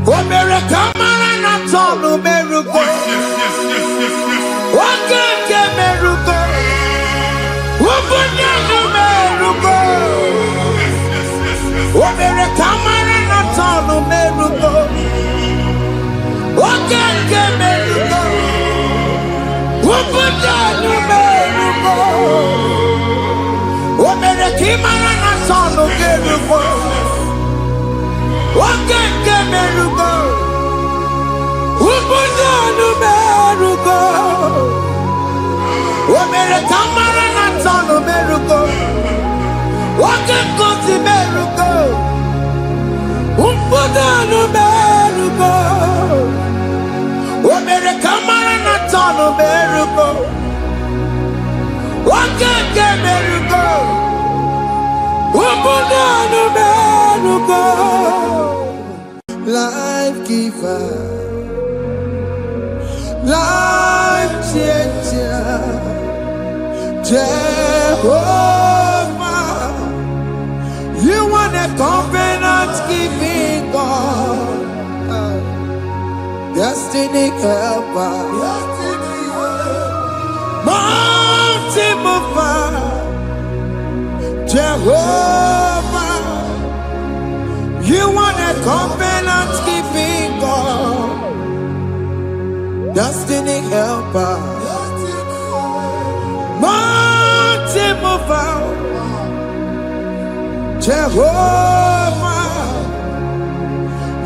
Omere kamara na tonu merugo. Okeke merugo. Ubunyanu merugo. Omere kamara na tonu merugo. Okeke merugo. Ubunyanu merugo. Omere kamara na tonu merugo. Okeke merugo. Ubunyanu merugo. Omere kamara na tonu merugo. Okeke merugo. Ubunyanu merugo. Omere kamara na tonu merugo. Okeke merugo. Ubunyanu merugo. Life giver, life changer, Jehovah, you are the covenant keeping God, destiny helper, mountain mover, Jehovah, you are the covenant keeping God, destiny helper, mountain mover, Jehovah,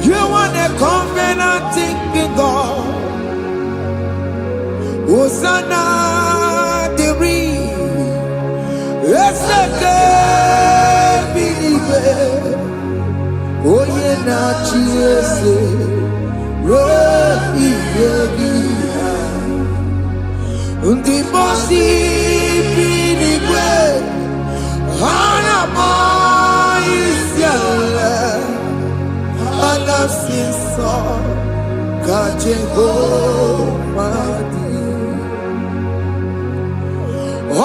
you are the covenant keeping God. Hosanna diri, eseke bilibe. Oye na chiese ro iyegi undi bosi binigwe hana boisiala anasinso ka Jehovah di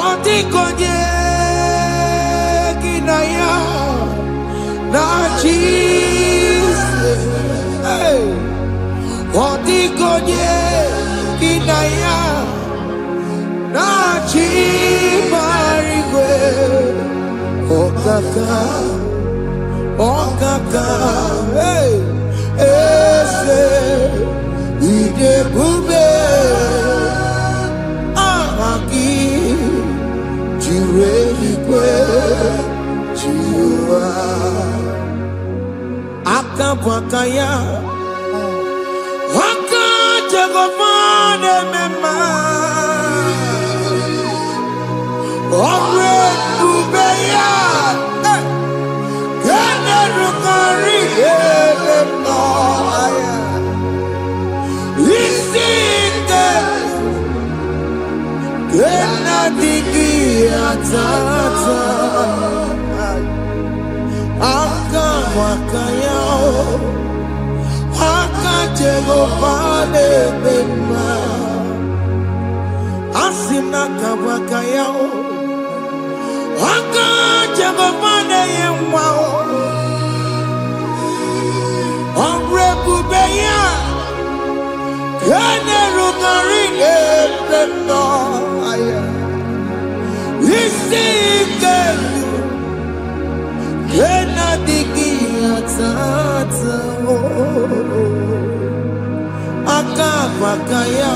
odi konye kinaya na Jesus, hey, Odigonye kinaya na chibarigwe, okaka, hey, ese idebube, ahaki, jireligwe, jiwa. Akabwakaya Akajagomane mema Omre Dubeya Kene Rukari Elema Isike Kena Digi Atata Akabwakaya Akajagomane mema Asina kabwakaya Akajagomane yemwa Omrebubeya Kene Rugari Elema Isike Kena Digi Atata Akabwakaya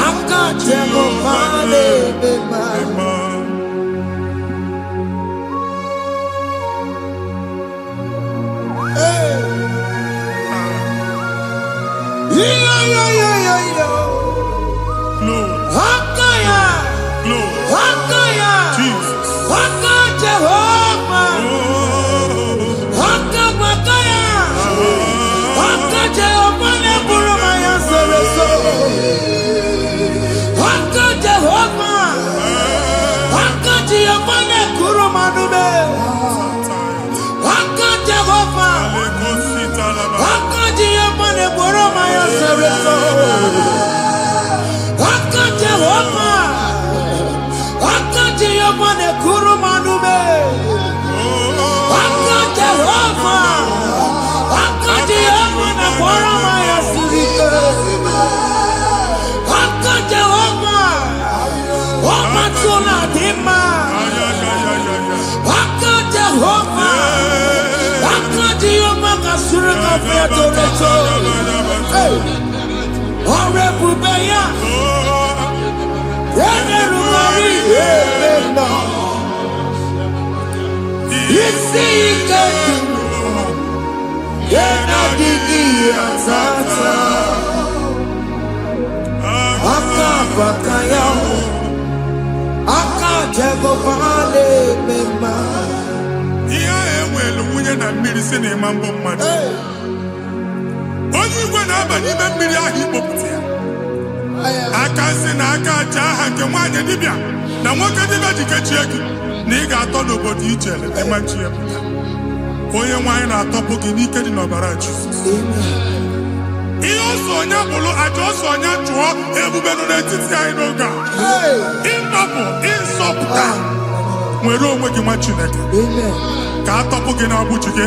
Akajagomane mema Hakaya Hakaya Jesus Jehovah Hakabwakaya Akajagomane burumaya sereso Jehovah Akajagomane kurumanume Jehovah Akajagomane burumaya sereso Jehovah Akajagomane kurumanume Jehovah Akwara maya sirike. Aka Jehovah. Omatuna dima. Aka Jehovah. Aka Jehovah kasurika featoreto. Ore bubeya. Ene rumari ebena. Isi iketu. Yena digi atata. Aka bakaya. Aka Jehovah le mema. Iya ewelu munye na mmiri si na mambo mmadu. Onye igwe na-aba n'ime mmiri ahụ ikpopụta ya. Aka si na aka aja aha nke nwaanyị dibịa na nwoke dibịa ji kechie gị na ị ga-atọ n'obodo ijele ịmachi ya pụta. Onye nwaanyị na-atọpụ gị n'ike dị n'ọbara Jizọs. Ihe ọsọ onye bụrụ aja ọsọ onye chụọ ebube nọ n'etiti anyị n'oge a. Ịnọpụ ịzọpụta nwere onwe gị nwa Chineke ka a tọpụ gị n'agbụji gị.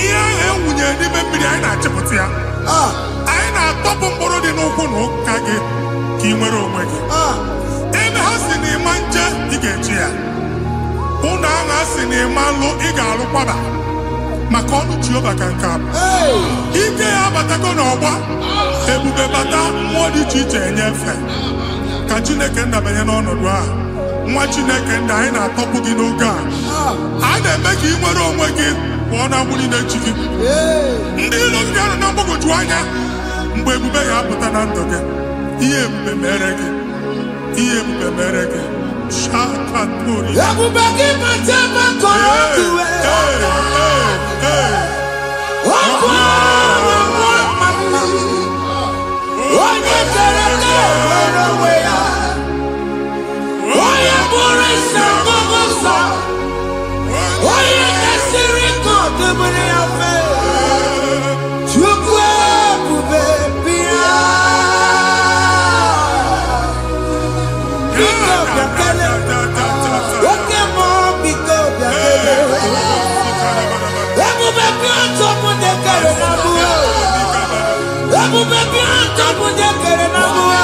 Ihe ahụ ewunye n'ime mmiri anyị na-achịpụta ya. Anyị na-atọpụ mkpụrụ dị n'ụkwụ na ụka gị ka ị nwere onwe gị. Ebe ha si na ịma nje ị ga-eji ya. Ụlọ ahụ ha si na ịma nlụ ị ga-alụkwaba maka ọnụ Jehova ka nke a bụ. Ike ya abatago n'ọgba ebube bata mmụọ dị iche iche enyefe ka Chineke ndabanye n'ọnọdụ a. Nwa Chineke ndị anyị na-atọpụ gị n'oge a. A na-eme ka ị nwere onwe gị pụọ na agbụrụ na-echi gị. Ndị ilo gị anọ na mgbagwoju anya mgbe ebube ya apụta na ndụ gị. Ihe ebube mere gị. Ihe ebube mere gị. Shakatori. Ebube gị bata makọrọ ọdụwe. Onye kere nwere onwe ya. Onye bụrụ isi ọgụgụ nsọ. Onye kesịrị ka ọ dịbụrụ ya mfe. Chukwu ebube bịa. Biko bịa kele. Oke mmụọ biko bịa kele. Ebube bịa tọpụ ndị kere na mbuo. Ebube bịa tọpụ ndị kere na mbuo.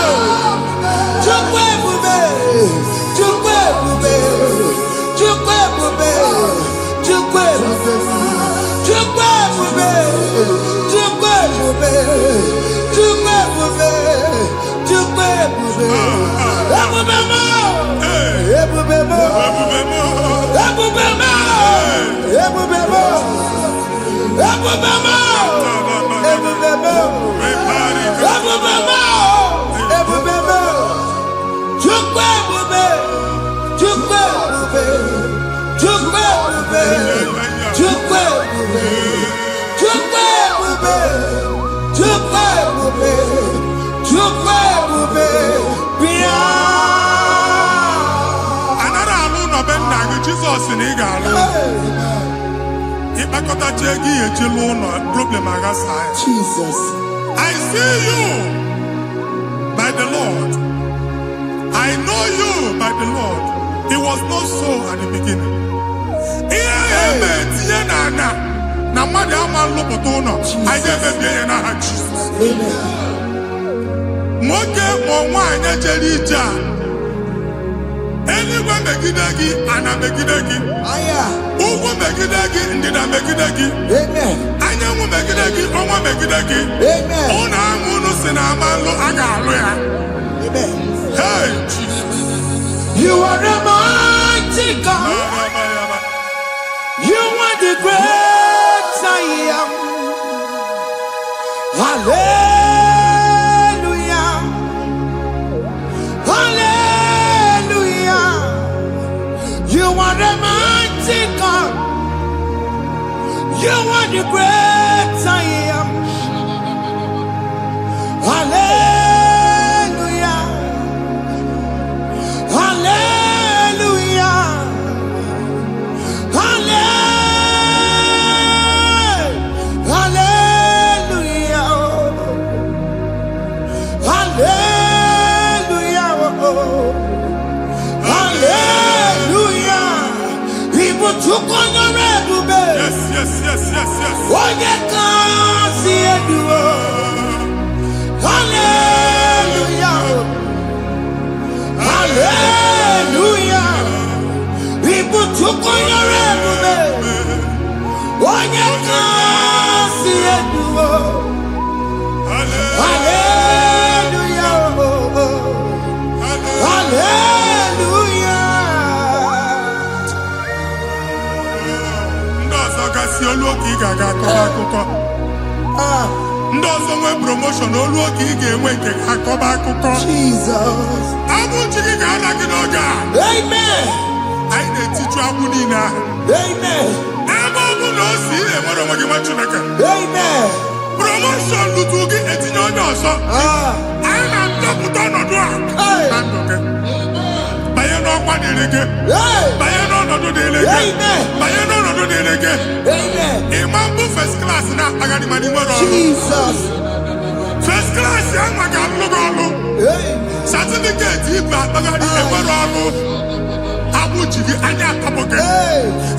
Chukwu ebube. Chukwu ebube. Chukwu ebube. Chukwu ebube. Chukwu ebube. Chukwu ebube. Chukwu ebube. Chukwu ebube. Ebube mo. Ebube mo. Ebube mo. Ebube mo. Ebube mo. Ebube mo. Ebube mo. Ebube mo. Ebube mo. Chukwu ebube. Chukwu ebube. Chukwu ebube. Chukwu ebube. Chukwu ebube. Chukwu ebube. Chukwu ebube. Bịa. Anara alụ nọ be nna gị Jizọs na ị ga-alụ. Ịkpakọtacha ego ihe eji lụọ ụlọ problem aghasa ya. Jesus. I see you by the Lord. I know you by the Lord. It was not so at the beginning. Ihe eme tinye na ana na mmadụ ama nlụpụta ụlọ. Anyị ga-emebie ya n'aha Jizọs. Nwoke ma nwaanyị jere ije a. Eluigwe megide gị, ana megide gị. Ugwu megide gị, ndịda megide gị. Anyanwụ megide gị, ọnwa megide gị. Ụlọ ahụ unu si na ama nlụ a ga-alụ ya. Hey, Jesus. You are the mighty God. You are the great I am. Hallelujah. Hallelujah. You are the mighty God. You are the great I am. Hallelujah. Hallelujah. Hallelujah. Hallelujah. Hallelujah. People took on the red. Yes, yes, yes, yes, yes. Onye ka si edu konyere ebube. Onye kasi eduwo. Hallelujah. Hallelujah. Ndị ọzọ gasị olu oge ị ga-aga akọba akụkọ. Ndị ọzọ nwee promotion olu oge ị ga-enwe nke akọba akụkọ. Jesus. Abụ chi gị ga-ala gị n'oge a. Amen. Anyị na-etiju agbụ niile ahụ. Amen. Ebe ọ bụ na o si ị na-enwere onwe gị nwa Chineke. Amen. Promotion lutu gị etinye onye ọzọ. Anyị na-adọpụta ọnọdụ a na ndụ gị. Banye n'ọkwa dịrị gị. Banye n'ọnọdụ dịrị gị. Banye n'ọnọdụ dịrị gị. Ịma mbụ first class na-akpagharị ma n'ime ọrụ. Jesus. First class ya nwa ga-alụ gị ọrụ. Certificate ibu akpagharị enwere ọrụ. Agbụ ji gị anya atọpụ gị.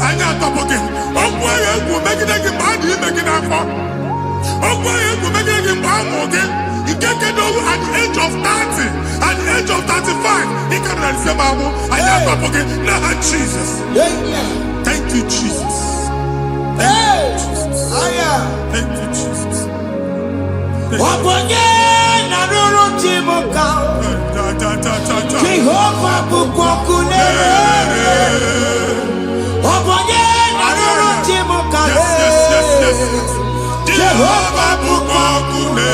Anya atọpụ gị. Okwu ahụ egwu megide gị mgbe a dị ime gị n'afọ. Okwu ahụ egwu megide gị mgbe a mụrụ gị. Nke kedu at the age of 30, at the age of 35, he can receive abu. I am not forget. Now, Jesus. Thank you, Jesus. Thank you, Jesus. Thank you, Jesus. Jehovah bukokune. Yes. Jehovah bukokune.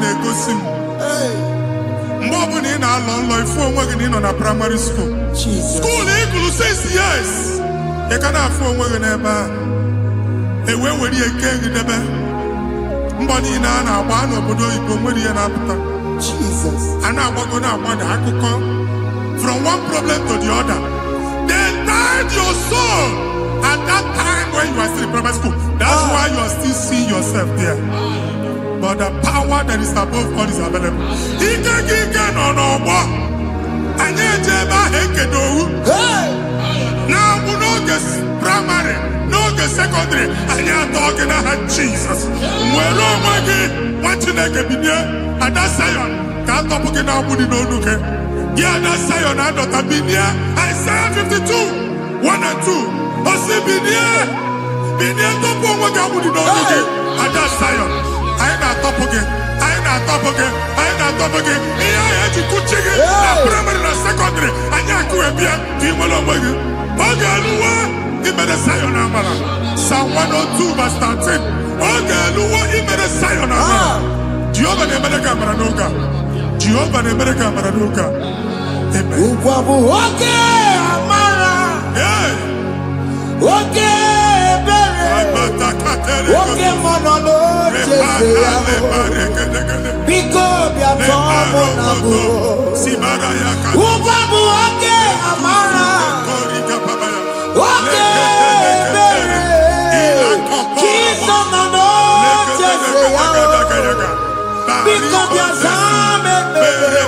na-egosi m mgbe ọ bụla ị na-alọ nlọ ifu onwe gị na ị nọ na primary school school ị gụrụ 6 years ị ka na-afụ onwe gị n'ebe a ewe were eke gị debe mbọ niile a na-agba n'obodo oyibo nwere ihe na-apụta a na-agbago na-agbada akụkọ from one problem to the other. They tied your soul at that time when you are still in primary school. That's why you are still seeing yourself there. But the power that is above all is available. Ike no more. Anye jeba hekedowu. Now we no get primary, no get secondary. Anye talking about Jesus. Mwero mwagi wachineke bidye. Ada Zion can't talk again now. Budi no nuke. Yeah, that Zion and Dr. Bidye. Isaiah 52, 1 and 2. Osi Bidye topo mwagi budi no nuke. Ada Zion. I ain't top again. Iya eji kuchige na primary na secondary. Anya kuebia timolo mwagi. Ogaluwa imede Zion amara. Psalm 102 verse 13. Ogaluwa imede Zion amara. Jehovah nemede kamera nuka. Jehovah nemede kamera nuka. Amen. Ukwabu oke amara. Oke bere. Oke monolo chese yamo. Biko biatomo nabu. Ukwabu oke amara. Oke bere. Kiso nono chese yamo. Biko biatame bere.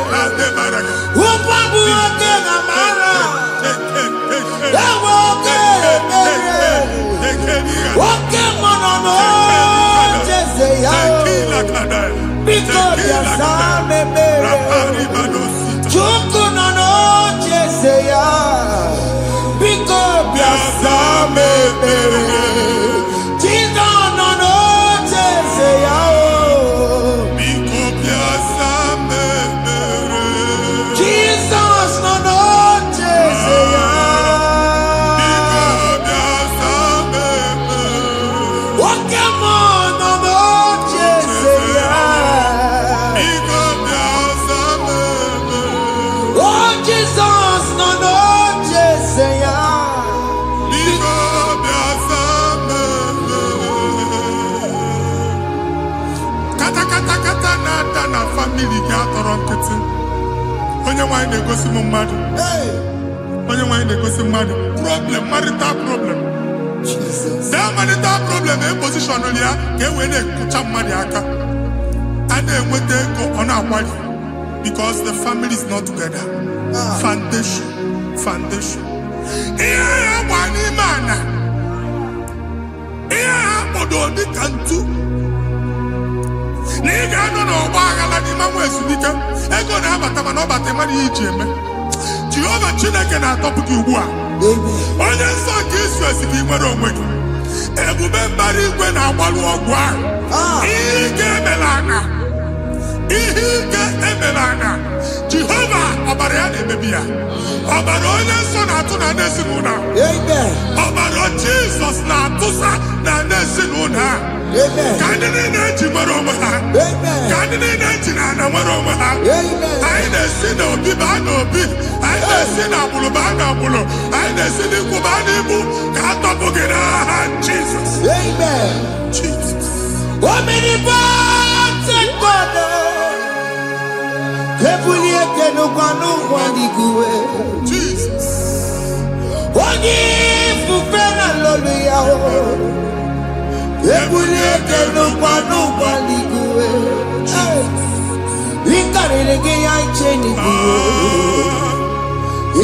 Ukwabu oke amara. Oke bere. Oke monolo chese yamo. Biko biasa mebere. Chukwu nọ n'oche eze ya. Biko biasa mebere. Jesus nọ n'oche eze ya. Biko biasa mebere. Jesus nọ n'oche eze ya. Biko biasa mebere. Oke mmụọ nọ n'oche eze ya. Biko biasa mebere. Oh, Jesus nọ n'oche eze ya. Biko biasa mebere. Kata kata kata na-ada na famili gị atọrọ nkịtị. Onye nwanyị na-egosi m mmadụ. Hey, Onye nwanyị na-egosi mmadụ. Problem, marital problem. Jesus. That marital problem position ya ka e wee na-ekụcha mmadụ aka. A na-enweta ego ọ na-akwali because the family is not together. Foundation. Ihe ya gba n'ime ana. Ihe ya kpọdo dịka ntu. Na ị ga-anọ n'ọgba aghara n'ime nwa ezumike. Ego na-abata mana ọ bata mmadụ ihe iji eme. Jehova Chineke na-atọpụ gị ugbu a. Amen. Onye nsọ nke isu esi gị nwere onwe gị. Ebube mbara igwe na-agbalụ ọgwụ ahụ. Ihe ike emela anya. Jehova ọbara ya na-emebi ya. Ọbara onye nsọ na-atụ na ndị ezinụlọ. Amen. Ọbara Jizọs na-atụsa na ndị ezinụlọ. Amen. Ka ndị niile eji nwere onwe ha. Amen. Ka ndị niile eji na ana nwere onwe ha. Amen. Anyị na-esi n'obi baa n'obi. Anyị na-esi n'agbụrụ baa n'agbụrụ. Anyị na-esi n'ikwu baa n'ikwu. Ka a tọpụ gị n'aha Jizọs. Amen. Jesus. Omnipotent God. Ebuli eke n'ụkwa n'ụkwa n'iguwe. Jesus. Onye ifufe na lolu ya o. Ebuli eke n'ụkwa n'ụkwa n'iguwe. Ịkarịrị gị ya iche n'iguwe.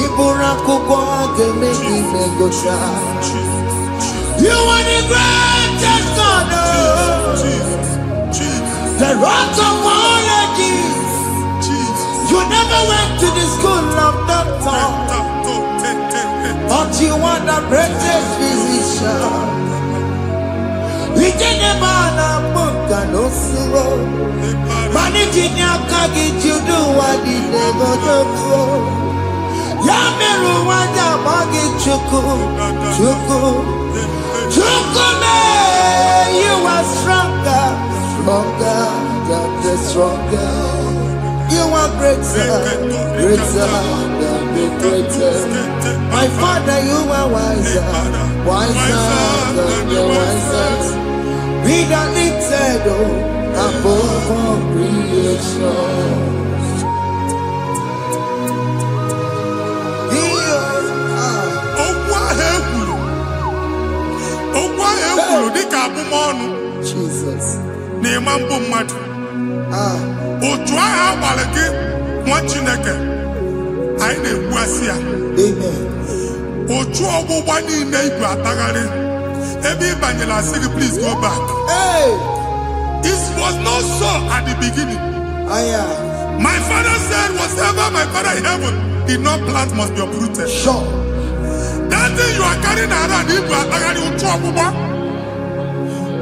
Ịbụrụ akwụkwọ ga-eme gị megocha. You are the greatest God. The rock of all ages. You never went to the school of doctor, but you are the greatest physician. We didn't man a book and no slow. Managing your carriage, you do what you never do. Yameru wanda magi chuku. You are stronger than the stronger. You are greater than the greatest. My Father, you are wiser than the wisest. Be the lifted above all creation. Okwu dịka abụmọnụ. Jesus. Na-eme mbụ mmadụ. Otu ahụ agbalị gị nwa Chineke anyị na-ekwuasị ya. Amen. Otu ọgbụgba niile igwe atagharị ebe ị banyere asị gị please go back. Hey. It was not so at the beginning. My father said whatever my father in heaven did not plant must be uprooted. Sure. That thing you are carrying around igwe atagharị otu ọgbụgba.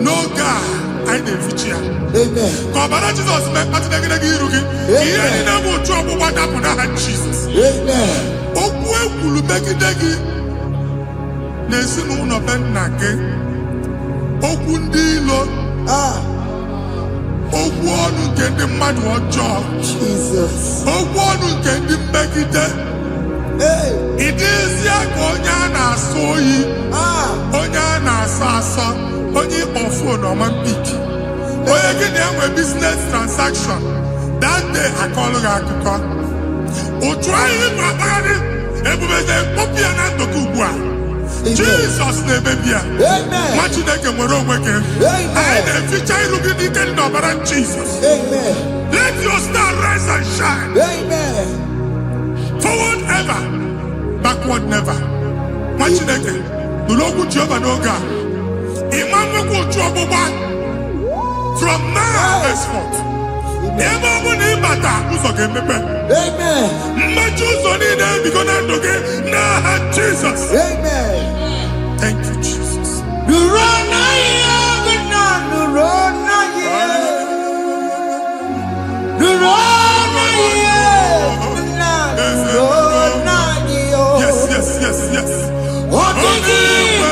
No God, I na-efichi ya. Amen. Ka ọbara Jizọs mee kpatịnagịnagị iru gị. Ihe niile bụ otu ọgbụgba dapụ n'aha Jizọs. Amen. Okwu ekwuru megide gị n'ezinụlọ be nna gị. Okwu ndị ilo. Okwu ọnụ nke ndị mmadụ ọjọọ. Jesus. Okwu ọnụ nke ndị mmegide. Ị dịzie ka onye a na-asọ oyi. Onye a na-asọ asọ. Onye ịkpọ fon ọma mpiki. Onye gị na-enwe business transaction. That day akọlụ gị akụkọ. Otu anyị bụ akpagharị ebube na-ekpọpụ ya na ndụ gị ugbu a. Jesus na-emebi ya. Nwa Chineke nwere onwe gị. Anyị na-eficha iru gị n'ike dị n'ọbara Jesus. Let your star rise and shine. Forward ever, backward never. Nwa Chineke nụrụ okwu Jehova n'oge a. Ịma nwekwa otu ọgbụgba from now henceforth. ebe ọ bụ na ịbata ụzọ ga-emepe. Amen. Mmechi ụzọ niile ebigo na ndụ gị n'aha Jizọs. Amen. Thank you, Jesus. Nurona ye, nurona ye, nurona ye, nurona ye. Yes, yes, yes, yes. Otigi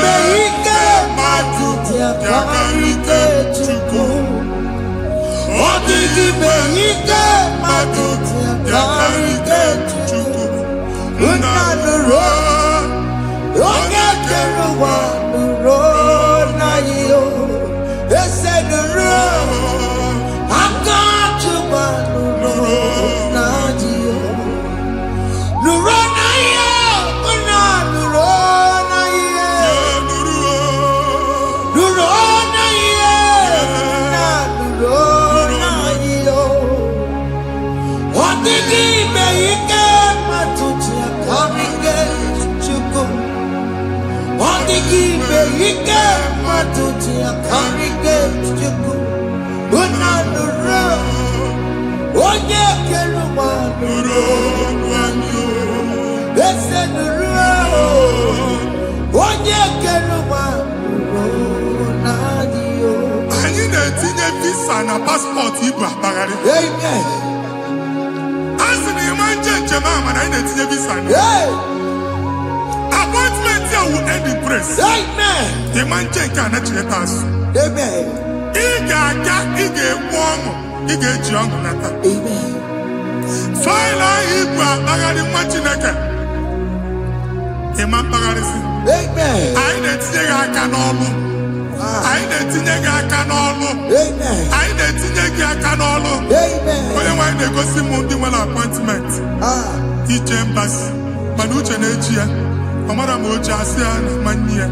meike matuti akarike chuku. Otigi meike matuti akarike chuku. Unanuro, oge keruwa nurona yo. Ese nuro, akachuba nurona yo. Nurona yo, nurona yo. Nurona yo, nurona yo. Otigi meike matuti akarike chuku. Otigi meike matuti akarike chuku. Unanuro, onye keruwa nurona yo. Ese nuro, onye keruwa nurona yo. Anyị na-etinye visa na paspọtụ ibu akpagharị. Amen. A sị na ịma njem a mana anyị na-etinye visa na Hey. appointment ya wụ end in praise. Amen. Ịma nje nke a na-echeta azụ. Amen. Ị ga-aga, ị ga-ekwu ọṅụ, ị ga-eji ọṅụ nata. Amen. Faịlụ ahụ ibu akpagharị nwa Chineke. Ịma mkpagharịsị. Amen. Anyị na-etinye gị aka n'ọlụ. Anyị na-etinye gị aka n'ọlụ. Amen. Anyị na-etinye gị aka n'ọlụ. Amen. Onye nwaanyị na-egosi m ndị nwere appointment ije mbasi mana uche na-eji ya ọ mara ma o ji asị ya na nwanne ya.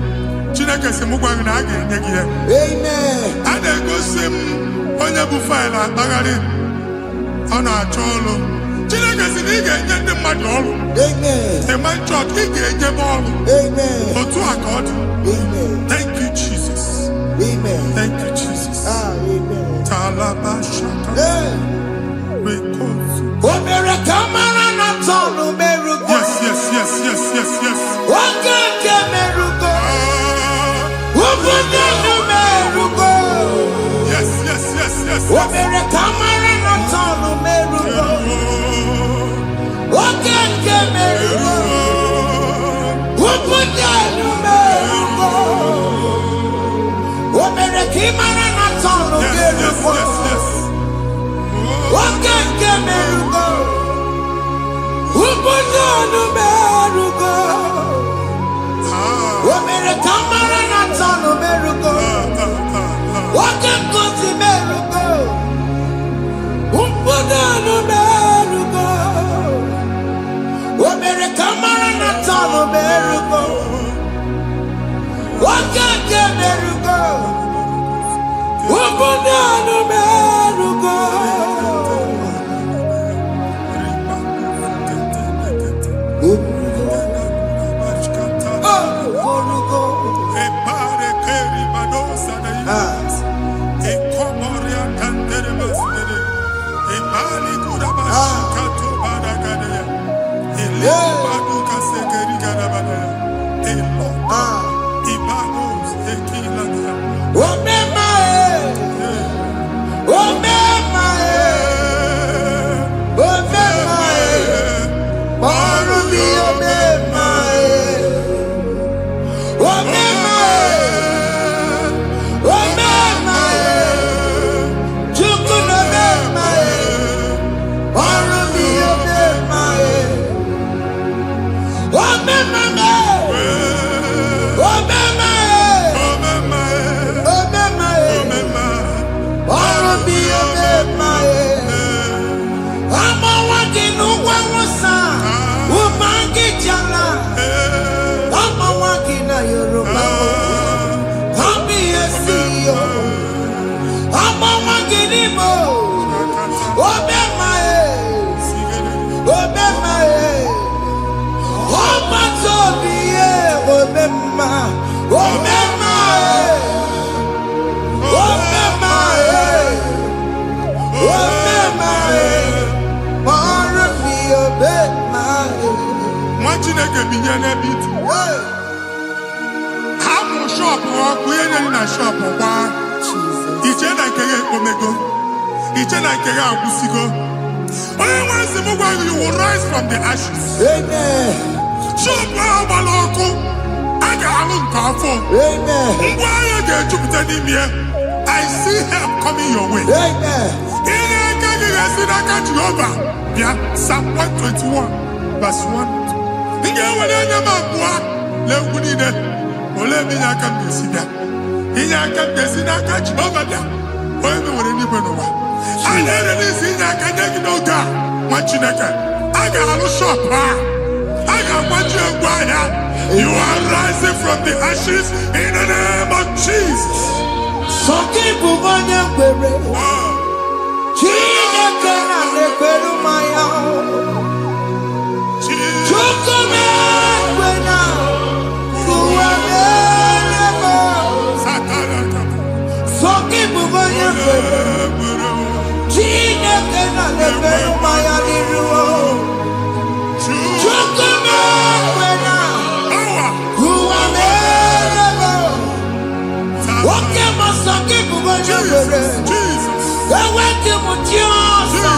Chineke sị m gwa gị na a ga-enye gị ya. Amen. A na-egosi m onye bụ faịlụ akpagharị ọ na-achọ ọrụ. Chineke sị na ị ga-enye ndị mmadụ ọrụ. Amen. Ema chọt ị ga-enyebe ọrụ. Amen. Otu a ka ọ dị. Amen. Thank you, Jesus. Amen. Thank you, Jesus. Amen. Talaba shaka. Hey. Rekozu. Omere kamara na tonu merugo. Yes, yes, yes, yes, yes, yes. Okeke merugo. Ah, Ubudenu merugo. yes, yes, yes, yes, yes. Omere kamara na tonu merugo. Okeke merugo. Ubudenu merugo. Omere kimara na tonu Yes, yes, merugo. yes, yes. Okeke merugo. Ubudenu merugo. Ah, Omere kamara na tonu merugo. Okeke merugo. Ubudenu merugo. Omere kamara na tonu merugo. Okeke merugo. Ubudenu merugo. nwa Chineke binye n'ebe itu hapụ shop ọkụ ihe nyere na shop gbaa iche na nke ya ekpomego iche na nke ya agwụsigo onye nwe nsị m gwa gị you will rise from the ashes. Shop ahụ gbara ọkụ a ga-alụ nke afọ ngwa ahịa ga-ejupụta n'ime ya. I see help coming your way. Ihe aka gị ga-esi n'aka Jehova bịa. Psalm 121 verse 1. Ị ga-ewere anya m abụọ n'egwu niile olee ebe inye aka m ga-esi bịa. Inye aka m ga-esi n'aka Jehova bịa onye mewere n'igwe n'ụwa. A na-ere n'isi inye aka nye gị n'oge a nwa Chineke a ga-alụ shop a ga-agbaji egwu ahịa. You are rising from the ashes in the name of Jesus. Sokibu onye kwere Chineke na na-ekwere mmanya Chukwume kwena Kuwa merebo Sokibu onye kwere Chineke na na-ekwere mmanya n'iruo Chukwume kwena Kuwa merebo Oke masokibu onye kwere Eweke mutioso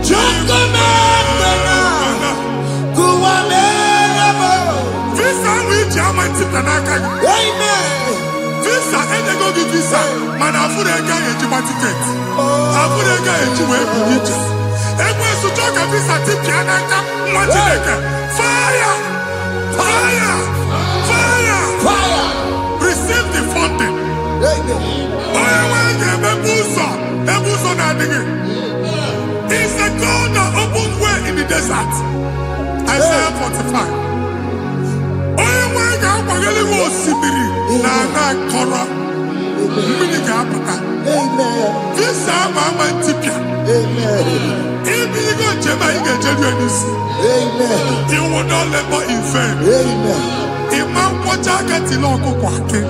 Chukwume kwena Kuwa merebo Visa which amantipa n'aka gị. Amen. Visa enyego gị visa mana afụrụ ego a ejiba tiketi. Afụrụ ego a eji wee bụ ije. Ekwensu chọọ ka visa tipịa n'aka nwa Chineke. Fire! Fire! Fire! Fire. Receive the funding. Onye nwe ga-emepe ụzọ ebe ụzọ na-adịghị. It's the God that opens way in the desert. Isaiah 45. Onye nwe ga-akwaghere gị osimiri na ana akọrọ mmiri ga-apụta. Visa ama ntipịa. Ibigo njem anyị ga-ejeru n'isi. You will not labor in vain. Ịma nkwọcha aka tili ọkụkọ akị.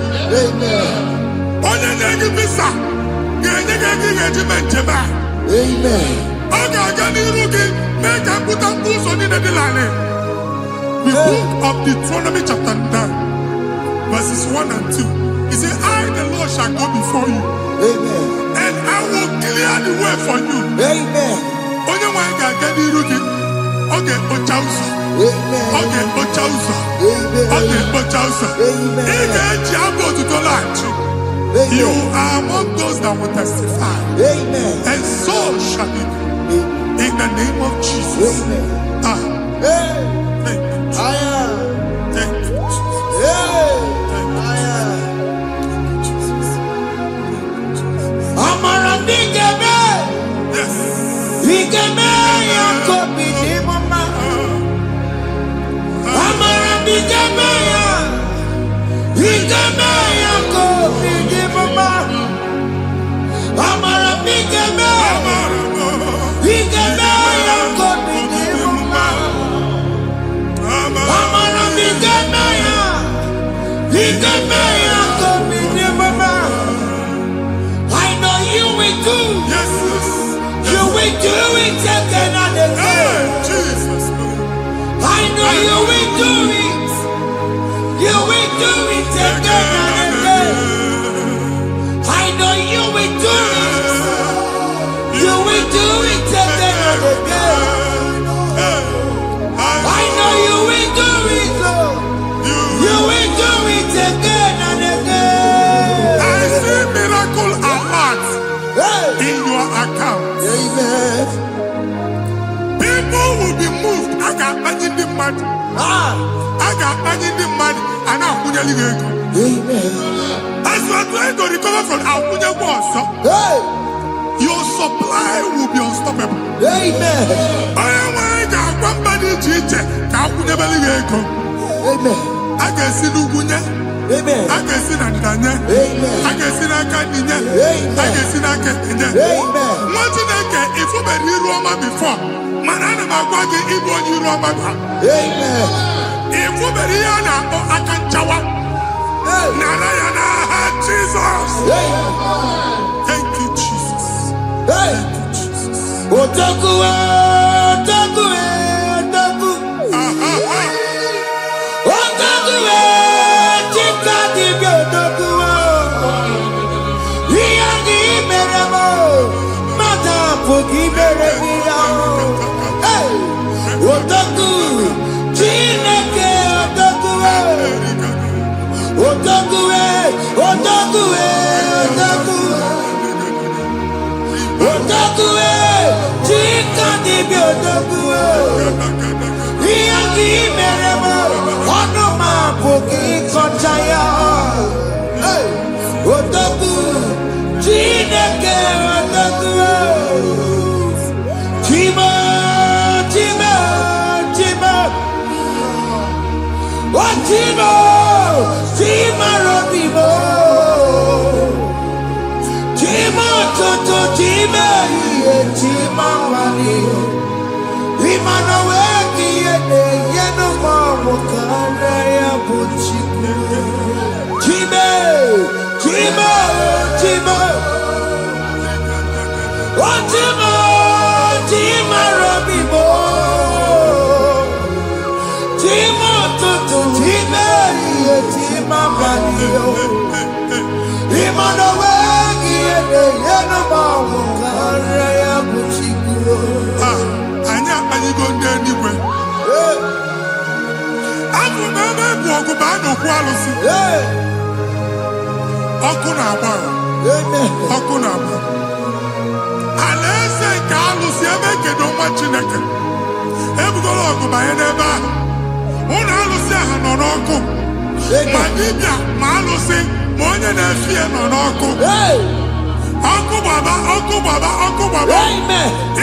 Onye nye gị visa ga-enye gị ego ị ga-eji mee njem a. Ọ ga-aga n'iru gị mee ka mpụta mkpụ ụzọ niile dị larịị. The book of Deuteronomy chapter 9 verses 1 and 2. He said, I the Lord shall go before you. And I will clear the way for you. Onye nwe ga-aga n'iru gị. Ọ ga-ekpocha ụzọ. Ọ ga-ekpocha ụzọ. Ọ ga-ekpocha ụzọ. Ị ga-eji abụ otuto laghachi. You are among those that will testify. And so shall it be. In the name of Jesus. Thank you. Thank you, Jesus. Amara bigeme. Yes. Bigeme ya kopi di mama. Amara bigeme ya. Bigeme ya kopi di mama. Amara bigeme. Bigeme ya kopi di mama. Amara bigeme ya. Bigeme ya kopi di mama. I know you will do. Yes. You will do it again and again. Jesus. I know you will do it. You will do it again and again. I know you will do it. You will do it again and again. I know you will do it, Lord. You will do it again and again. I see miracle alert in your account. People will be moved. I got imagine the money. I got imagine the money. And I'm going to go. As you are trying to recover from Abuja Boss, your supply will be unstoppable. I am going to somebody teacher. I can see Lugunya. I can see Nandanya. I can see Nakaninya. I can see Nakaninya. Imagine if you were here Roma before. Manana Magwagi, Igbo, you Roma. If you were here now, I can chawa. Narayana, Jesus. Thank you, Jesus. Thank you, Jesus. Watimo, Tima Robimo, Tima Toto, Tima, Tima Mani, Imanaweki, Yenoma, Kanaya Buchiku, Tima, Tima, Tima, Watimo, Tima Robimo, Tima Toto, Tima, Tima Mani, Imanaweki, Yenoma, Kanaya Buchiku. Anya anyị go ndị eluigwe. Abụ m ebe bụ ọgụ ma a na-okwu alụsị. Ọkụ na-agba. Ọkụ na-agba. Alaeze nke alụsị ebe kedu nwa Chineke. Ebugoro ọgụ banye n'ebe ahụ. Ụlọ alụsị ahụ nọ n'ọkụ. Ma dibịa ma alụsị ma onye na-efi ya nọ n'ọkụ. Ọkụ gbaba, ọkụ gbaba, ọkụ gbaba.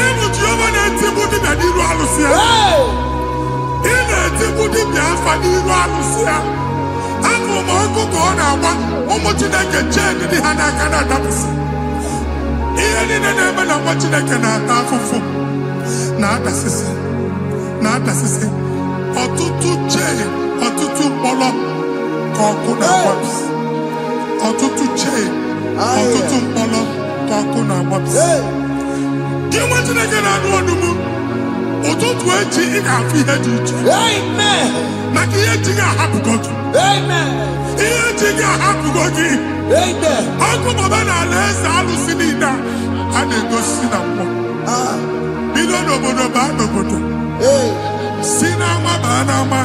Ịbụ Jehova na-etigbu dibịa n'iru alụsị ya. Ị na-etigbu dibịa afa n'iru alụsị ya. Abụ m ọkụ ka ọ na-agba ụmụ Chineke chee ndị ha n'aka na-adapụsị. Ihe niile na-eme na nwa Chineke na-ata afụfụ na-adasịsị na-adasịsị. Ọtụtụ chee, ọtụtụ mkpọrọ ka ọkụ na-agbapụsị. Ọtụtụ chee, ọtụtụ mkpọrọ ka ọkụ na-agbapụsị. Gị nwa Chineke na-anụ ọdụmụ ụtụtụ echi ị ga-afụ ihe dị iche. Maka ihe eji ga-ahapụgo gị. Ihe eji ga-ahapụgo gị. Ọkụ baba na alaeze alụsị niile a na-egosi na mmụọ. Bido n'obodo baa n'obodo. Si n'ama baa n'ama.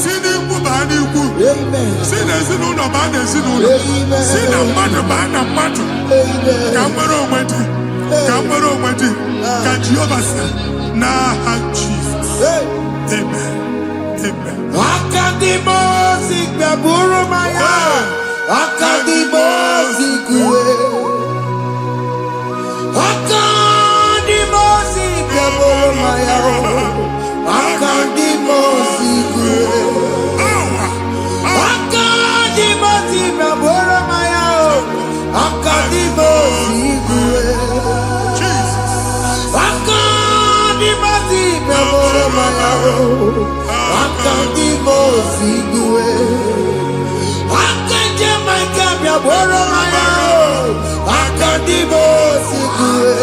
Si n'ikwu baa n'ikwu. Si n'ezinụlọ baa n'ezinụlọ. Si na mmadụ baa na mmadụ. Ka nwere onwe dị. Ka nwere onwe dị. Ka Jehova sị n'aha Jizọs. Amen. Amen. Akadimosi gbaburu maya. Akadimosi kuwe. Akadimosi gbaburu maya. Akadimosi kuwe. Akadimosi gbaburu maya. Akadimosi kuwe. Akadimosi gbaburu maya. Akadimosi kuwe. Akadimosi gbaburu maya. Akadimosi kuwe.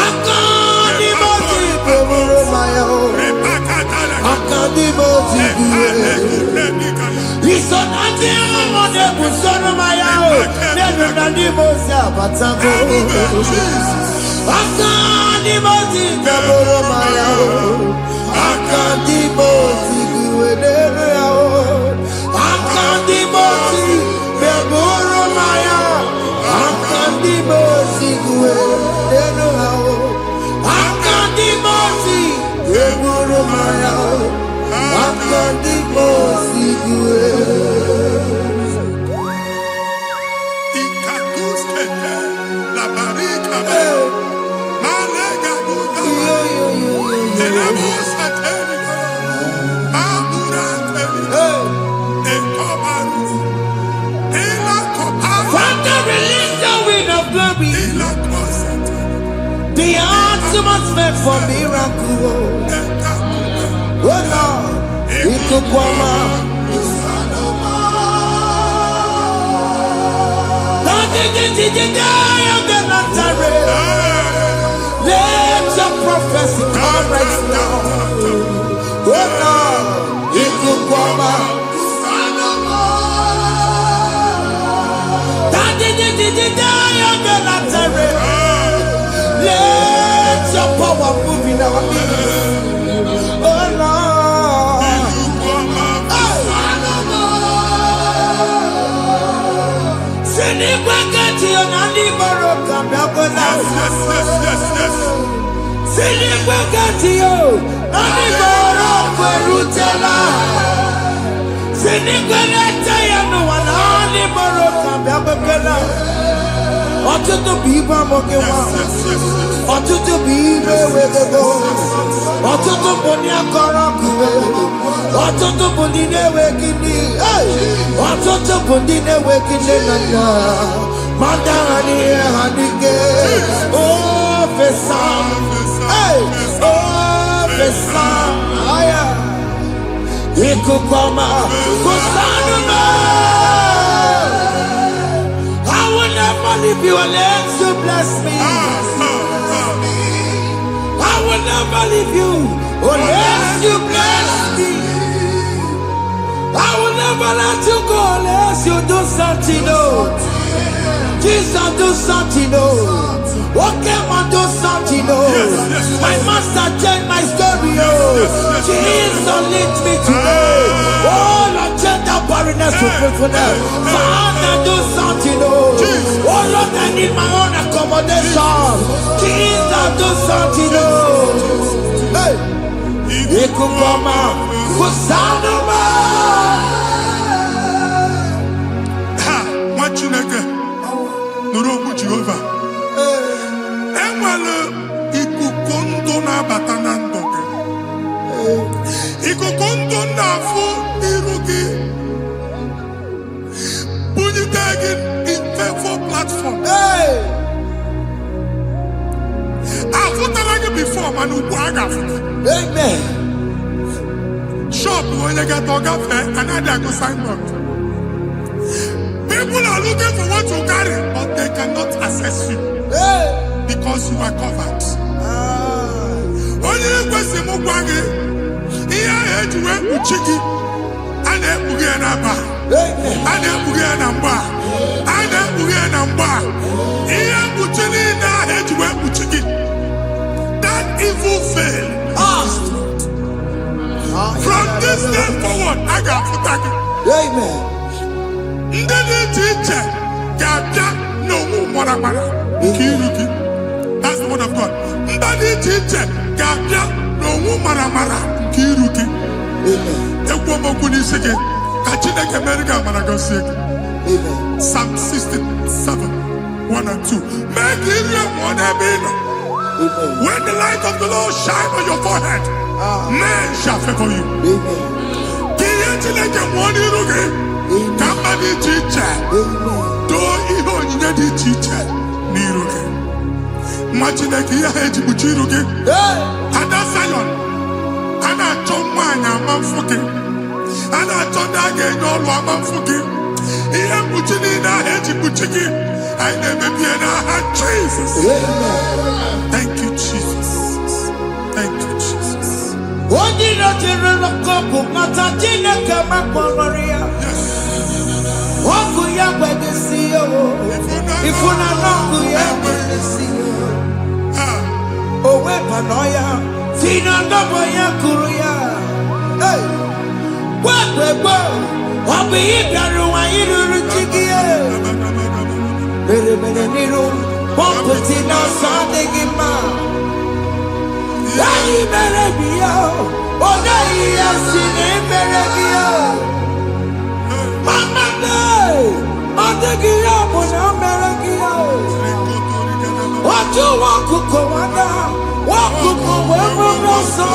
Akadimosi gbaburu maya. Akadimosi kuwe. Isonati amone busono maya. Nenu nadimosi abatango. Akadimosi gbaburu maya. Akadimosi kuwe nenu yao. Akadimosi gbaburu maya. Akadimosi kuwe nenu yao. Akadimosi gbaburu maya. Akadimosi kuwe. Ikakuskete la barika. Malega buda. Elemos ateligo. Amura ateligo. Ekobaru. Ela koparu. Father, release the wind of glory. Ela kosete. The atmosphere for miracle. Oh Lord, Ikukwama. Let your prophecy come right now. Oh Lord, Ikukwama. Let your power move in our midst. Oh Lord. Sinikwakati onani boroka biakola. Sinikwakati yo nani boroka rutela. Sinikwakati ya no wanani boroka biakola. Ọtụtụ bụ ibe amụghị nwa. Ọtụtụ bụ ibe wegego. Ọtụtụ bụ ndị akọrọ kụwe. Ọtụtụ bụ ndị na-enweghị nne. Ọtụtụ bụ ndị na-enweghị nne na nna. Ma ndị agha n'ihe ha n'ike. Oh, fesa. Oh, fesa. Ikuku ọma. Kusanụ m. I will never leave you unless you bless me. I will never leave you unless you bless me. I will never let you go unless you do something. Oh, Jesus, do something. Oh, okay, man, do something. Oh, my master changed my story. Oh, Jesus, lead me today. Oh, Lord, change that barrenness to fruitfulness. Father, do something. Oh, Lord, I need my own accommodation. Jesus, do something. Oh, hey, Ikukoma, Kusanuma. Ha, Machineke, Nurobu Jehovah. Enwale ikukondo na batanando. Ikukondo na fu irugi. Bunitagin in faithful platform. Hey, I've like before, man. amen. Shop when you get to cafe, another go sign up. People are looking for what you carry, but they cannot access you Hey, because you are covered. Only question Mugwangi, here to work with Chiki, and then Bugianaba, amen. and then Bugianamba, and then Bugianamba. Here Buchini, now to work with Chiki. That evil fail. From this day forward, I got to thank you. Amen. Ndeli teacher, Gabia, no more. That's the word of God. Ndeli teacher, Gabia, no more. Kiruki. Amen. Ekwomo kuni sege. Kachine kemerika managosi. Amen. Psalm 67, 1 and 2. Make it one ebino. Amen. When the light of the Lord shine on your forehead, men shall favor you. Amen. Chineke mwani ruge, kama di chiche, do iho nye di chiche, ni ruge. Machineke ya heji buchi ruge. Ada Zion, ana chomwa nya manfuke, ana chondage nyolu amanfuke. Iya buchi ni na heji buchi ki, aine mebie na ha Jesus. Thank you, Jesus. Thank you, Jesus. Odino jirolo kopu mata Chineke makwaria. Oku ya kwegesi yo. Ifuna noku ya kwegesi yo. Owe panoya. Fina ndobo ya kuruya. Hey. Kwekwe. Obi ibiaru wa iruru chigiye. Bere niru. Pomputi na sadegima. Yayi merebia, oda yasi ne merebia. Mama day, odegia bona merebia. Oju wakuko wada, wakuko wewe roso.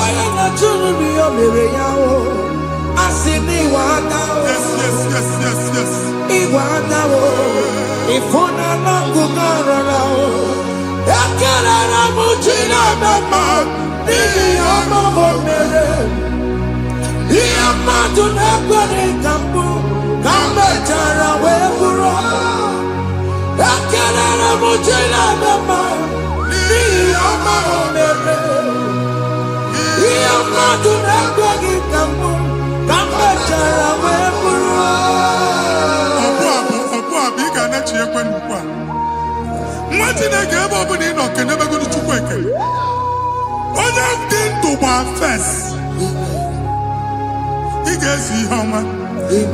Oya na chunu biyo mereya o, asini wada o. Yes. Iwada o, ifuna na kugarara o. Ekelera muchina mama, nini amamo mere. Iya madu nekwere kambu, kambe chara weburo. Ekelera muchina mama, nini amamo mere. Iya madu nekwere kambu, kambe chara weburo. Obu abiga na chiekwe nkwa. Chineke ebe ọ bụla ị nọ kenebegoro Chukwu ekele. Onye dị ndụ gba fes. Ị ga-esi ihe ọma.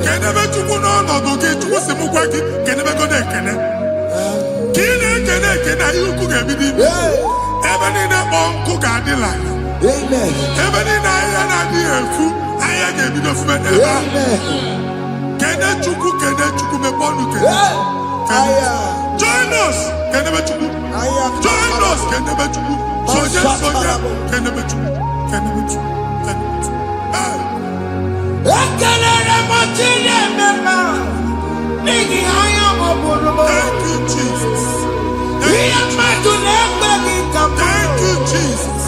Kenebe Chukwu n'ọnọdụ gị, Chukwu si m gwa gị kenebegoro ekele. Ka ị na-ekene ekene ihe ukwu ga-ebido ime. Ebe niile kpọ nkụ ga-adịla. Ebe niile ahịhịa na-adịghị efu, ahịhịa ga-ebido fube n'ebe ahụ. Kene Chukwu mepe ọnụ kene. Join us, Kenebe Chukwu. Join us, Kenebe Chukwu. Thank you, Jesus. Thank you, Jesus.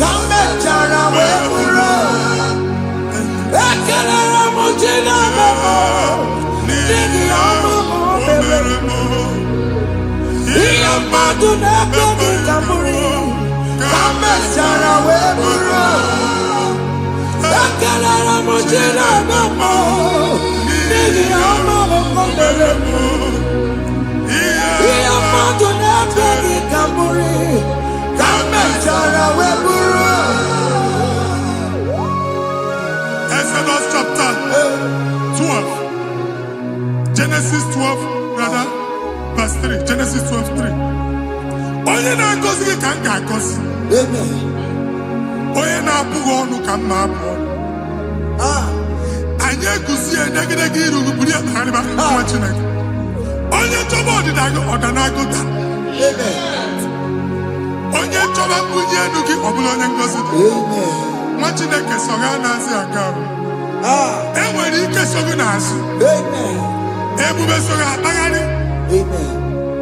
Exodus chapter 12. Genesis 12, rather, verse 3. Genesis 12, 3. Onye na-agọzi gị ka m ga-agọzi. Onye na-abụghị ọnụ ka m na-abụ ọnụ. Anyị eguzie negedege iru buru ya kpagharịba nwa Chineke. Onye chọba ọdịda gị ọdanagoda. Onye chọba mbunye elu gị ọ bụla onye ngọzi dị. Nwa Chineke so gị na-azị aga ahụ. Enwere ike so gị n'azụ. Ebube so gị akpagharị.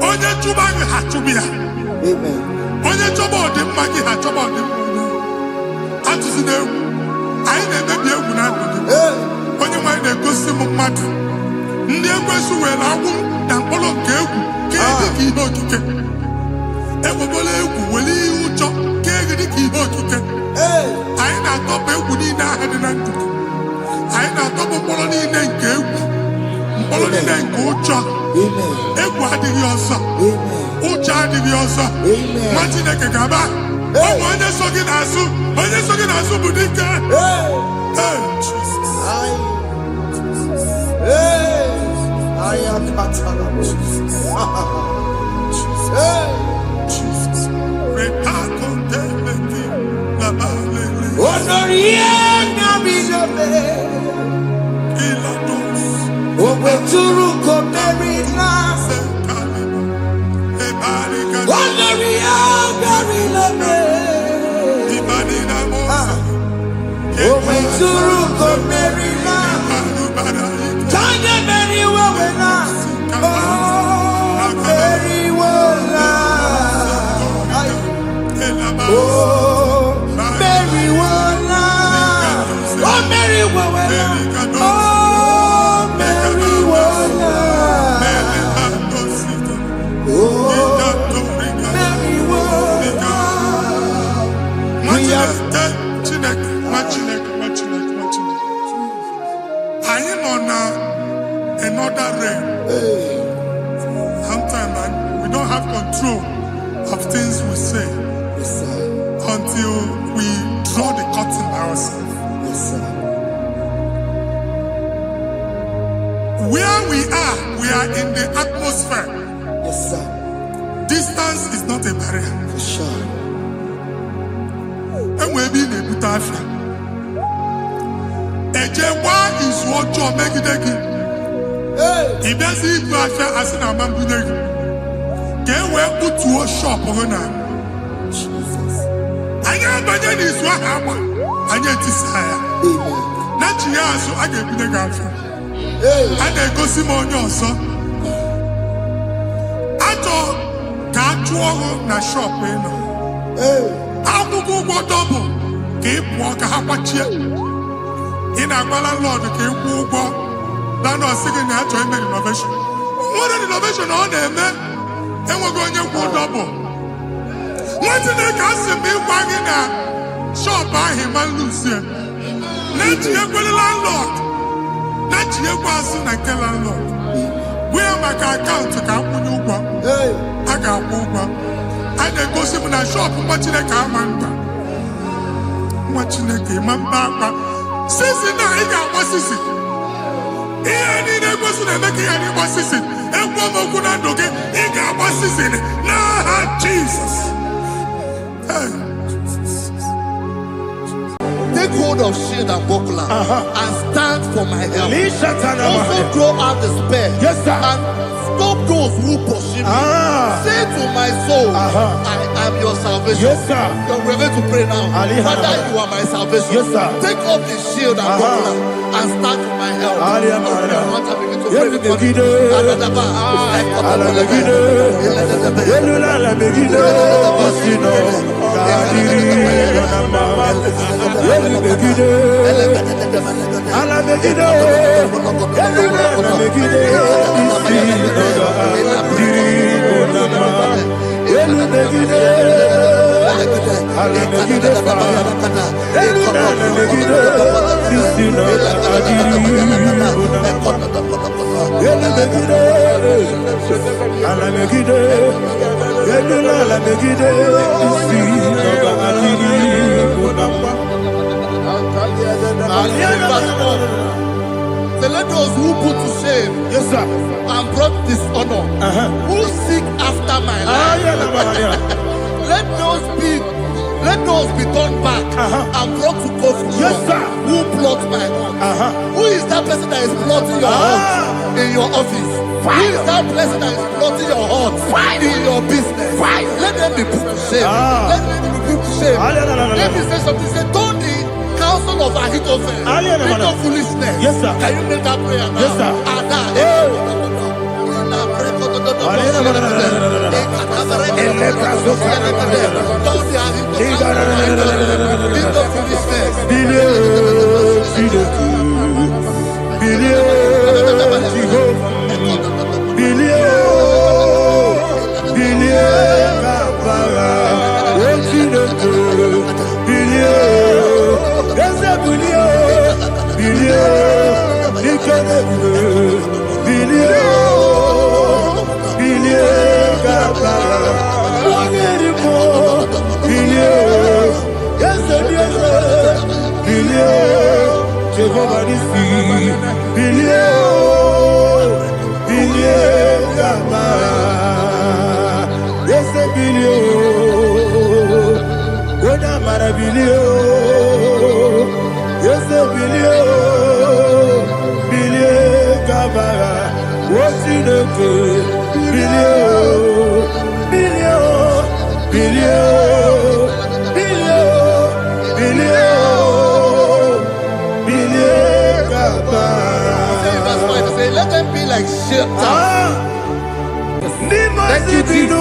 Onye chụba gị ha chụba ya. Onye chọba ọdịmma gị ha chọba ọdịmma onye. Atụzina egwu. Anyị na-emebi egwu na ndụ gị. Onye nwanyị na-egosi m mmadụ. Ndị ekwensu were agwụ na mkpụrụ nke egwu kee gị ka ihe okike. Ekwebola egwu were ihe ụjọ kee gị dị ka ihe okike. Anyị na-atọpụ egwu niile ahụ dị na ndụ gị. Anyị na-atọpụ mkpụrụ niile nke egwu. Mkpụrụ niile nke ụjọ. Egwu adịghị ọzọ. Ụjọ adịghị ọzọ. Nwa Chineke ga-aba. Ụmụ onye so gị n'azụ. Onye so gị n'azụ bụ dike. Another rain. Sometimes we don't have control of things we say until we draw the curtain by ourselves. Where we are in the atmosphere. Distance is not a barrier. For sure. And we'll be in a butafia. Ejewa is what you make it. If there's a butafia as in a man, can we put to a shop or not? I am Bajan is what happened. I get desire. Not you, so I get the girlfriend. And I go Simon also. I thought that you na shop. I will go double. Keep walk a hapachi. In a landlord, keep walk. Then I was singing that to make innovation. What an innovation on there, man. And we're going to go double. What did they cast me wagging at? Shop by him and Lucia. Let you go landlord. Let you go as soon as landlord. Where my account to come when you go? I got over. I then go see when I shop, watching the car man. Watching the game, my papa. Since now, he got what's this? He ain't in a person and making any what's this? And one more good and okay, he got what's this in it. Nah, Jesus. Take hold of shield and buckler and stand for my help. Also throw out despair. Yes, sir. And stop those who pursue me. Say to my soul, I am your salvation. Yes, sir. You're ready to pray now. Father, you are my salvation. Yes, sir. Take off the shield and governor and start with my help. Begin to pray because let those who put to shame, yes, sir, and brought dishonor, who seek after my life, let those be turned back and brought to confusion. Yes, sir. Who plot my heart? Who is that person that is plotting your heart in your office? Who is that person that is plotting your heart in your business? Let them be put to shame. Let them be put to shame. Let me say something. Say, don't the counsel of Ahithophel into foolishness. Yes, sir. Can you make that prayer now? Yes, sir. Let them be like shelter. Thank you, Jesus.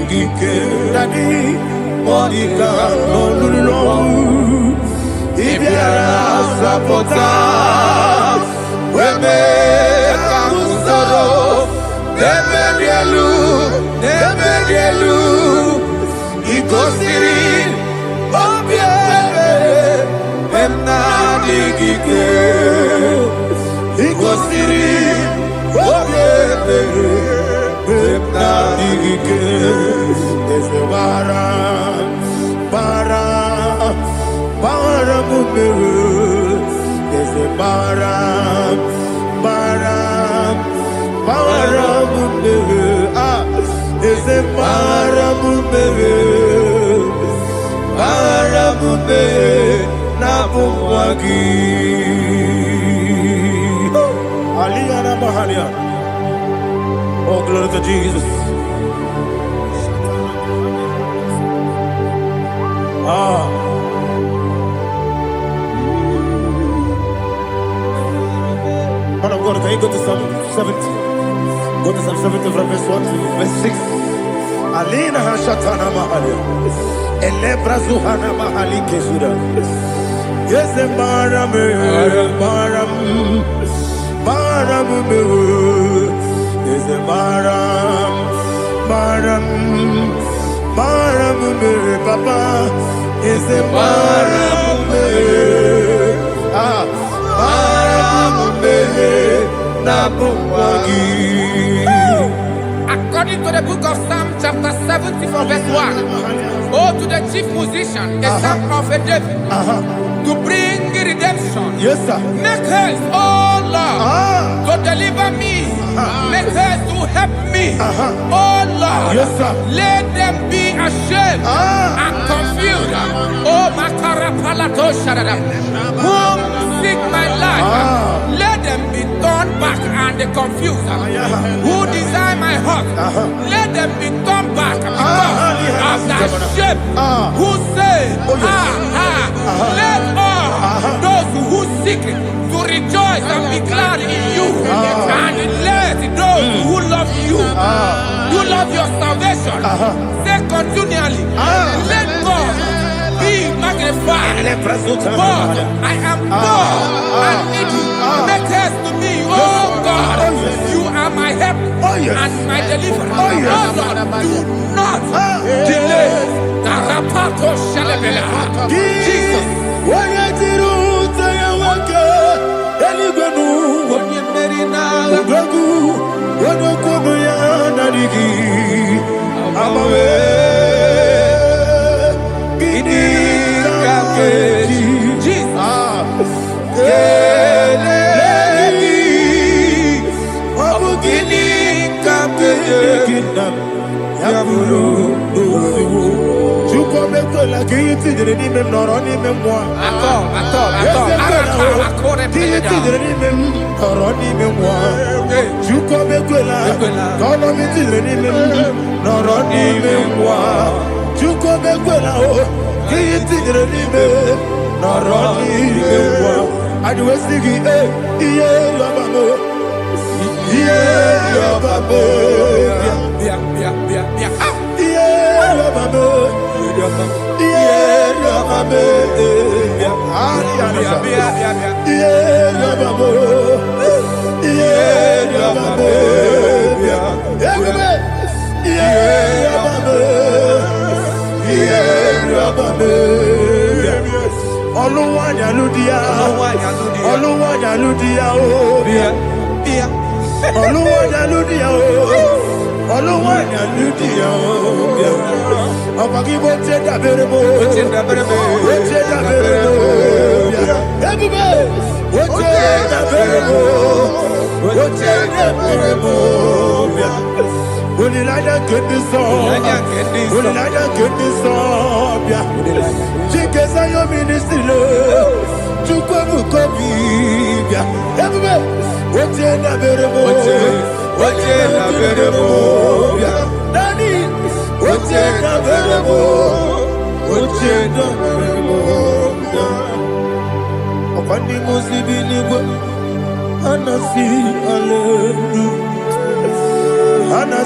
Gike Dani Monica Nolulu Ibiara Sapota Weme Kamusoro Nebedielu Ikosiri Obiebe Emna Digike Ikosiri Obiebe Emna Digike Ese Bara Mumere Ese Bara Mumere Ese Bara Mumere Nabumwagi Aliyana Mahalia. Oh, glory to Jesus. Man of God, can you go to Psalm 70? Go to Psalm 70 from verse 1 to verse 6. Alina Hashatana Mahalia. Elebra Zuhana Mahali Kesuda. Yes, Maram. Yes, Maram, Papa. Yes, Maram. According to the book of Psalm chapter 70 from verse 1, oh, to the chief musician, a psalm of a David, to bring redemption. Yes, sir. Make haste, oh Lord, to deliver me. Make haste to help me. Oh Lord, yes, sir. Let them be ashamed and confused. Oh, Makarapalato Shadada, whom seek my life, let them be turned back and confused. Who desire my heart, let them be turned back because of that shape. Who say, let all those who seek to rejoice and be glad in you, and let those who love you, who love your salvation, say continually, let God be magnified. God, I am poor and needy. Make haste to me, oh God. You are my help and my deliverer. Oh Lord, do not delay. Tarapato Shalabela. Jesus.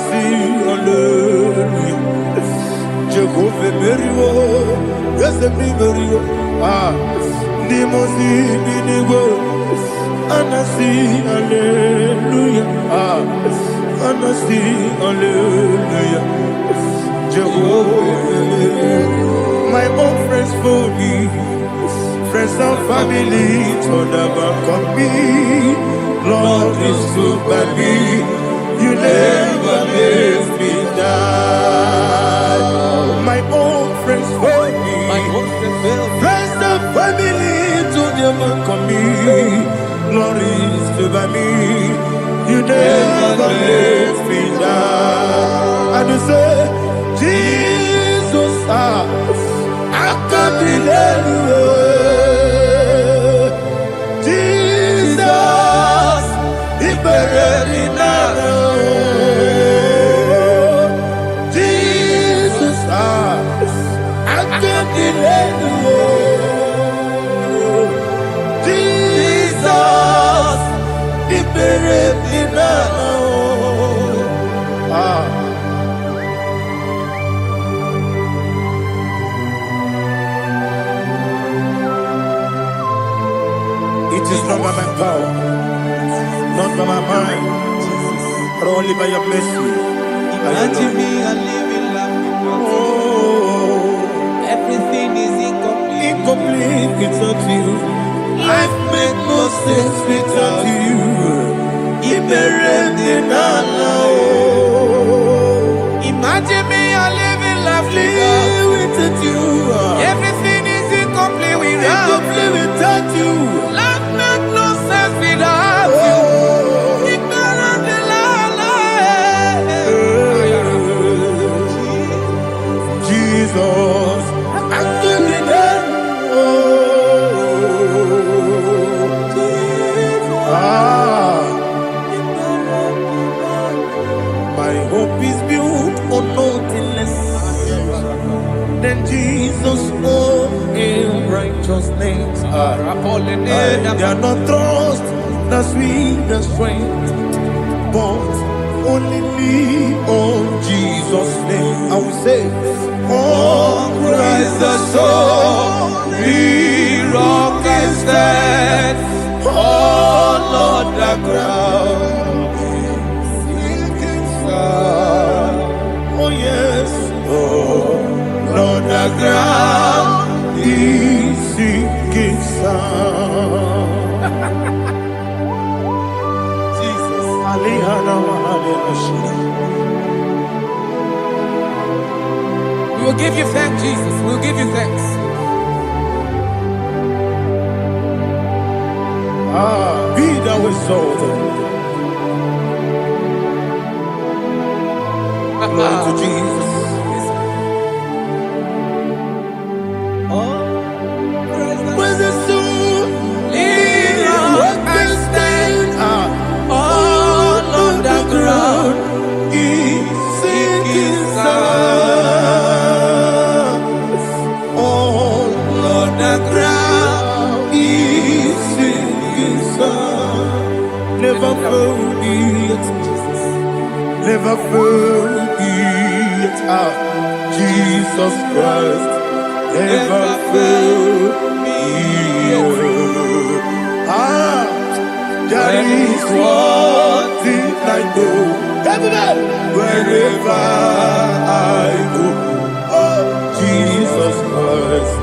Anasi, hallelujah. Jehovah Merio, yes, the Merio. Nimosi, Binigo, Anasi, hallelujah. Anasi, hallelujah. Jehovah, my own friends for me, friends and family, turn back on me. Lord is good by me, you never let me die. My own friends for me, friends and family, turn back on me. Lord is good by me, you never let me die. And you say, Jesus, I can't believe you. Jesus, He buried me now. Jesus, I can't believe you. Jesus, He buried me now. It is not by my power, not by my mind, but only by your mercy. Imagine me a living life. Oh, Everything is incomplete. incomplete without you. Life makes no sense without you. Imagine me a living life Without you. Everything is incomplete without Incomplete without you. Life makes no sense without you. Ignorant the Jesus, I couldn't help. My hope is built on nothing less than Jesus' own in righteousness. They are not trust, the sweetest strength, but only lean on Jesus' name. I will say, oh, Christ the solid rock and stand. Oh, Lord, the ground is sinking sun. Oh, yes, oh, Lord, the ground is sinking sun. Jesus, We will give you thanks, Jesus. We will give you thanks. be thou exalted. Glory to Jesus. When the soul what can stand all on the ground is sinking sun. All on the ground is sinking sun. Never forget, never forget Jesus Christ. Never fail me. There is one thing I know. Wherever I go, oh, Jesus Christ,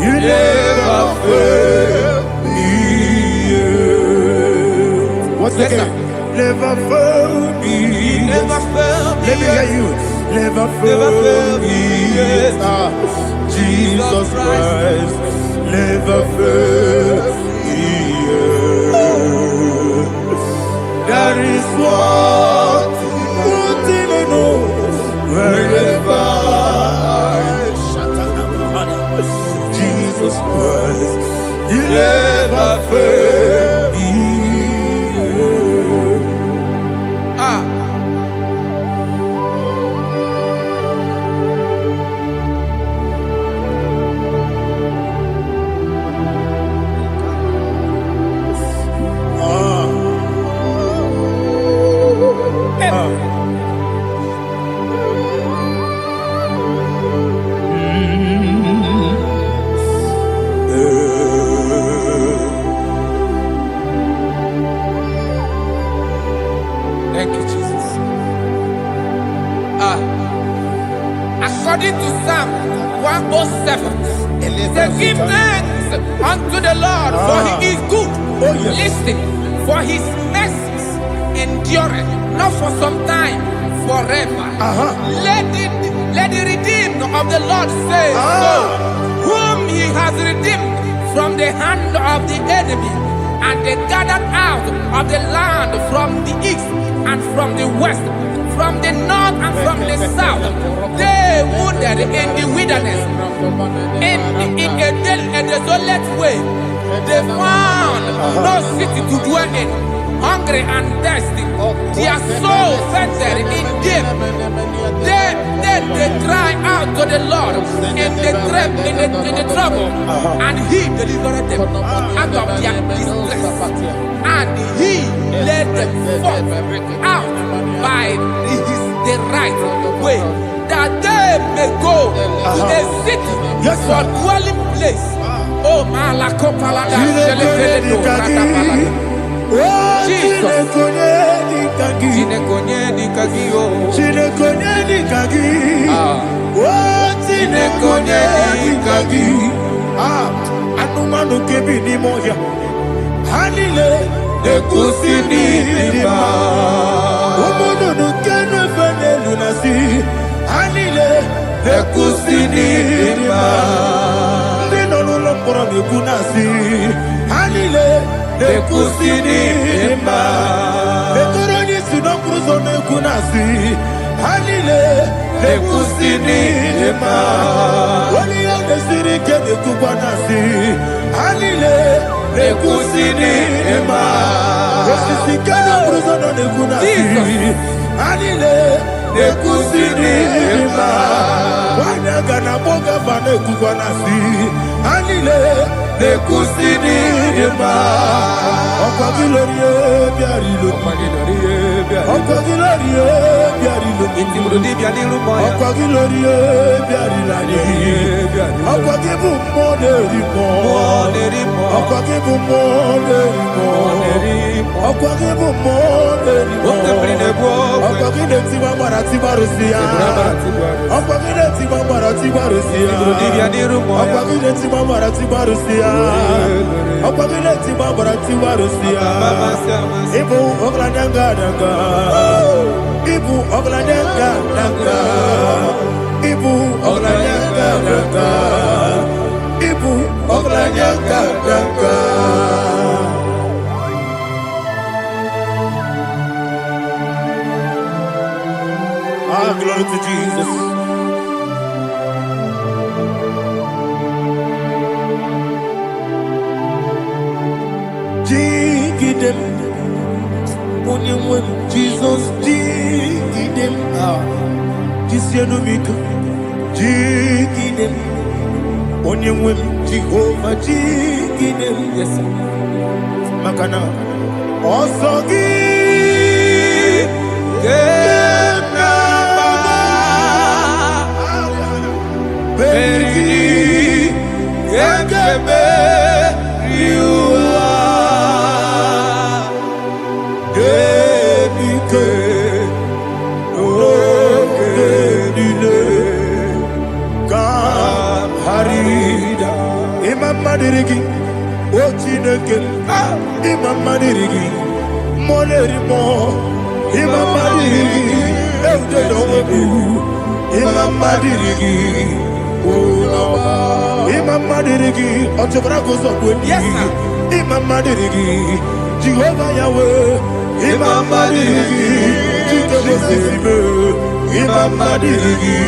you never fail me. What's the name? Never fail me. Never fail me. Let me hear you. Never fail me. Jesus Christ, never fail me. There is one thing I know. Wherever Jesus Christ, you never fail me. According to Psalm 107, they give thanks unto the Lord, for he is good. Oh, yes. Listen, for his mercies endureth, not for some time, forever. Let the redeemed of the Lord say so, whom he has redeemed from the hand of the enemy, and they gathered out of the land from the east and from the west, from the north and from the south. They wandered in the wilderness, in a desolate way. They found no city to dwell in, hungry and thirsty. Their soul fainted in them. Then they cry out to the Lord in the trouble, and he delivered them out of their distress. And he led them forth out by the right way, that they may go to a city for dwelling place. Oh, Malakopalada, Anumanu kebi ni moya, hanile de kusini lima. Umudu nukene fene lunasi, hanile de kusini lima. Ndino nulokora mikunasi, hanile de kusini lima. Betoroni sinokruzo mikunasi, hanile de kusini lima. Wali yande sirike de kubanasi, hanile de kusini lima. Wesisikana kruzo de kunasi, hanile de kusini lima. Wanagana boga vane kubanasi, hanile de kusini lima. Okwagilorie biarilo, okwagilorie biarilo, okwagilorie biarilani, okwagibu moderimo, okwagibu moderimo, okwagibu moderimo, okwagide tiba marati barusia, okwagide tiba marati barusia, okwagide tiba marati barusia, okwagide tiba marati barusia. Ibu ogladanga danga, ibu ogladanga danga, ibu ogladanga danga, ibu ogladanga danga. Ah, glory to Jesus. Jigidem, onye Jesus, jigidem, jisienumika, jigidem, onye Jehovah, jigidem, yes, makana, osogi, kena baba, berigi, kekebe, riua. Madirigi, Ochineke, Imam Madirigi, Monerimo, Imam Madirigi, Eudedobu, Imam Madirigi, Imam Madirigi, Otobrago Sopwedi, Imam Madirigi, Jehovah Yahweh, Imam Madirigi, Jitobosibe, Imam Madirigi,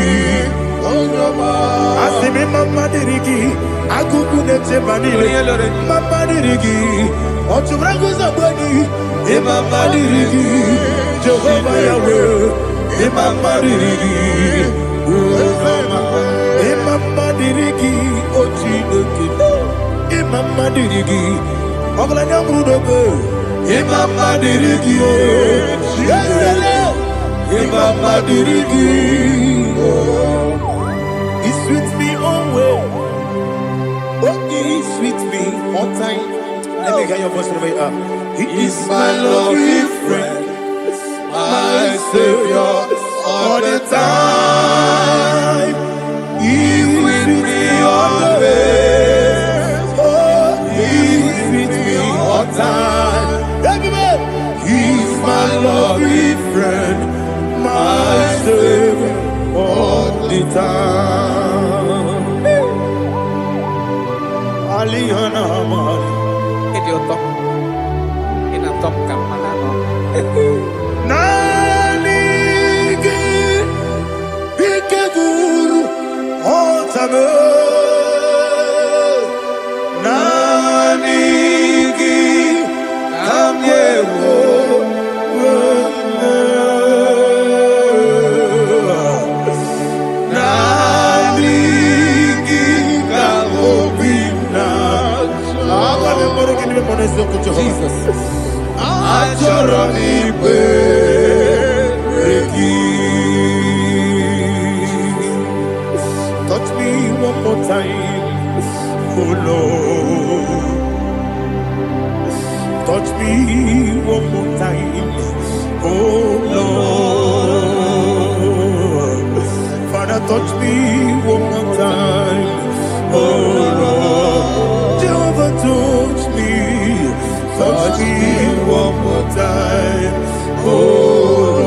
Asimi Mama Dirigi, Akukune Tebanile, Mama Dirigi, Otubrago Zaboni, Imama Dirigi, Jehovah Yahweh, Imama Dirigi, Imama Dirigi, Ochineke, Imama Dirigi, Oglanya Brudobe, Imama Dirigi, Imama Dirigi. It's with me always. Oh, it's with me all time. Let me hear your voice right up. He is my loving friend, my Savior, all all the time. He's with me always. Oh, he's with me all time. He's my lovely friend, my Savior all the time. Aliyana Mari. Idiota. Inatom kamanano. Nanigi Ikeguru Otame Nanigi Kamyewo Nanigi Kamobina Jesus Ajoronipe touch me one more time, oh Lord. Touch me one more time, oh Lord. Father, touch me one more time, oh Lord. Jehovah, touch me one more time, oh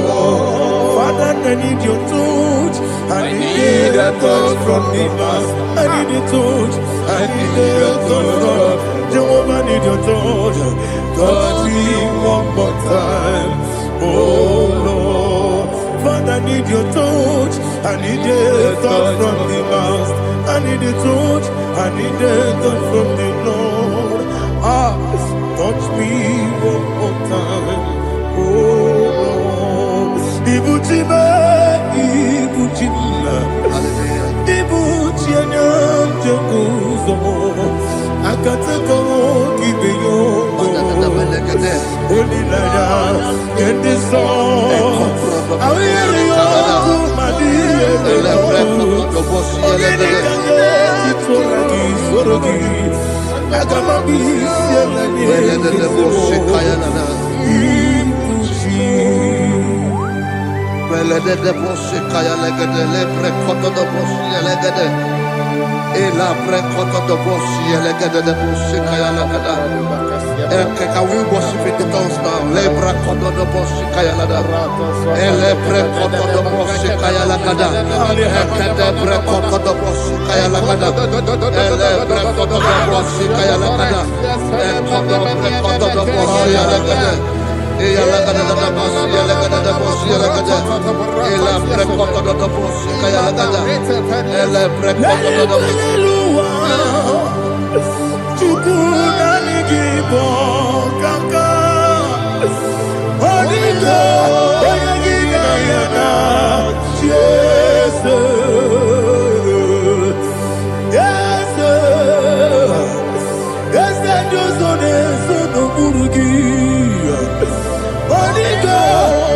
Lord. Father, I need your touch. I need a touch from the Master. I need a touch. I need a touch from Jehovah. I need your touch. Touch me one more time, oh Lord. Father, I need your touch. I need a touch from the Master. I need a touch. I need a touch from the Lord. Touch me one more time, oh Lord. Ibuchima, Ibuchima, Ibuchina, Jacuzo, Akatako, Kibeyo, Holy Lada, get this song. I hear you, Can we worship in the tongues now? Lebra kodo do boshi kaya lada. Ele bre kodo do boshi kaya lada. Ekede bre kodo do boshi kaya lada. Ele bre kodo do boshi kaya lada. Ekodo bre kodo do boshi lada. Eya lada da boshi lada da boshi lada. Ele bre kodo do boshi kaya lada. Ele bre kodo do boshi. Igbo kaka Onigo Oyagina yana Jesus Yes Josone Sono Murugi Onigo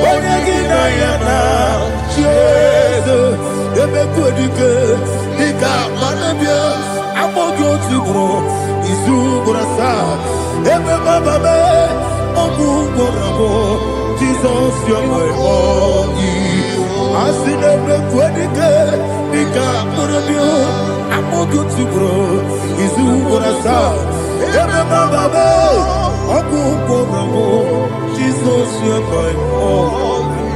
Oyagina yana Jesus Ebe Kodike Nika Manabia Amogo Tibro Izu Burasa Ebe Bababe Ogu Borabo Jesus you're my only Asinebe Kwadike Nika Burabio Amogo Tibro Izu Burasa Ebe Bababe Ogu Borabo Jesus you're my only.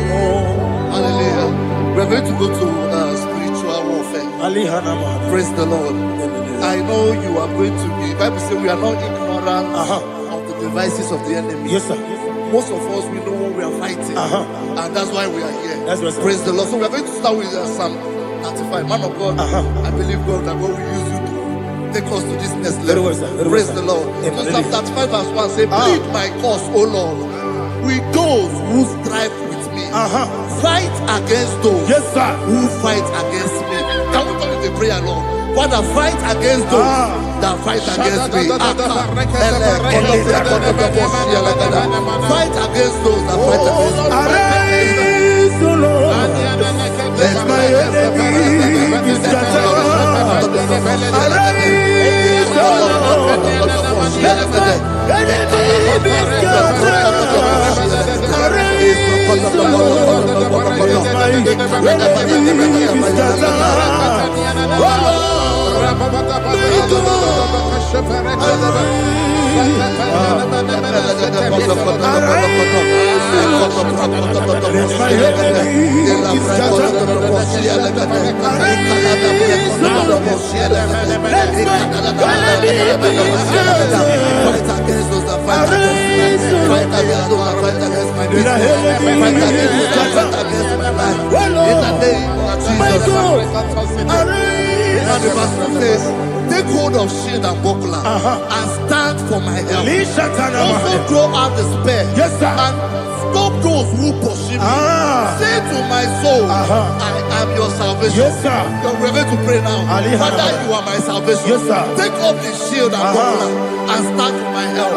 Hallelujah. We're going to go to spiritual warfare. Praise the Lord. I know you are going to be. Bible says we are not ignorant of the devices of the enemy. Yes, sir. Most of us, we know what we are fighting, and that's why we are here. That's right, sir. Praise the Lord. So we are going to start with Psalm 95. Man of God, I believe God that God will use you to take us to this next level. Very well, sir. Very Praise well, the sir. Lord. Amen. So Psalm 35 verse 1 say, plead my cause, O Lord, with those who strive with me. Fight against those Yes, sir. who fight against me. Can we turn to the prayer, Lord? Father, fight against those that fight against me. Fight against those that fight against me. Arise, O Lord. Let my enemy be scattered. Arise, O Lord. Let my enemy be scattered. Arise, O Lord. Let my Take hold of shield and buckler and stand for my help. Also throw out the spear and stop those who pursue me. Say to my soul, I am your salvation. You're ready to pray now. Father, you are my salvation. Take up the shield and buckler and stand for my help.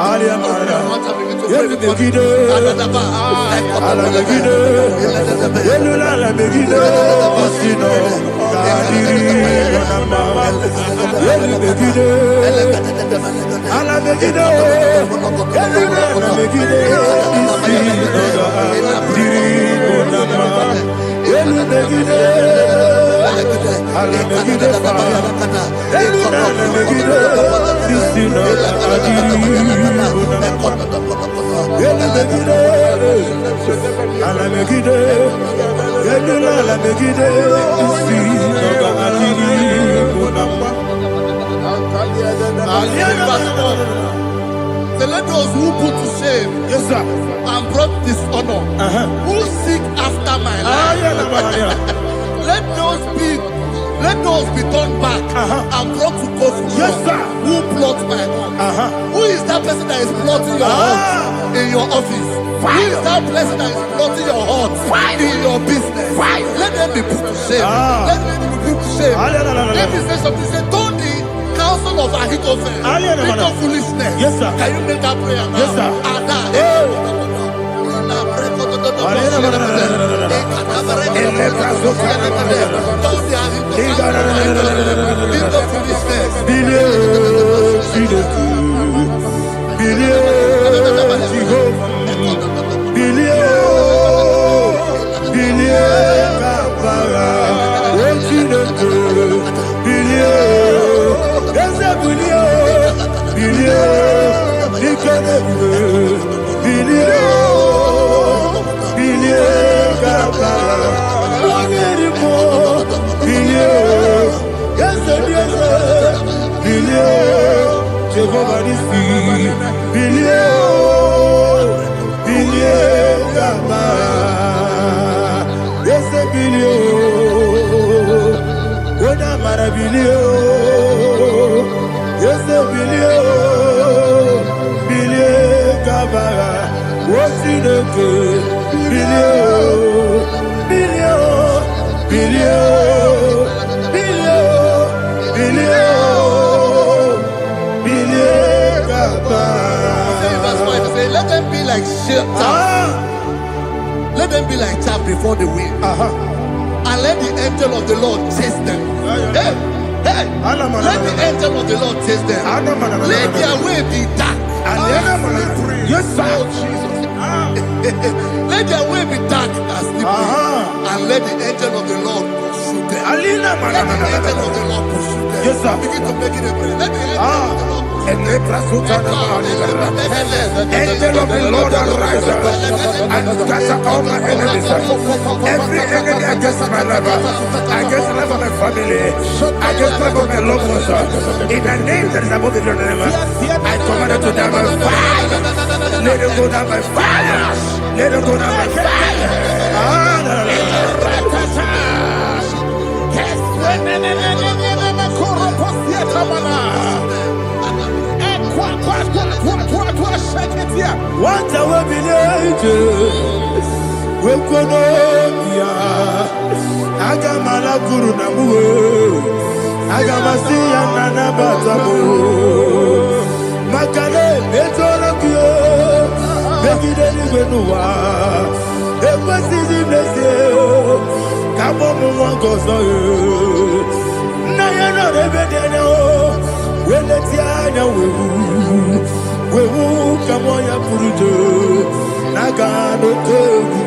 So let those who put to shame and brought dishonor, who seek after my life, let those be turned back and brought to court who plot my home. Who is that person that is plotting your home in your office? Who is that person that is plotting your heart in your business? Let them be put to shame. Let them be put to shame. Let me say something. Say, don't the counsel of Ahithophel make of foolishness. Can you make that prayer now? Yes, sir. Let them be like let them be like chaff before the wind, and let the angel of the Lord chase them. Let the angel of the Lord chase them. Let their way be dark. Yes, sir. Let their way be dark and slippery, and let the angel of the Lord pursue them. Let the angel of the Lord pursue them. Yes, sir. Begin to make it a prayer. Let the angel of the Lord. Angel of the Lord arise and scatter all my enemies. Every enemy against my life, against the life of my family, against the life of my loved ones. In the name that is above the name, I command it to die by fire. Let it go down by fire. Let it go down by fire. What I will be angels, we could Agamala Guru Namu, Agamasia Nana Batamu, Makale, Betolakio, Begideni Benua, Epasizi Meseo, Kabomu Wankoso, Nayana Rebedeno, Weletiana Wewu, Kamoya Purujo, Nagano Togu.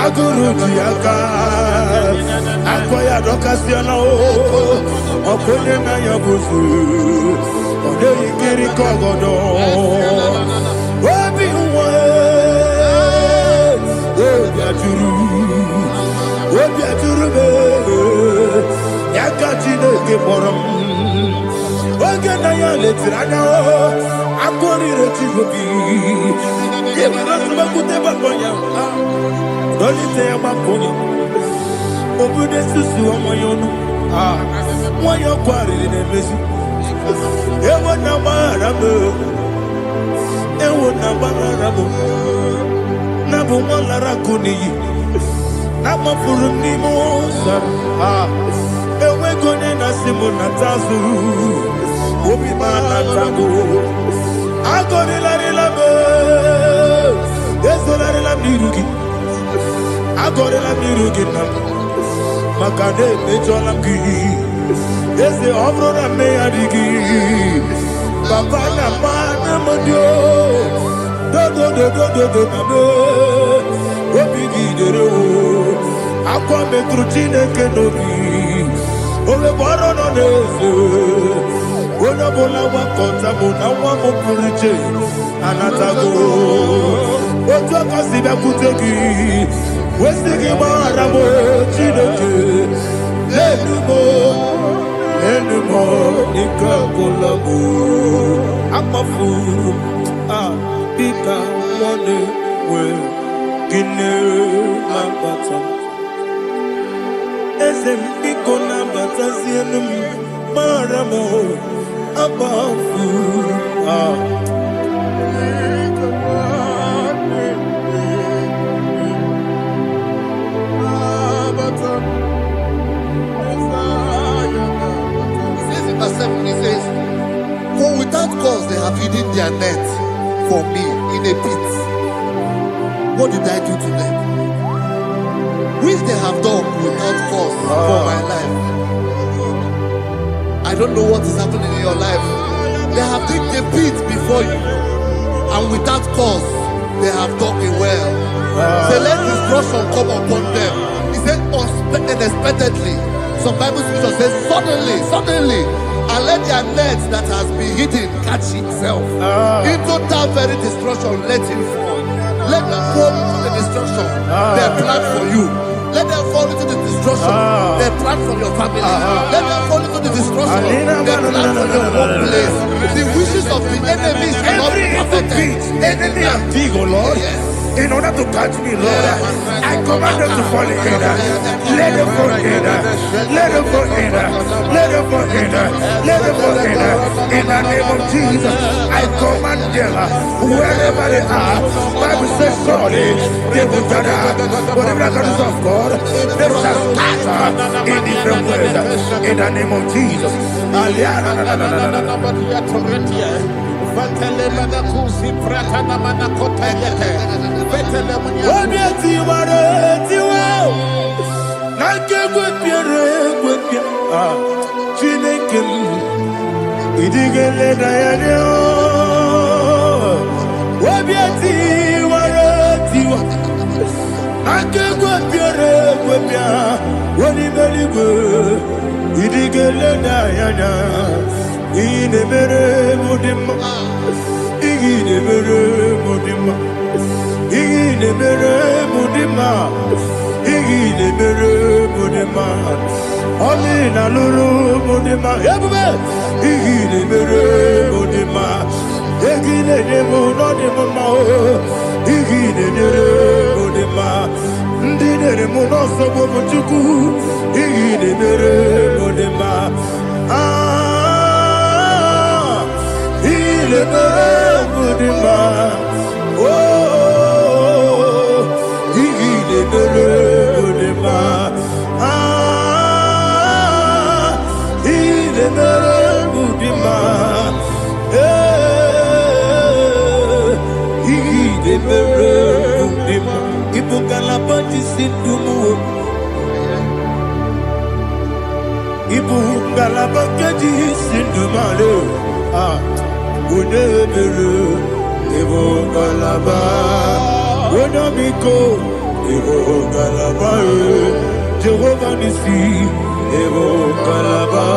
agụrụ ji aka akọ ya dọkasịala ọkụnye na ya bụzu ọ dịghị nkiri ka ọgọdọ obi nwa obi ajụrụ m ya ka Chineke kpọrọ m oge na ya letiri anya akụrịrị Chigobi ịbụrụsụmakwute gbakọ ya dọlite ya gbakọ ya obodo susu ọnwa ya ọnụ nwa ya ọkwarịrị na-emezu ewo na gbaghara m na bụ nwa lara akụ n'iyi na-agbapụrụ m n'ime ụzọ enweghị onye na-asị m nata azụ obi m anatago agọrịlarịla m ezorarịla m n'iru gị agọrịla m n'iru gị na m maka na emejọla m gị eze ọ bụrụ na mmehie adịghị papa na mma na mmadụ dodododododo na m obi gị dere akwa metụrụ Chineke n'obi owebe ọrụ nọ n'eze onye ọbụla gbakọta mụ na nwa m pụrụ iche anatago otu aka si bịakwute gị wesị gị gbaghara m Chineke enumo n'ike ọbụla m akpafuru dịka nwanne nwee gịnị na-abata eze m biko na-abatazienu m mara m akpafuru He says, for without cause they have hidden their net for me in a pit. What did I do to them? Which they have done without cause for my life. I don't know what is happening in your life. They have digged a pit before you, and without cause they have dug a well. Say, let destruction come upon them. He said, unexpectedly. Some Bible scripture says, suddenly, and let their net that has been hidden catch itself. Into that very destruction, let it fall. Let them fall into the destruction they plan for you. Let them fall into the destruction they plan for your family. Let them fall into the destruction they plan for your workplace. The wishes of the enemy shall not be perfected. Enemy and dig, oh Lord. Yes. In order to catch me, Lord, I command them to fall in. Let them fall in. Let them fall in. Let them fall in. Let them fall in. In the name of Jesus, I command them wherever they are. Bible says, surely they will gather. Whatever the God of God, they shall scatter in different ways. In the name of Jesus. Ebo Galaba, Jehovah Nissi, Ebo Galaba,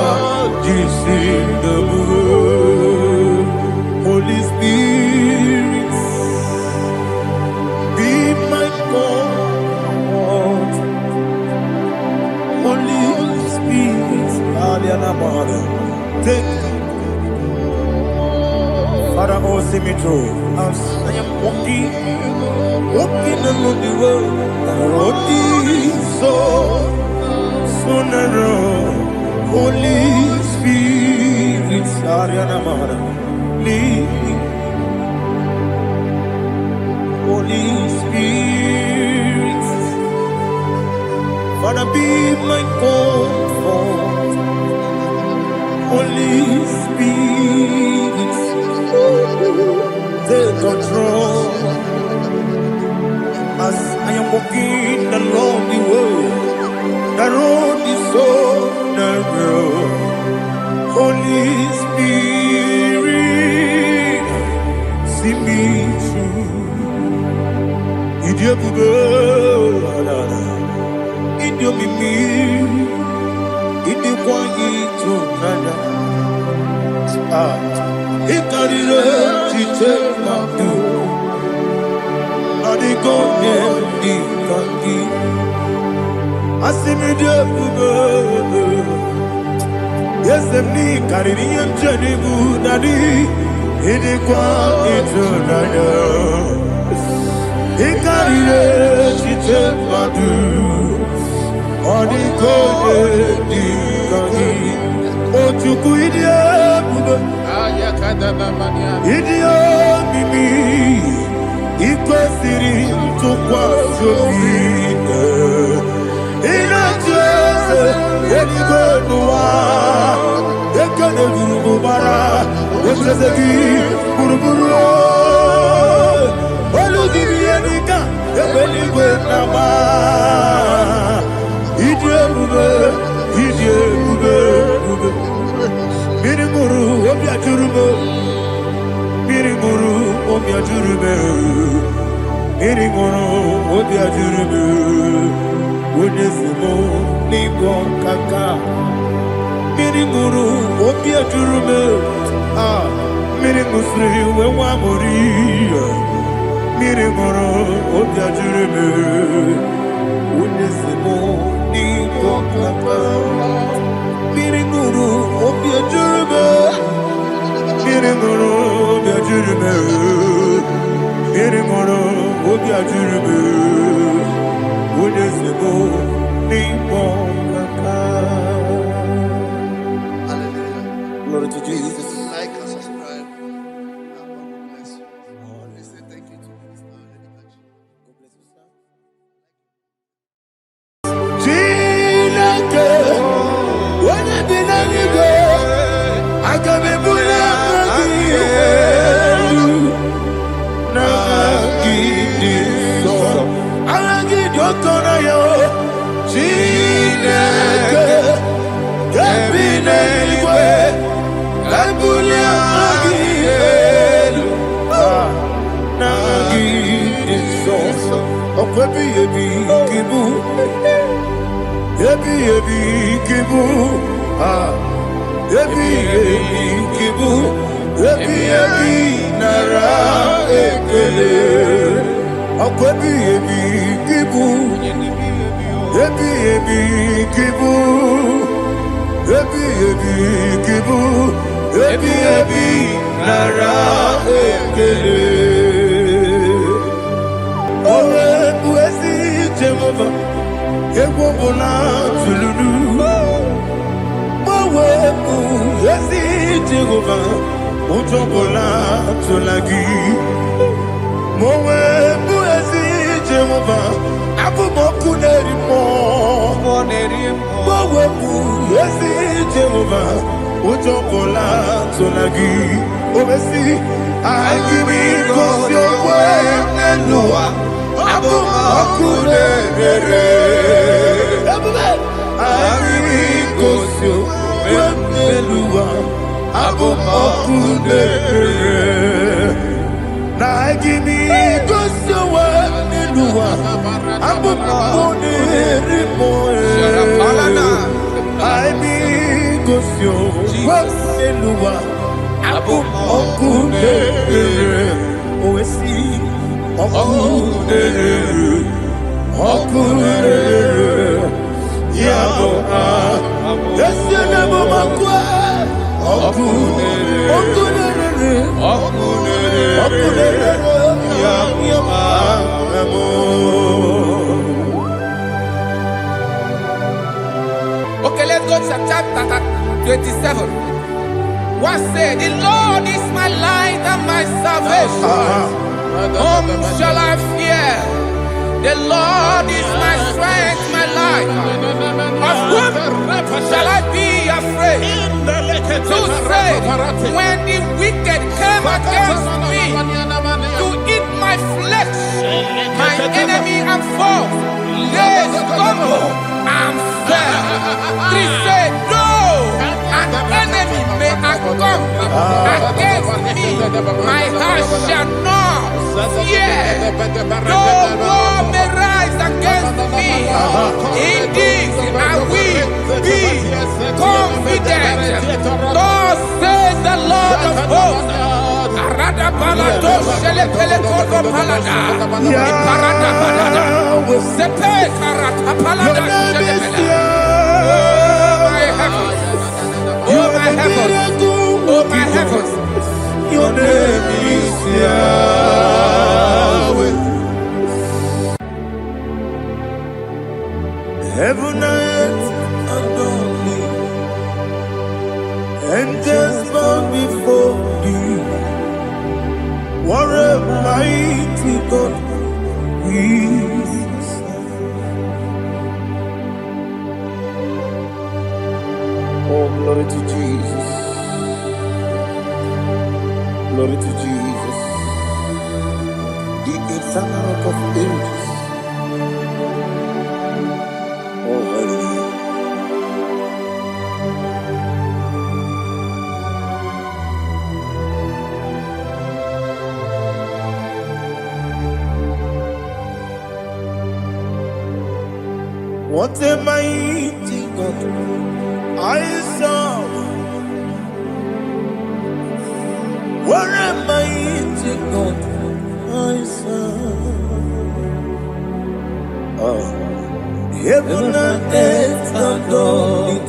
Jesus the Lord. Holy Spirit, be my God. Holy Spirit, take Father, oh, see me through. As I am walking along the road, the road is so narrow. Holy Spirit, lead me. Holy Spirit, Father, be my comfort. Holy Spirit, take control. As I am walking along the road is so narrow. Holy Spirit, see me through. Idiobube, Idiomimi, Idikwanyitu nana. Ikarire take my do. Adigone ikangi. Asimidiobubu. Yes, me kariri emjenibu nadi. Idikwanyitu nana. Ikarire take my do. Adigone ikangi. Otuku idiobubu. Idio mimi ikwesiri ntụkwasị obi ịna-atụeze eluigwe n'ụwa ekele gburugbara echeze gị gburugburu olu gị ihe dịka ebe eluigwe na-agba ịdị ebube mmiri ṅụrụ obi ajụrụ m mmiri ṅụrụ obi ajụrụ m mmiri ṅụrụ obi ajụrụ m onye si m n'ịgwọ nkaka mmiri ṅụrụ obi ajụrụ m mmiri ṅụsịrị wee nwa amụrụ mmiri ṅụrụ obi ajụrụ m onye si m n'ịgwọ nkaka mmiri ṅụrụ obi ajụrụ m mmiri ṅụrụ obi ajụrụ m mmiri ṅụrụ obi ajụrụ m onye si m n'ịkpọ nkaka. Glory to Jesus. Like and subscribe. And God bless you. Let's say thank you to Minister Edikachi. God bless you, sir. Chineke, onye bi n'eluigwe, aga m ebuli aka gị elu, n'aha gị dị nsọ, aha gị dị ụtọ n'anya. Chineke, nke bi n'eluigwe, ka ebuli aka gị elu, n'aha gị dị nsọ, ọkwa ebighị ebi gị bụ. Ebi kibu, ebi kibu, ebi nara ekele. Ọkọ ebi kibu, ebi kibu, ebi kibu, ebi nara ekele. Owe buesi Jehovah. Egwu ọbụla tụlụrụ gbanwe bụ ezi Jehova, ụjọ ọbụla tụla gị ma onwe bụ ezi Jehova, abụ m ọkụ na-eri mmụọ. Gbanwe bụ ezi Jehova, ụjọ ọbụla tụla gị omesi anyị gị gosi okwe n'ụwa. Abụ m ọkụ na-ere anyị gosi okwe n'ụwa. Abụ m ọkụ na-ere na anyị gosi okwe n'ụwa. Abụ Okay, let's go to chapter 27. What said? The Lord is my light and my salvation. Whom shall I fear? The Lord is my strength, my life. Of whom shall I be afraid? Who said, when the wicked came against me to eat my flesh, my enemy and foe, they stumble and fell. He said, no, an enemy may have come against me, my heart shall not fear. No war may rise against me. In this I will be confident. Thus says the Lord of hosts. Oh my heavens, oh my heavens, your name is Yahweh. Heaven and earth adore me, angels bow before thee. What a mighty God we serve. Oh, glory to Jesus. Glory to Jesus. The eternal rock of ages. Oh, hallelujah. What a mighty God I serve. What a mighty God I serve. Oh, heaven and earth adore it.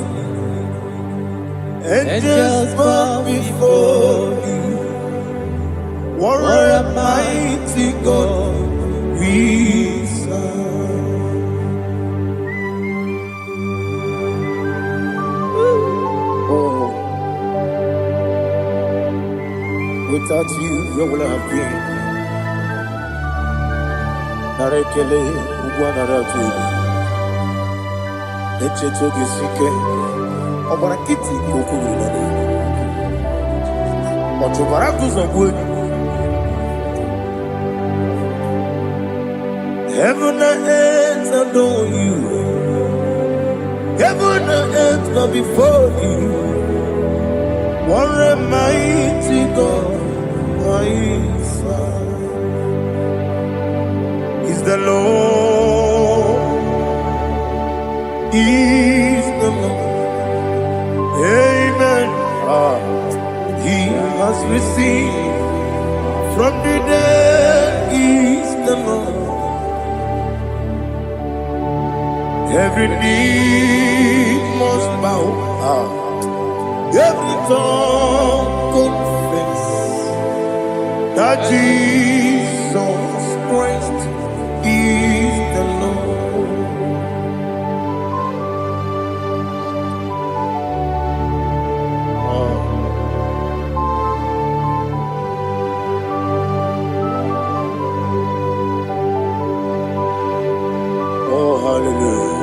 Angels bow before you. What a mighty God we serve. Without you, where will I have been? Narekele, Ugwanaratu. Echetoge Sike, Obarakiti, Kokuru. Otobarakus of wood. Heaven and earth adore you. Heaven and earth bow before you. What a mighty God I serve. Is the Lord, is the Lord. Amen. He has received from the dead, is the Lord. Every knee must bow. Every tongue confess that Jesus Christ is the Lord. Oh, hallelujah.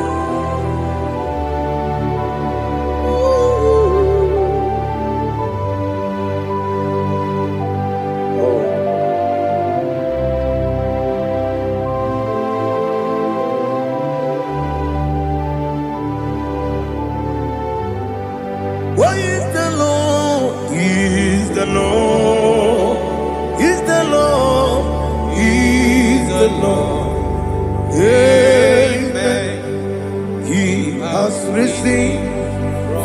Why is the Lord? He is the Lord. He's the Lord. He's the Lord. Yeah. risen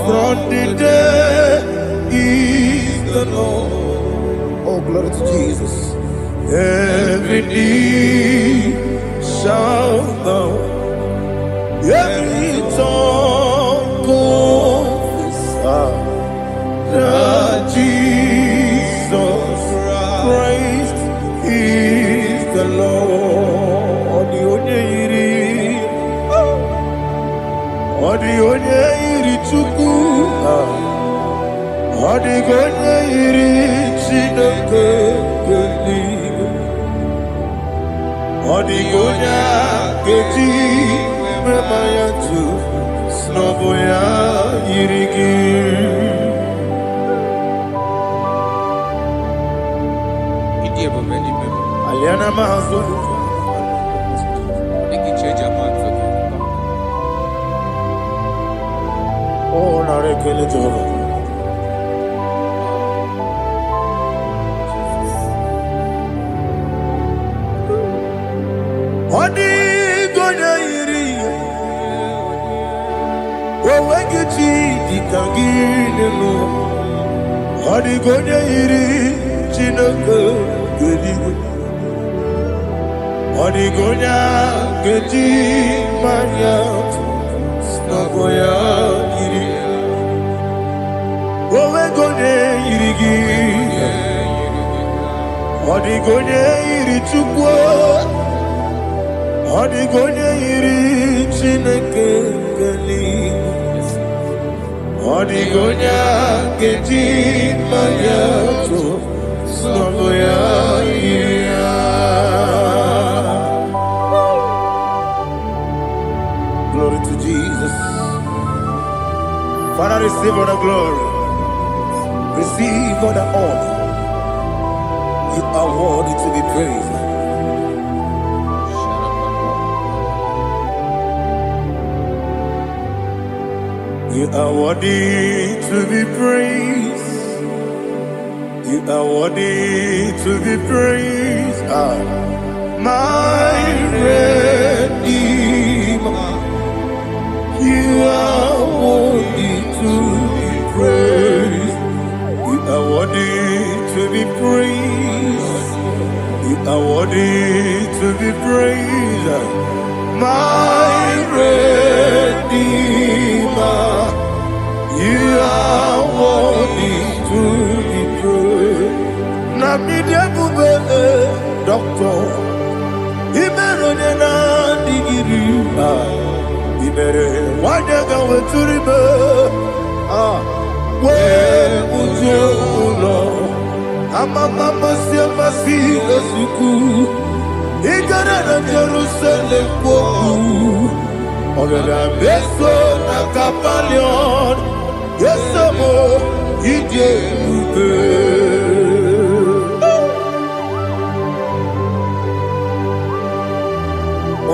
from the dead is the Lord. Oh, glory to Jesus. Every knee shall bow, every tongue confess that Jesus Christ is the Lord. Odi onye iri Chukwu, odi onye iri Chineke eluigwe, odi onye keji mema ya tu, n'ọbụ ya yiri gị. Aliana mahazo. Oh, narekele Jehova. Odi gonya iri, owegiti dikangile no. Odi gonya iri, Chineke eluigwe. Odi gonya keji manya, n'ọbụ ya yiri. Owegonye yiri gị, ọdịgonye yiri Chukwu, ọdịgonye yiri Chineke eluigwe, ọdịgonye keji mmanya atụ, n'ọbụ ya yiri ya. Glory to Jesus. Father, receive all the glory. Receive all the honor. You are worthy to be praised. You are worthy to be praised. You are worthy to be praised. My Redeemer. You are worthy to be praised. You are worthy to be praised. You are worthy to be praised. My Redeemer. You are worthy to be praised. Namidia bube doctor. Imerone na digiri. Ibere wanyaga weturibe we ujulo amama masi esuku igara na Jerusalem kwoku ogara beso na kapalion yesemo ije ube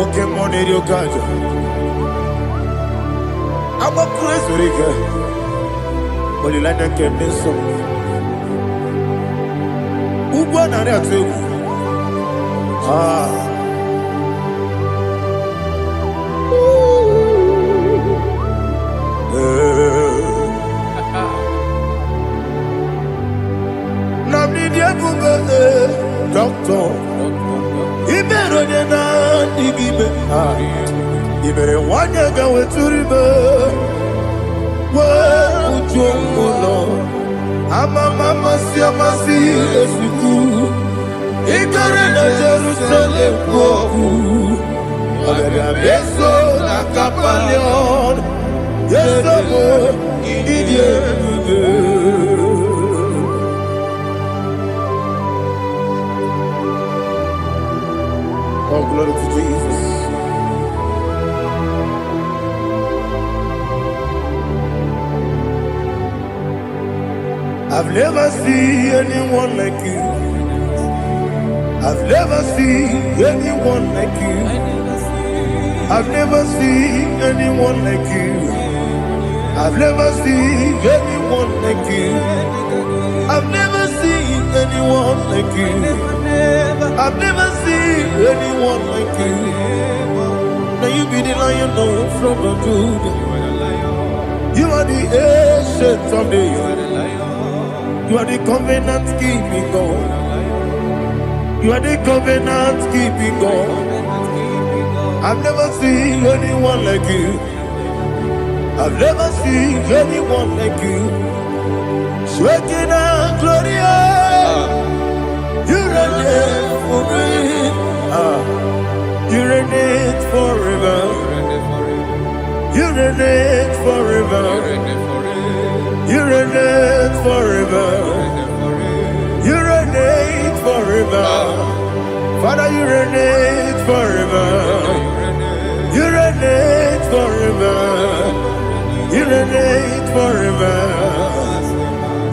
oke moneri okaja. I'm a crazy rigger. But you like that can be so. Who won on that too? Namidia Buga, doctor. He better than I give me. You better want to go to river. Where would you go, Lord? I'm a mama, see, I'm a see, as we go. He got in a Jerusalem, go. I'm a beso, like a palion. Yes, I'm a idiot. Oh, glory to Jesus. I've never seen anyone like you. I've never seen anyone like you. I've never seen anyone like you. I've never seen anyone like you. I've never seen anyone like you. I've never seen anyone like you. Now you be the lion from the Judah. are the ancient of days. You are the covenant keeping God. You are the covenant keeping God. I've never seen anyone like you. I've never seen anyone like you. Shaking and glorious. You reign for me. You reign forever. You reign forever. You reign forever. You reign forever. Father, you reign forever. You reign forever. You reign forever.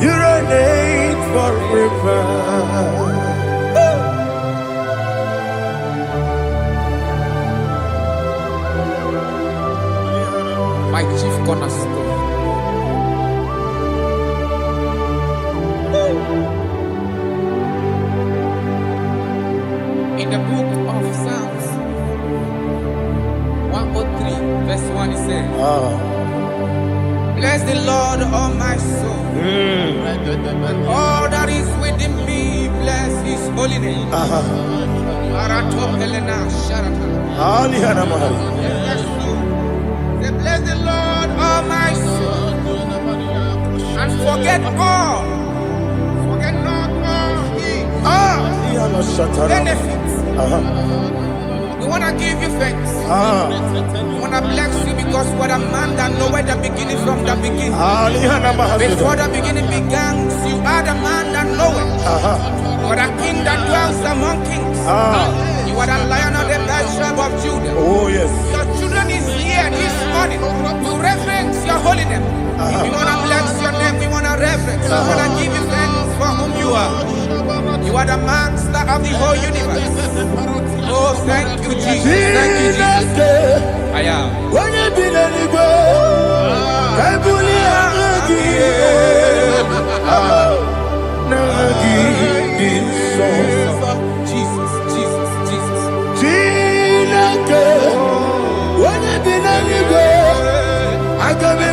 You reign forever. My chief cornerstone. In the book of Psalms 103, verse 1, it says, bless the Lord, all my soul, and all that is within me, bless his holy name. Bless the Lord, all my soul, and forget not all his benefits. We want to give you thanks. We want to bless you because what a man that knoweth the beginning from the beginning. Before the beginning began, you are the man that knoweth. What a king that dwells among kings. You are the Lion of the tribe of Judah. Oh yes. Your children is here this morning to reverence your holy name. We want to bless your name. We want to reverence. We want to give you thanks for whom you are. You are the master of the whole universe. Oh, thank you, Jesus. Thank you, Jesus. I am. When you be the igbo, I Jesus, Jesus, Jesus. When you be the igbo, I can be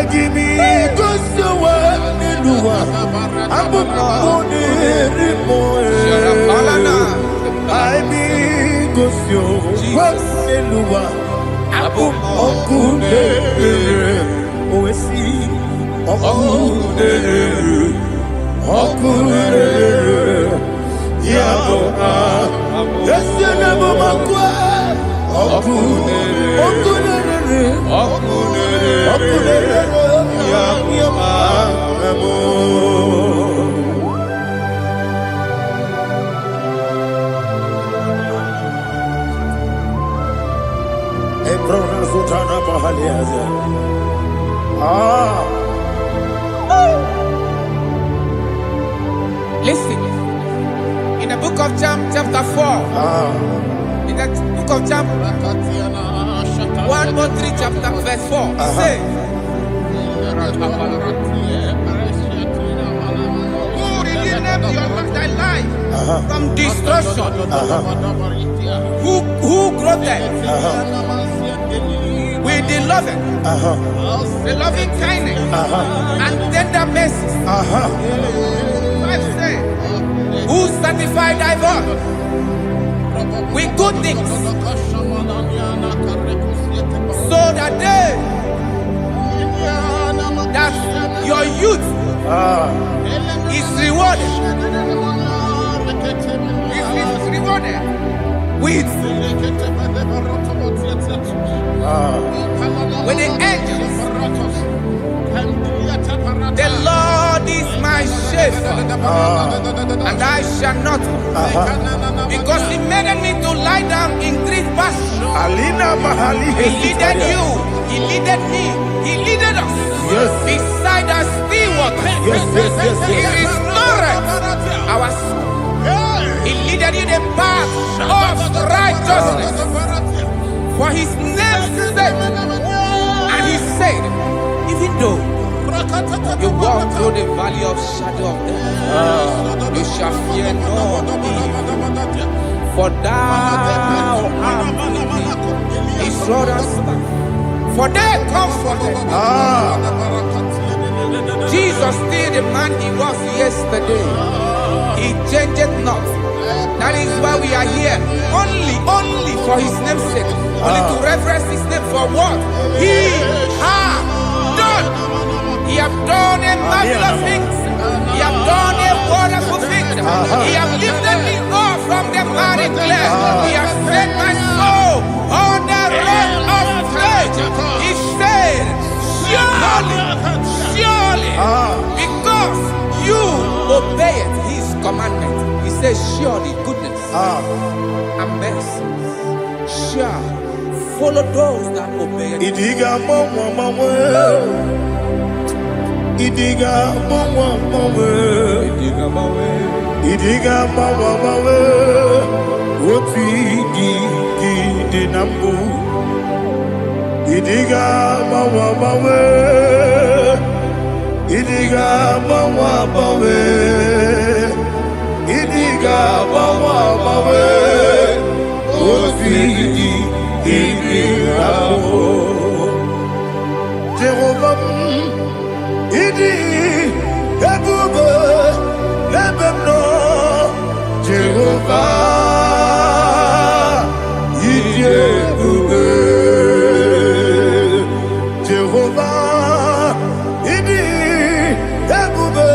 Agimi Gosowa Nilua Abu Mone Rimoe Aimi Gosio Nilua Abu Okune Oesi Okune Yabo Yesenabo Makwa Okune Listen, in the book of John, chapter 4, in the book of John 1:3, chapter verse 4, it says, who redeemed thy life from destruction, who groweth with the loving kindness and tender mercies, who satisfy thy voice with good things, so that your youth is rewarded with the angels. The Lord is my shepherd, and I shall not want, because He made me to lie down in green pastures. He leaded you, He leaded me, He leaded us beside the still waters. He restored our soul. He leaded you the path of righteousness for His name's sake. And He said, even though you walk through the valley of shadow of death, you shall fear no evil, for thou art with me. His rod and staff, for they comforted. Jesus still the man He was yesterday. He changed not. That is why we are here, only for His name's sake, only to reverence His name for what He has done. He has done a marvelous things. He has done a wonderful thing. He has lifted me up from the miry clay. He has set my soul on the rock of faith. He said, surely, because you obeyed His commandment. He says, surely goodness and mercy shall follow those that obey Him. Idiga mawe oti di nambu. Idiga mawe Idiga mawe Idiga mawe oti di nambu. Jehovah Idi Ebube Ebemno Jehovah Idi Ebube Jehovah Idi Ebube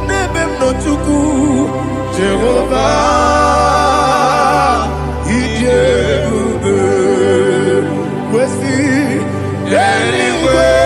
Nebemno Tuku Jehovah Idi Ebube Wesi anyway.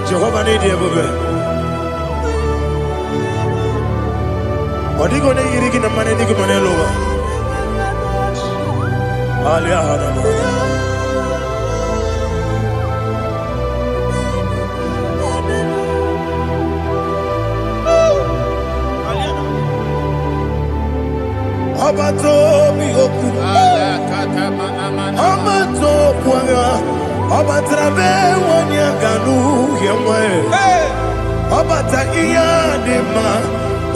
Jehovah need you, baby. What are you going to get in the money? Obato mi oku. Obato kwanga. Obatrabe wanya ganu yemwe. Obata iya dema.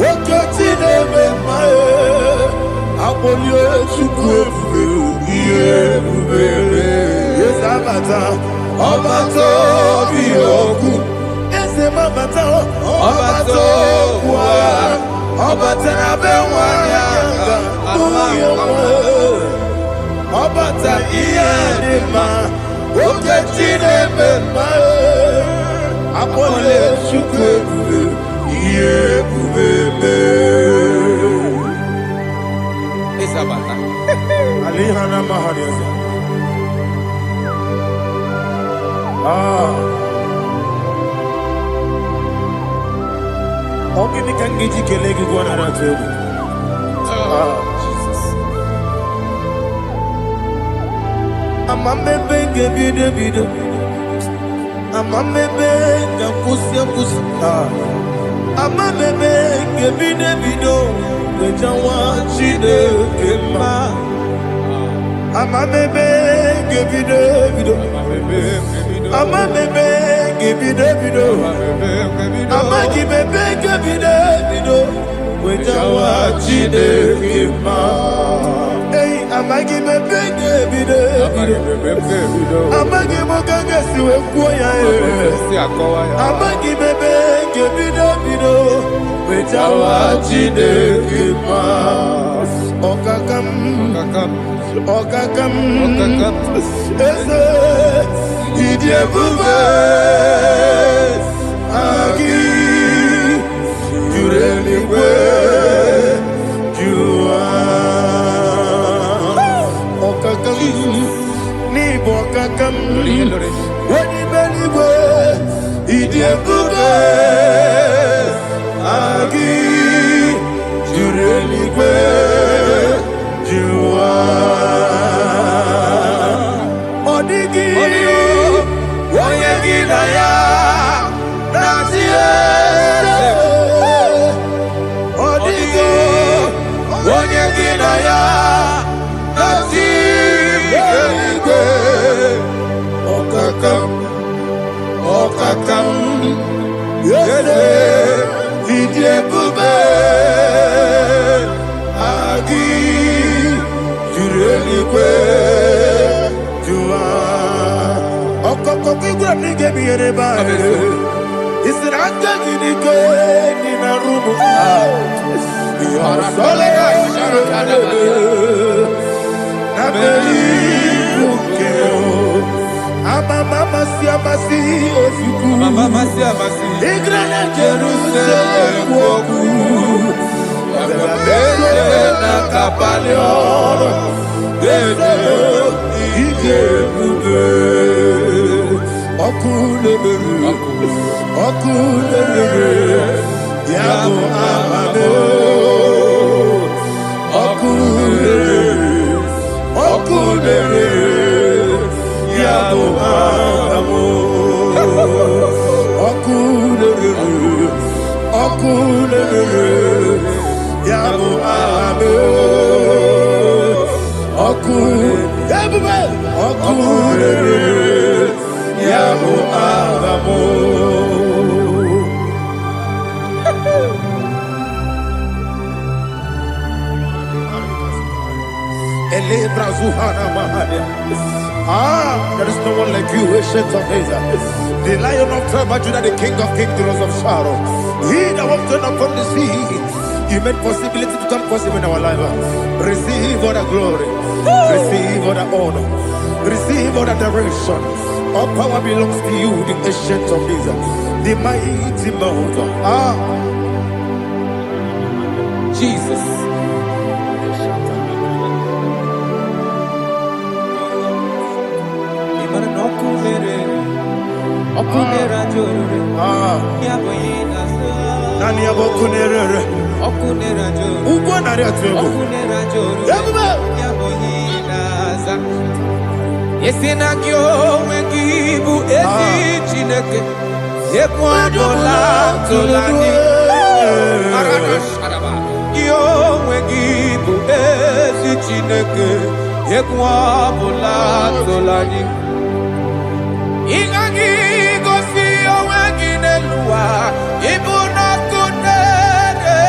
Okoti nebe mae. Abolio chukwe iye bubele. Yes abata. Obato mi oku. Ese mabata. Obato kwa. Obatrabe wanya Obata iyadima Okechine bema Apole chukwe iye bubebe Isabata. Alihana mahariyaza Ogini kangiji kelegi gwana ratubu Amamebe gebide bide Amamebe gakusia kusia Amamebe gebide bido Wejawa chide kema Amamebe gebide bido Amamebe gebide bido Amagibebe gebide bido Wejawa chide kema Amagi bebege bido Amagi mogaga siwe kuya Amagi bebege bido Wejawa chide kima Okakam Eze Idie bube Agi Jureli we Ni bokakam Wadi beliwe Idie bube Agi Jureligwe Jua Odigi Oyegi daya Nazie Odigi Oyegi daya Okakam Yede Idie bube Agi Jureligwe Jua Okokokigura nige biyereba Isiranga ginike Nina rumu Yosolega Nabeli Bukeo Mama siamasi ofiku Mama siamasi Igrana Jerusalem woku Bele na kapalion Bele ije bube Okule Yabo amame Okule Yabo amo Okule Yabo amo Okule Yabo amo There is no one like you, ancient of days. The Lion of tribe of Judah, the King of kings, the Rose of Sharon. He that was turned up from the sea. You made possibility to come possible in our life. Receive all the glory. Receive all the honor. Receive all the direction. All power belongs to you, the ancient of days. The mighty mountain. Jesus. Nani abokunere ugo nari atwego Yesinagyo wengibu ezi chineke. Yekwabola tolani. Aradashadaba. Yo wengibu ezi chineke. Yekwabola tolani. Ingagi gosi owenginelua. Ibuna kunere.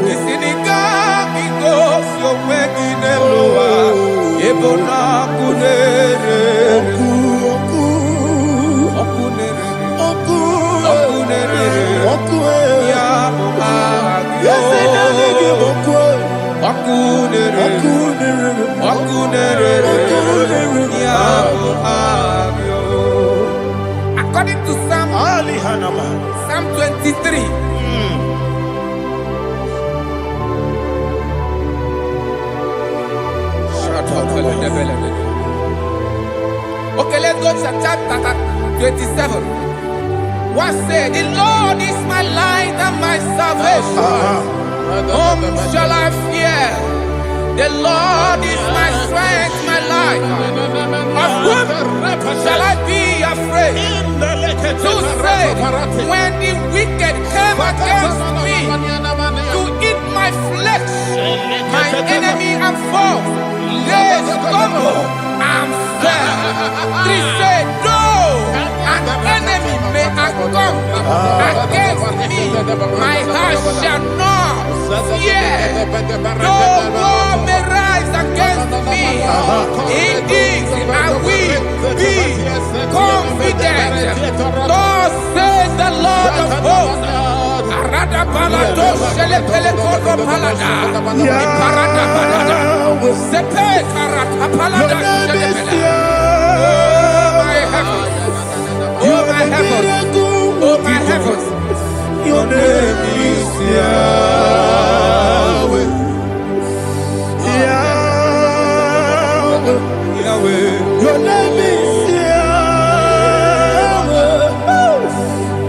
Yesinigagi gosi owenginelua. Ibuna kunere. According to Psalm 23. Okay, let's go to chapter 27. What said? The Lord is my light and my salvation. Whom shall I fear? The Lord is my strength, my life. Of whom shall I be afraid? Who said, when the wicked came against me to eat my flesh, my enemy and foe, they stumble and fell. Three said, though an enemy may come against me, my heart shall not fear. Though war may rise against me, in this I will be confident. Thus says the Lord of hosts. Arada palado shele pele kodo palada. Iparada palada. Sepe karata palada shele pele. Oh my heavens. Oh my heavens. Oh my heavens. Your name is Yahweh. Yahweh. Yahweh. Your name is Yahweh.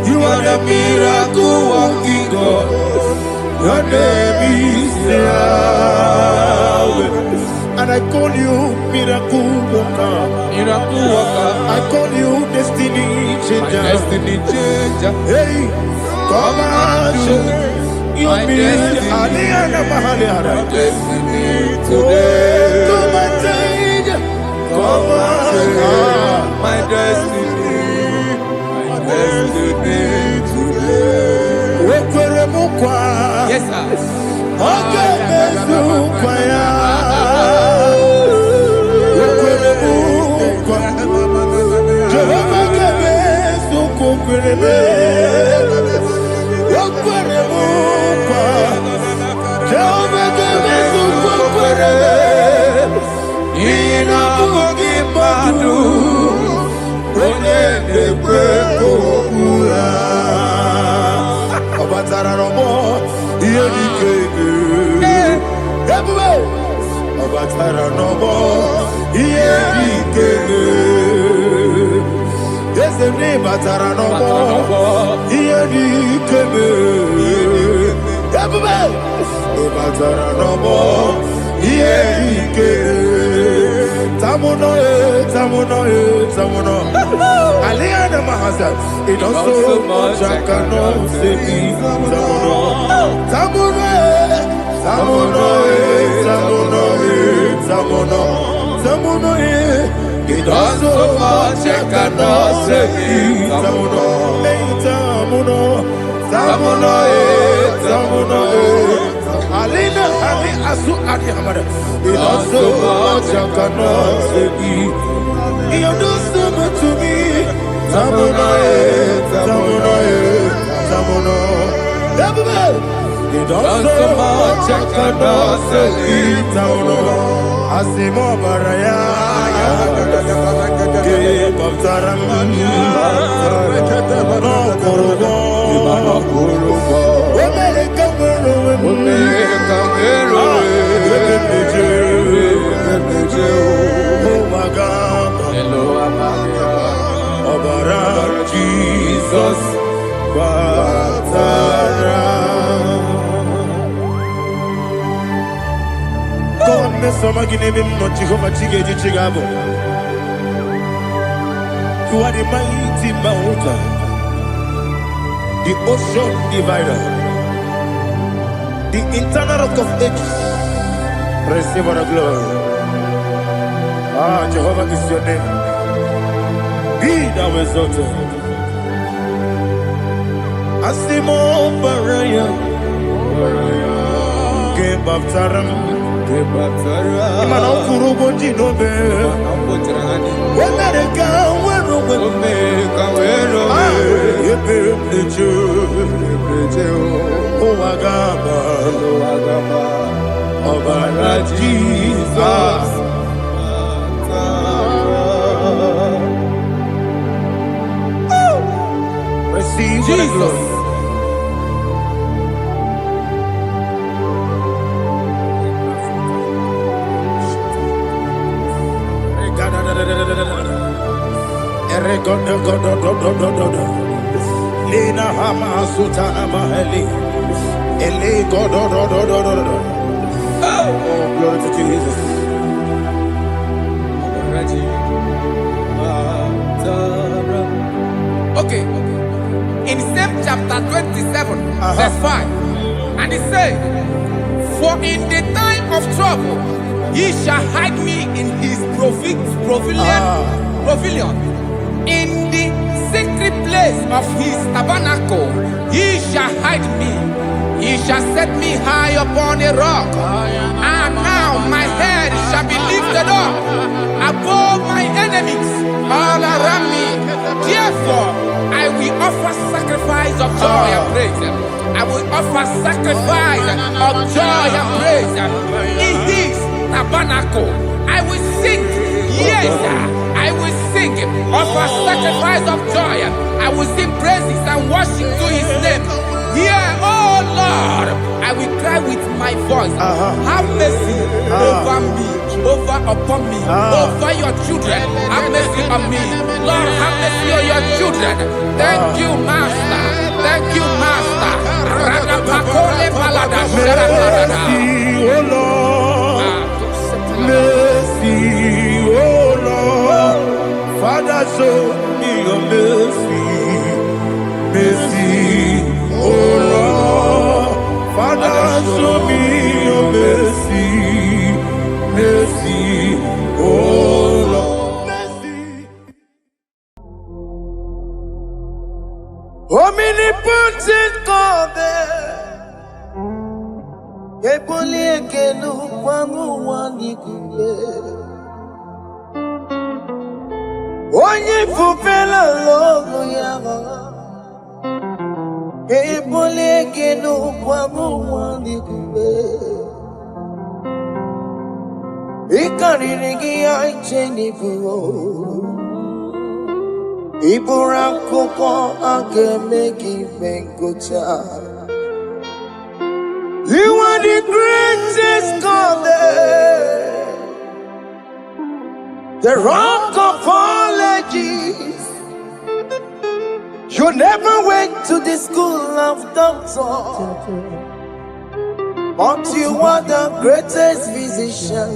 You are the miracle working God. Your name is Yahweh. And I call you miracle worker. Miracle worker. I call you destiny changer. My destiny changer. Hey, come on, you mean Aliana Mahaliana. My destiny today. Come and change. Come on, my destiny. My destiny today. Yes, sir. Okay, it does so much I cannot say me. It does so much I cannot say me. Alina Ali Asu Adi Hamada. It does so much I cannot say me. You do so much to me. Tamuno. It does so much I cannot say me. Tamuno. Asimo Baraya. Give up Taramani. No Kurugo. Oh my God. Jesus, Batara. You are the mighty mountain, the ocean divider, the internal rock of ages. Receive our glory. Ah, Jehovah is your name. Be thou exalted. Asimo Baraya, Kebabtaram, Imano Kurubo Jinobe, Wemereka, Jesus. Receive Jesus. Lina Hama Sutana Maheli. Ele God. Oh, glory to Jesus. Okay. In same chapter 27, verse 5, and it says, "For in the time of trouble, he shall hide me in his pavilion. In the secret place of his tabernacle, he shall hide me. He shall set me high upon a rock. And now my head shall be lifted up above my enemies all around me. Therefore, I will offer sacrifice of joy and praise. I will offer sacrifice of joy and praise in his tabernacle. I will sing, yes, I will sing, offer sacrifice of joy. I will sing praises and worship to his name. Here, oh Lord, I will cry with my voice. Have mercy over me, upon me, over your children. Have mercy on me. Lord, have mercy on your children. Thank you, Master. Thank you, Master. Mercy, oh Lord. Mercy, oh Lord. Father, show me your mercy. Mercy, oh Lord. Father, show me your mercy. Mercy, oh Lord. Mercy. Omnipotent God, Eboli ekelu kwangu wanikuye. Onye fupela logo yaga. Eboli ekelu kwangu wanikuye. Ikariri aicheni buo. Ibura koko akemeki bengocha. You are the greatest God, the rock of all ages. You never went to the school of doctor, but you are the greatest physician.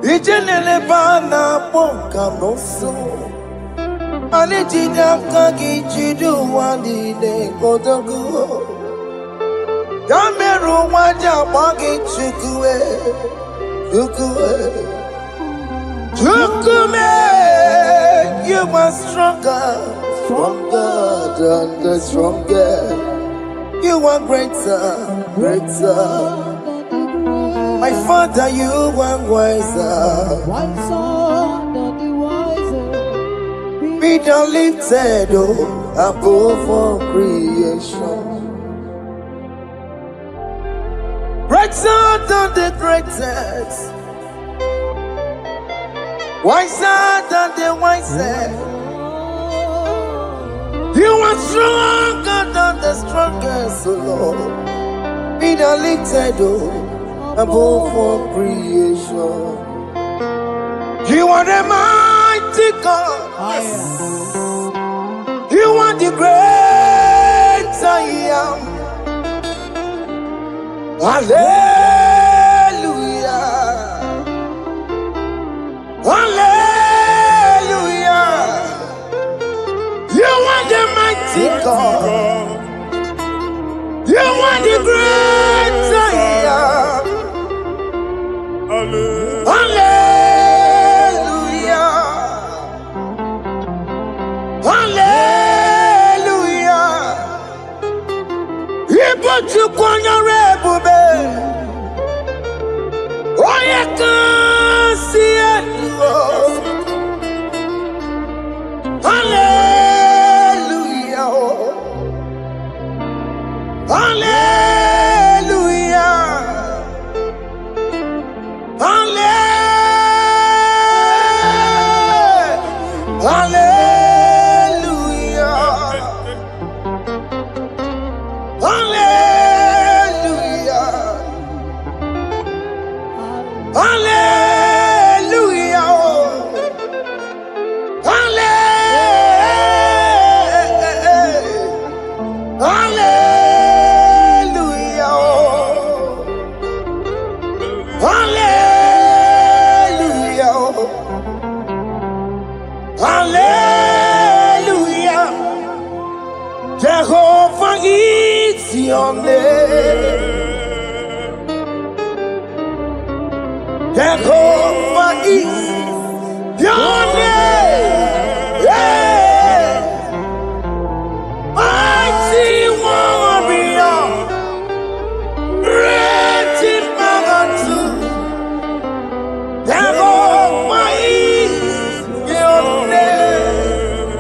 Ijenele bana bonka noso, anijida kagi jidu wani ne kodogo. Yameru waja magi chukue, you are stronger than the strongest. You are greater. My Father, you are wiser. Be thou lifted above all creation. Greater than the greatest, wiser than the wisest. You are stronger than the strongest, O Lord. Be thou lifted above all creation. You are the mighty God. You are the great I am. Hallelujah. mighty God. You are the great I am. Hallelujah. Hallelujah. You put you on your rebbe. Oh, you can see it. Hallelujah. Hallelujah. Hallelujah. Hallelujah. Hallelujah. Hallelujah. Hallelujah. Jehovah is your name. Jehovah is your name. Yeah. Mighty warrior. Great in magnitude. Jehovah is your name.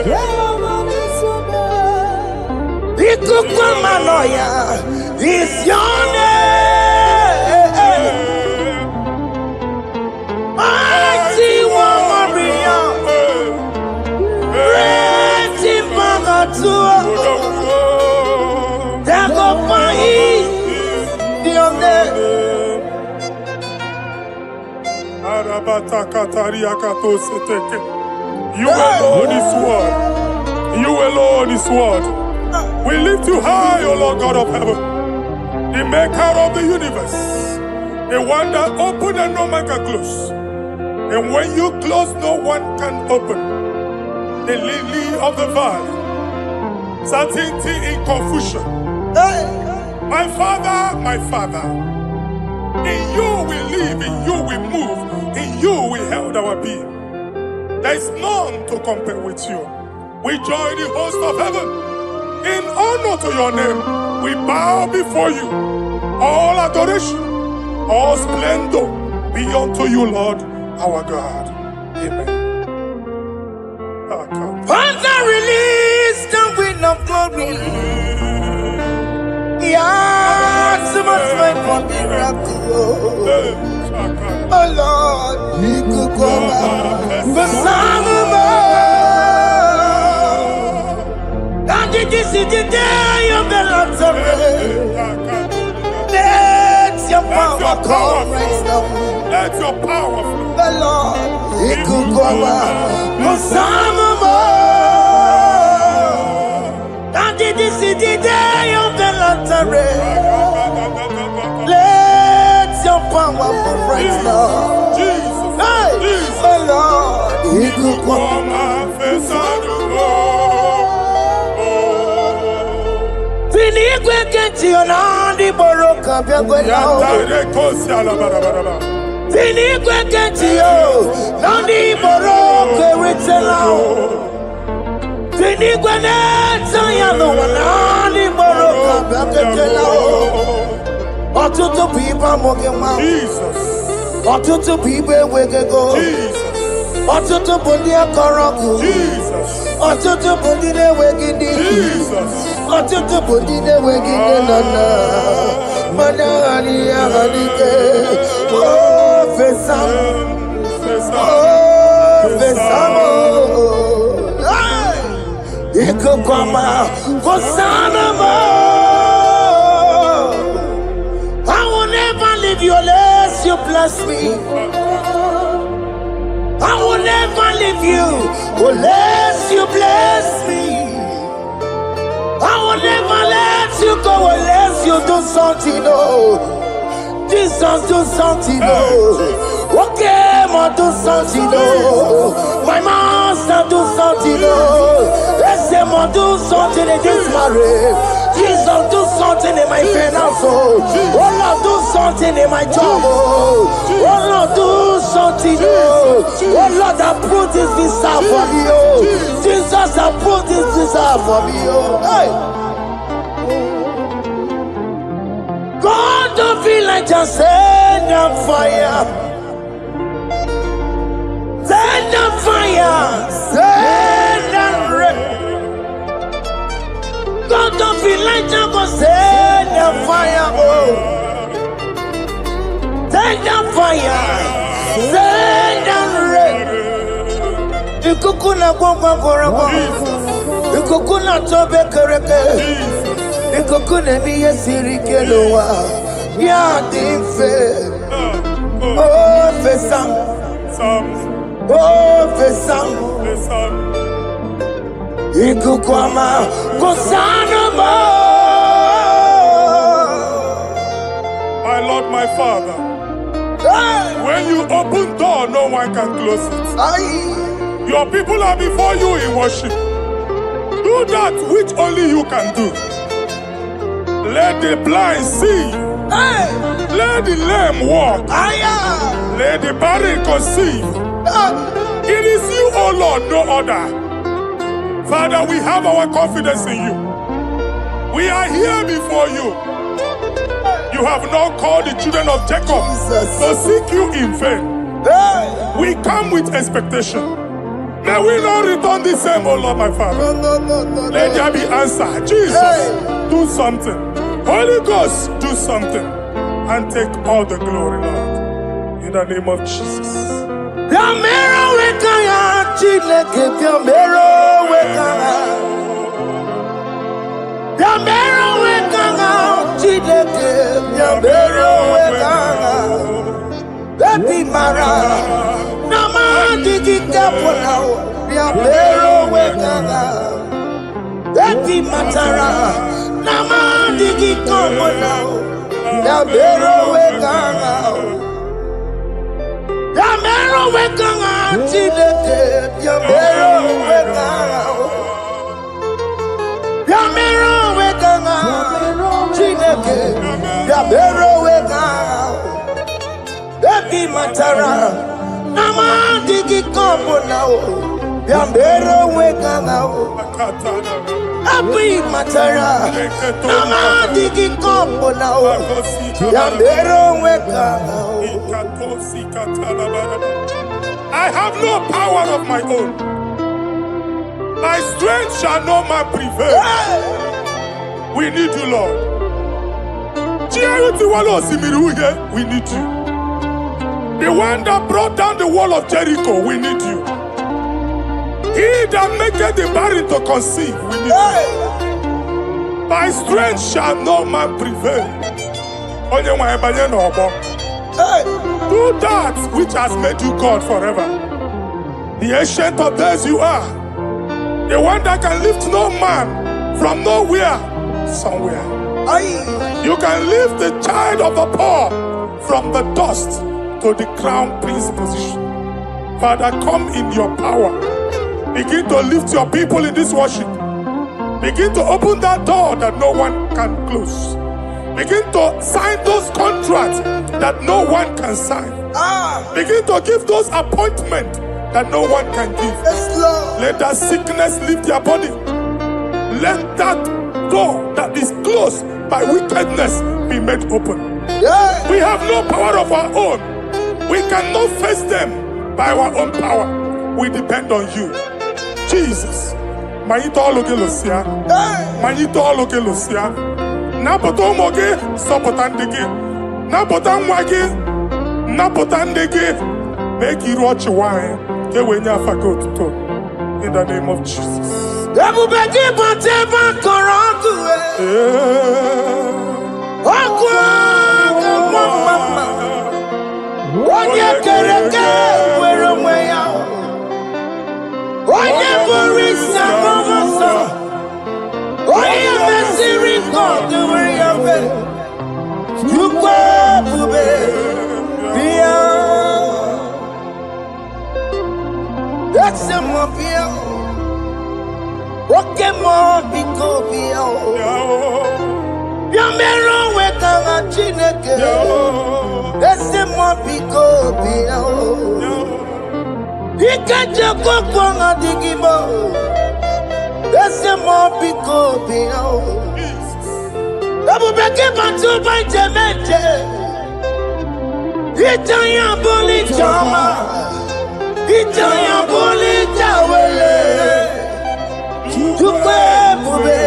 Jehovah is your name. Ikukwamanoya is your name. Mighty warrior. Great in magnitude. Jehovah is your name. You alone is word. You alone is word. We lift you high, O Lord God of heaven, the maker of the universe, the one that opened and no man can close. And when you close, no one can open. The lily of the valley, certainty in confusion. My Father, in you we live, in you we move, in you we held our being. There is none to compare with you. We join the host of heaven. In honor to your name, we bow before you. All adoration, all splendor be unto you, Lord, our God. Amen. Father, release the wind of glory. Yeah, so much time for miracle. Oh Lord, you could come out. The Son of God. This is the day of the Lord's rain. Let your power come right now. Let your power flow. The Lord, He could go out. The Son of God. This is the day of the Lord's rain. Let your power come right now. Jesus, hey, Jesus. The Lord, He could go out. Finigwe kenti onandi boroka biagwela. Finigwe kenti yo nandi boroka ritela. Finigwe neta yalo nandi boroka biagwela. Otutu pipa mogema. Jesus. Otutu pipa wegego. Jesus. Otutu bundi akorogu. Jesus. Otutu bundi ne wegidi. Jesus. Otutu bundi ne wegidi nana. Mana ani ahanike. Oh fesam. Oh fesam. Iko kwama kosanamo. I will never leave you unless you bless me. I will never leave you unless you bless me. I will never let you go unless you do something, oh. Jesus, do something, oh. Okay, more do something, oh. My master do something, oh. Let's say more do something in this marriage. Jesus do something in my finance, oh. Oh Lord, do something in my job, oh. Oh Lord, do something, oh. Oh Lord, approve this visa for me, oh. Jesus, approve this visa for me, oh. Hey. God don't feel like just send them fire. Send them fire. Send them rain. God don't feel like just go send them fire. Oh. Send them fire. Send them rain. Ikukuna kwa kwa. Ikukuna tobe kereke. Ikukuna miye sirikelowa. Ya dimfe. Oh fesam. Oh fesam. Ikukwama kusanamo. My Lord, my Father, when you open door, no one can close it. Your people are before you in worship. Do that which only you can do. Let the blind see. Let the lame walk. Let the barren conceive. It is you, O Lord, no other. Father, we have our confidence in you. We are here before you. You have not called the children of Jacob to seek you in vain. We come with expectation. May we not return the same, O Lord, my Father. Let there be answer. Jesus, do something. Holy Ghost, do something. And take all the glory, Lord. In the name of Jesus. Yamero wekanga chileke, yamero wekanga, yamero wekanga chileke, yamero wekanga, baby matara, nama digi kombo nao, yamero wekanga, baby matara, nama digi kombo nao, yamero wekanga. I have no power of my own. My strength shall no man prevail. We need you, Lord. We need you. The one that brought down the wall of Jericho, we need you. He that maketh the barren to conceive, we need you. My strength shall no man prevail. Do that which has made you God forever. The ancient of days you are. The one that can lift no man from nowhere, somewhere. You can lift the child of the poor from the dust to the crown prince position. Father, come in your power. Begin to lift your people in this worship. Begin to open that door that no one can close. Begin to sign those contracts that no one can sign. Begin to give those appointments that no one can give. Let that sickness leave their body. Let that door that is closed by wickedness be made open. We have no power of our own. We cannot face them by our own power. We depend on you. Jesus. Manito Logelosia. Manito Logelosia. Napoto moge sopotandege. Napota mwage. Napotandege. Make you watch wine. Get when you forgot to talk. In the name of Jesus. Everybody but ever corrupt. Mama. Oye kereke wero mweya. Oye borisa mama. Oye mesiri kodu weyabe. You go bube. Bia. ese mo bio. Oke mo biko bio. Biamero weka chineke. Ese mo biko bio. Ikaje kokwa ngadigimo. Ese mo biko bio. Abu beke bantu baite meje. Itanya boli chama. Itanya boli chawele. Tukwe bube.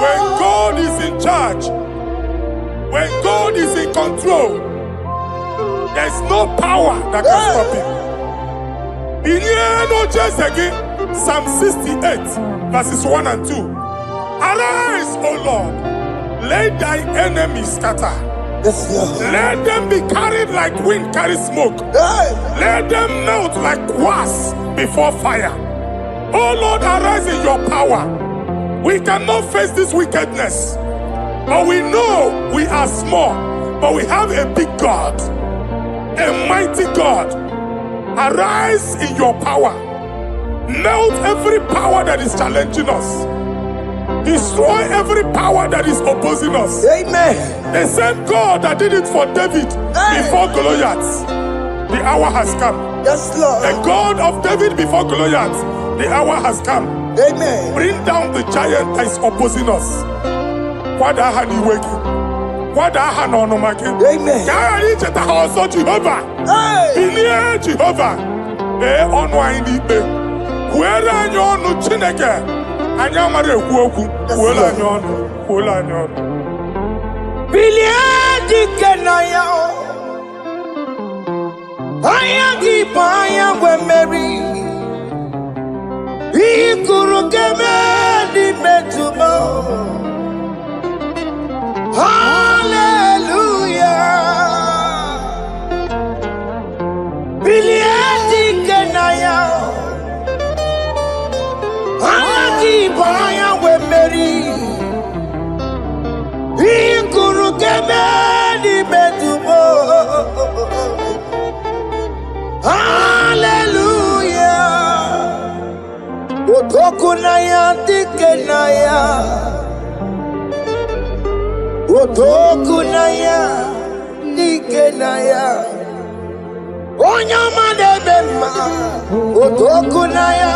When God is in charge, when God is in control, there's no power that can stop him. Psalm 68, verses 1 and 2. Arise, O Lord, let thy enemies scatter. Yes, Lord. Let them be carried like wind carries smoke. Hey. Let them melt like wax before fire. Oh Lord, arise in your power. We cannot face this wickedness, but we know we are small, but we have a big God, a mighty God. Arise in your power. Melt every power that is challenging us. Destroy every power that is opposing us. Amen. The same God that did it for David before Goliath, the hour has come. Yes, Lord. The God of David before Goliath, the hour has come. Amen. Bring down the giant that is opposing us. Amen. Hey. Jehovah. Where are you on Chineke? And Yamare Woku, well on yon, well on yon. Biliadi Kenaya. I am the Paya when Mary. He could get me metumo. Hallelujah. Biliadi Kenaya. Baya we Mary. He could get me metumo. Hallelujah. Otokunaya dikenaya. Otokunaya dikenaya. Onyamade bema. Otokunaya.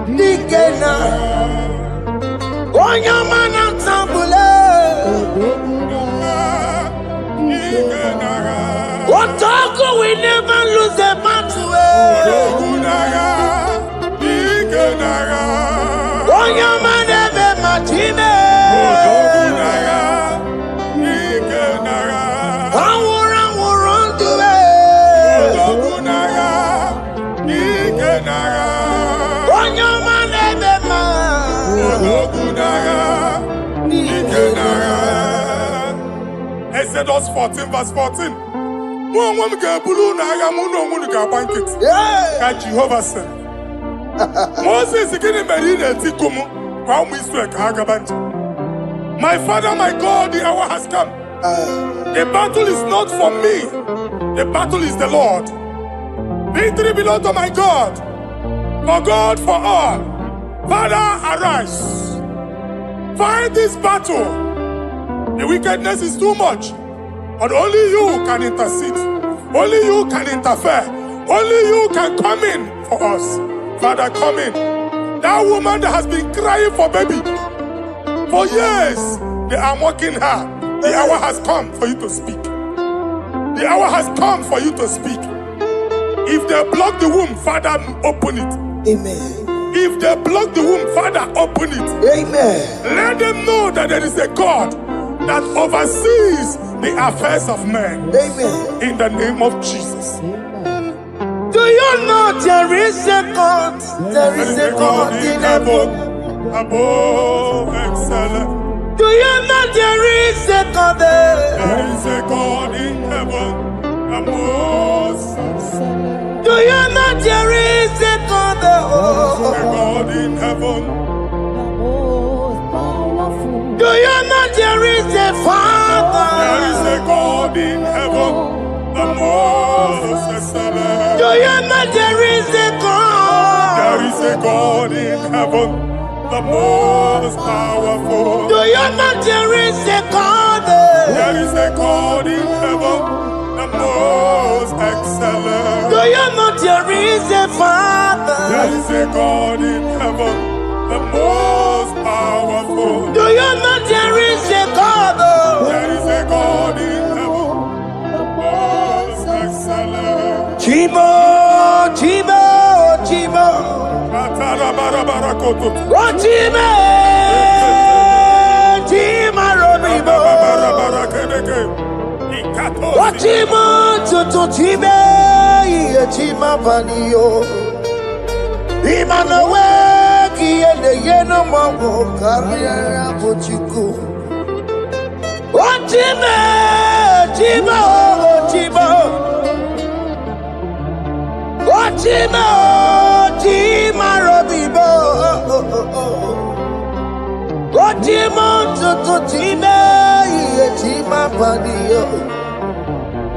Nikena Onyamana Tambule Otoko, we never lose a battle. Onyamana be matime Awura to Exodus 14, verse 14. Jehovah said, Moses my father, my God, the hour has come. The battle is not for me, the battle is the Lord. Victory belongs to my God, for God for all. Father, arise. Fight this battle. The wickedness is too much, but only you can intercede. Only you can interfere. Only you can come in for us. Father, come in. That woman that has been crying for baby for years, they are mocking her. The hour has come for you to speak. The hour has come for you to speak. If they block the womb, Father, open it. Amen. If they block the womb, Father, open it. Amen. Let them know that there is a God that oversees the affairs of men. Amen. In the name of Jesus. Do you know there is a God? There is a God in heaven. Above excellent. Do you know there is a God there? There is a God in heaven. Above excellent. Do you know there is a God there? There is a God in heaven. Do you know there is a Father? There is a God in heaven. The most excellent. Do you know there is a God? There is a God in heaven, the most powerful. Do you know there is a God? There is a God in heaven, the most excellent. Do you know there is a Father? There is a God in heaven, the most powerful. Do you know there is a God? There is a God in heaven, the most excellent. Chibo, Chibo, Chibo. Oh, Chibo, Chibo, Robibo. Oh, Chibo, Tutu, Chibo, Chima, Panio. Imanowe, Kiene, Yeno, Mongo, Carriera, Pochico. Oh, Chibo, Chibo, Chibo. Oh, Chima, Chima, Robibo. Oh, Chima, Tutu, Chima, Chima, Padio.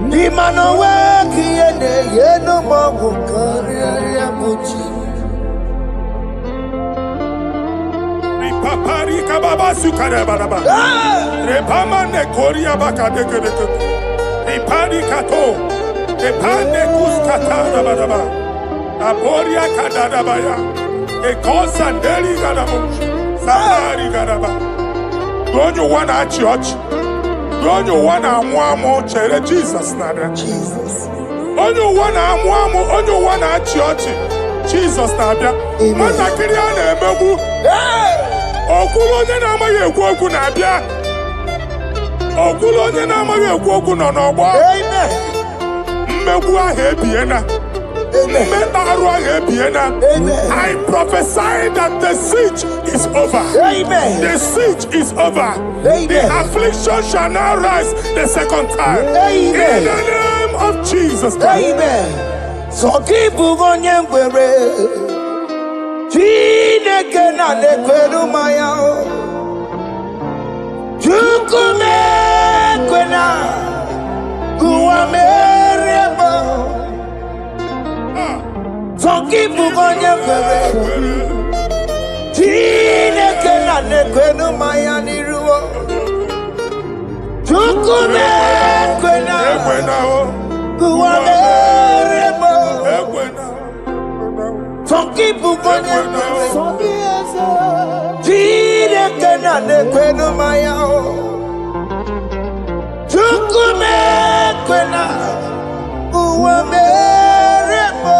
Nimanowe, Kiene, Yeno, Mongo, Carriera, Pochi. Papari kababa sukare baraba. Repama ne koria baka deke deke. Repari kato. Repane kuskata baraba. Aboria kadada baya. E kosandeli gadamu. Sari gadaba. Don't you wanna church? Don't you wanna muamo chere Jesus nada? Jesus. Don't you wanna church? Jesus nada. Mana kiriana emebu. Okulo onye na-amaghị ekwu okwu na-abịa. Okulo onye na-amaghị ekwu okwu nọ n'ọgbọ. Mmegbu ahụ ebiena. Mmeta arụ ahụ ebiena. I prophesy that the siege is over. Amen. The siege is over. The affliction shall now rise the second time. Amen. In the name of Jesus Christ. Amen. So keep onye ngwere. Chineke na nekweru maya o. Chukume kwena kuwa merebo. Zonkipu onye kwere. Chineke na nekweru maya niruo. Chukume kwena kuwa merebo. Some people go there. Chineke na nekwenu maya o. Chukume kwena uwe merebo.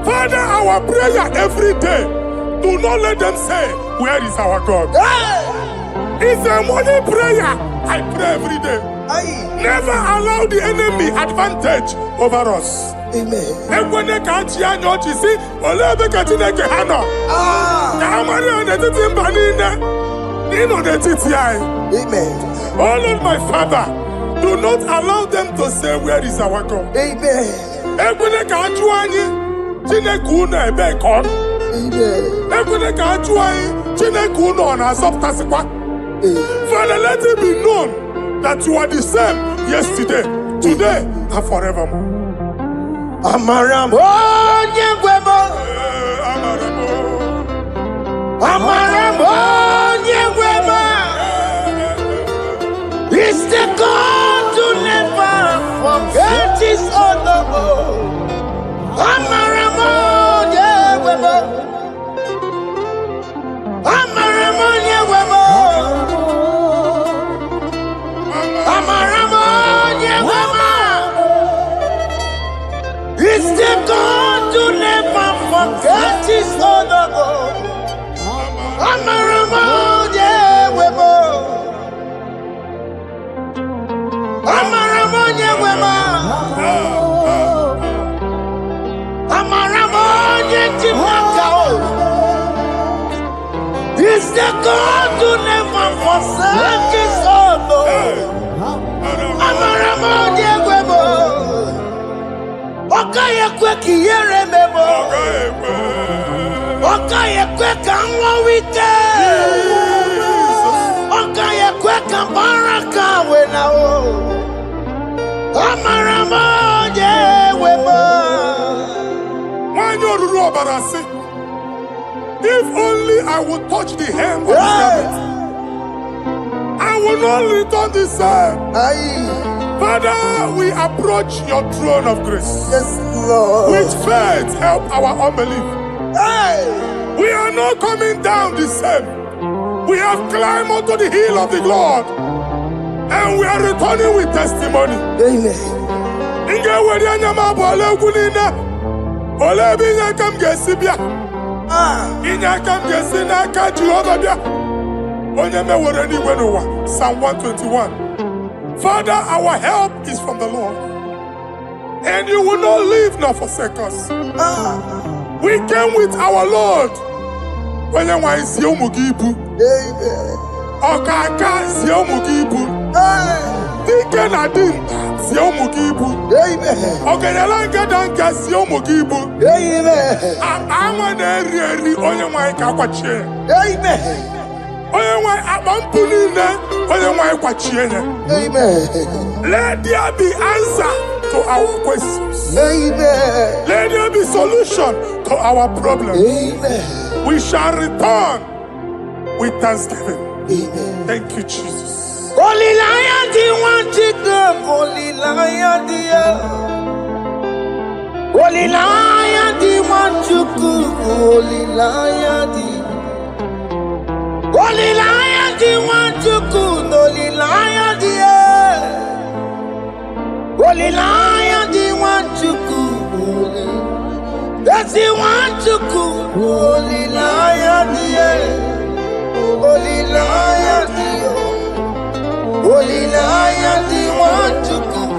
Father, our prayer every day. Do not let them say, where is our God? It's a morning prayer. I pray every day. Never allow the enemy advantage over us. Amen. Amen. Oh Lord, my Father, do not allow them to say, where is our God? Amen. Father, let it be known that you are the same yesterday, today, and forevermore. Amaramo nyegwemo. Amaramo nyegwemo. It's the God to never forget his honor. Amaramo nyegwemo. Amaramo nyegwemo. Amaramo nyegwemo. It's the God to never forget his honor. Amaramo nyegwemo. Amaramo nyegwemo. Amaramo nyegwemo. It's the God to never forsake his honor. Amaramo nyegwemo. Okaye kwe kiyere memo. Okaye kwe kanwawi dike. Oka ye kweka baraka wena o. Amaramo je wema. When you rule Barasi, if only I would touch the hem of his garment, I will not return the same. Father, we approach your throne of grace. Yes, Lord. With faith, help our unbelief. We are not coming down the same. We have climbed onto the hill of the Lord, and we are returning with testimony. Amen. Psalm 121. Father, our help is from the Lord, and you will not leave nor forsake us. We came with our Lord. Amen. Okaka Siomugibu. Dike Nadim Siomugibu. Ogenelanga Danka Siomugibu. Amane Rieri Oyemai Kakwache. Oyemai Abampunine Oyemai Kwache. Let there be answer to our questions. Let there be solution to our problems. We shall return with thanksgiving. Amen. Thank you, Jesus. Holy Lion, the one to come. Holy Lion, the Holy Lion, the one to come. Holy Lion, the Holy Lion, the one to come. Holy Lion, the Holy Lion, the one to come. That's the one to come. Holy Lion, the Holy Lion, Holy Lion, the one to come.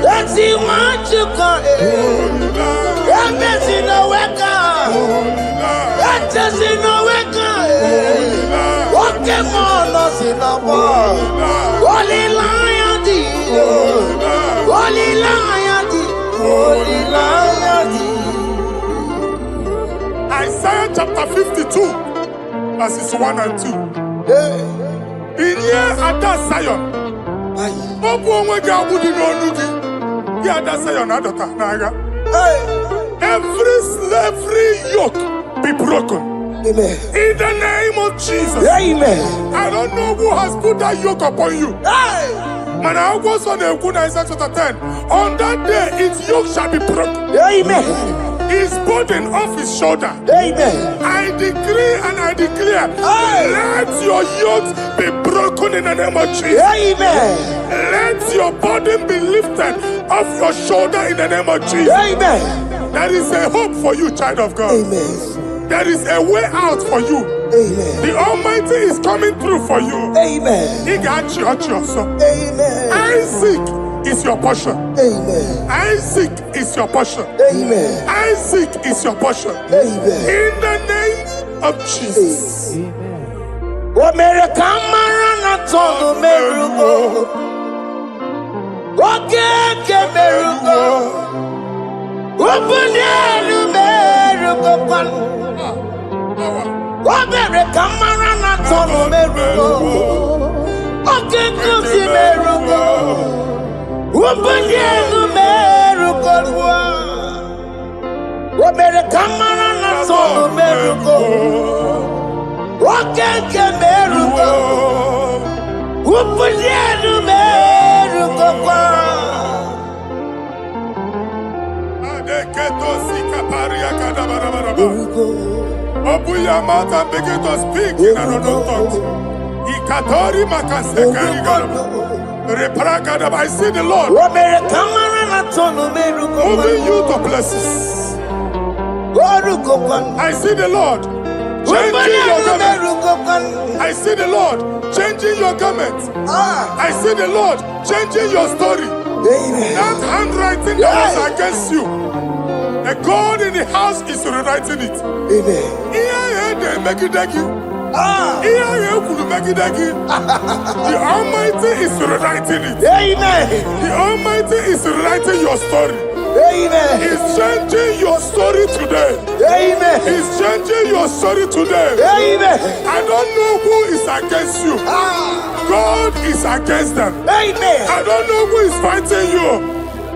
That's the one to come. That's in the weka. That's just in the weka. Walking on us in the world. Holy Lion, the Holy Lion, the Holy Lion, the Isaiah chapter 52. Verses 1 and 2. In here at that Zion, every slavery yoke be broken. Amen. In the name of Jesus. Amen. I don't know who has put that yoke upon you. Man, I was on the Isaiah chapter 10. On that day, its yoke shall be broken. Amen. His burden off his shoulder. Amen. I decree and I declare, let your yokes be broken in the name of Jesus. Amen. Let your burden be lifted off your shoulder in the name of Jesus. Amen. There is a hope for you, child of God. Amen. There is a way out for you. Amen. The Almighty is coming through for you. Amen. He got you also. Amen. Isaac is your portion. Amen. Isaac is your portion. Amen. Isaac is your portion. Amen. In the name of Jesus. What made a camarana told the Merugo? What can Merugo? Open the Merugo. What made a camarana told the Merugo? Okay, come to Merugo. Open the Merugo. What made a camarana told the Merugo? What can Merugo? Open the Merugo. Open your mouth and begin to speak in another tongue. I see the Lord moving you to places. I see the Lord changing your garment. I see the Lord changing your garment. I see the Lord changing your story. That handwriting that was against you, the God in the house is rewriting it. The Almighty is rewriting it. Amen. The Almighty is rewriting your story. Amen. He's changing your story today. Amen. He's changing your story today. Amen. I don't know who is against you. God is against them. Amen. I don't know who is fighting you.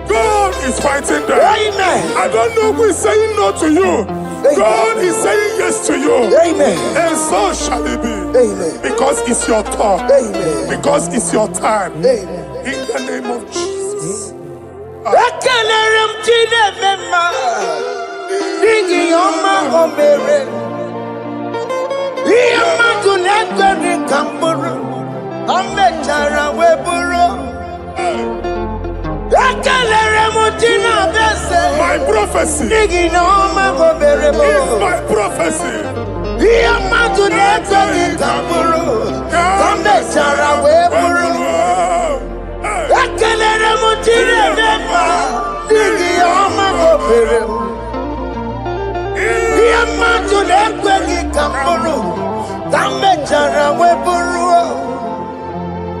God is fighting them. Amen. I don't know who is saying no to you. God is saying yes to you. Amen. And so shall it be. Amen. Because it's your turn. Amen. Because it's your time. Amen. In the name of Jesus. My prophecy is my prophecy.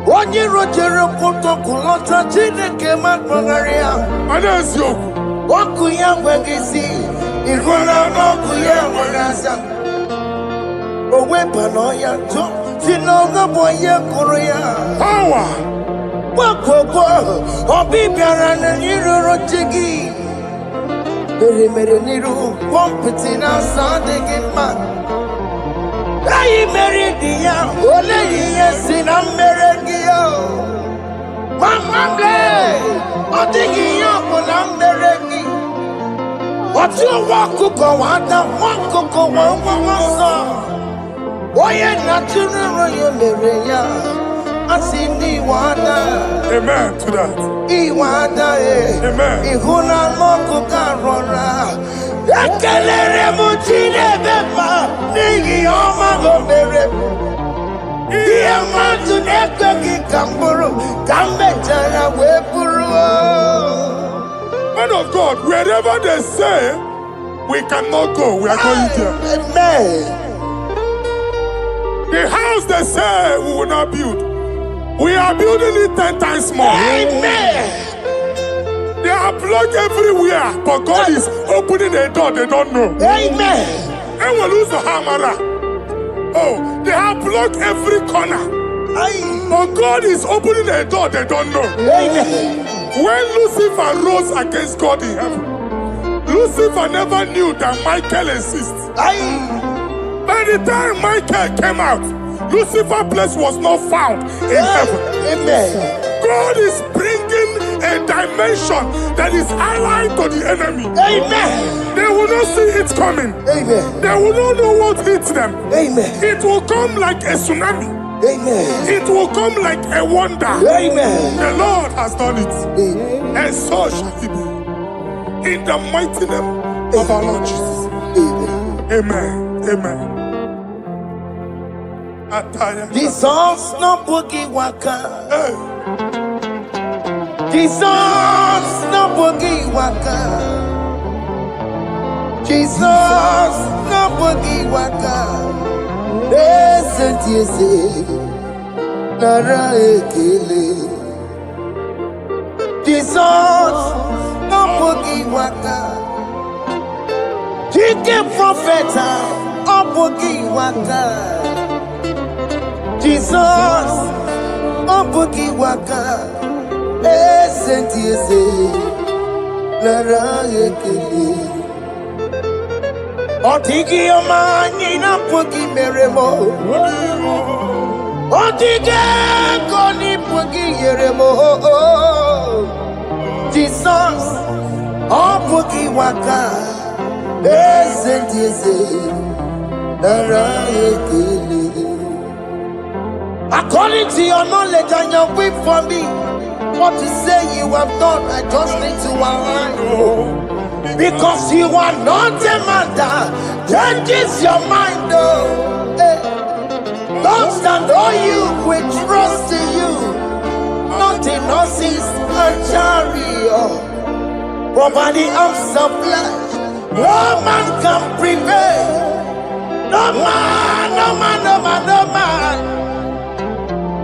Onye rojere kutokulota Chineke makpọgharịa Eziokwu. ọkụ ya nweghị isi ịhụla n'ọkụ ya nwere asa o wepụla ya tụ si n'ọgọ bụ onye kụrụ ya Power. gbakọkọ ọbịbịara na iruru chi gị mere n'iru pọmpụtị na asa adịghị mma anyị mere dị ya ole ihe si na mmere gị ya mamamle ọ dịghị ihe ọ bụ na mmere gị otu nwa ọkụkọ nwata nwa ọkụkọ nwa nwa nsọ onye na-atụrụ ya mere ya asị n'iwe ada Amen to that. iwe ada Amen. ịhụ na anụ ọkụkọ arọra ekelere m Chineke ma n'ihi ọma o mere m ihe mmadụ na-ekweghị ka m bụrụ ka m mechara wee bụrụ Man of God, wherever they say we cannot go, we are going there. Amen. The house they say we will not build, we are building it 10 times more. Amen. They are blocked everywhere, but God is opening a door they don't know. Amen. And we lose the hammer. Oh, they have blocked every corner, but God is opening a door they don't know. Amen. When Lucifer rose against God in heaven, Lucifer never knew that Michael exists. By the time Michael came out, Lucifer's place was not found in heaven. Amen. God is bringing a dimension that is allied to the enemy. Amen. They will not see it coming. Amen. They will not know what hits them. Amen. It will come like a tsunami. Amen. It will come like a wonder. Amen. The Lord has done it. Amen. And so shall it be. In the mighty name of our Lord Jesus. Amen. Amen. Amen. Jesus no boogie waka. Hey. Jesus no boogie waka. Jesus no boogie waka. Listen to you say, Nara ekele. Jesus no boogie waka. Chicken prophet no boogie waka. Jesus no boogie waka. Listen to you say, Nara ekele. Otigi omani na pugi meremo. Otige koni pugi yeremo. Jesus, oh pugi waka. Esentiese, nara ekele. According to your knowledge and your will for me, what you say you have done, I just need to align. Because you are not a man that changes your mind, oh. Hey. Don't stand on you, we trust in you. Nothing horses and chariot, but by the arms of flesh, no man can prevail. No man, no man, no man, no man.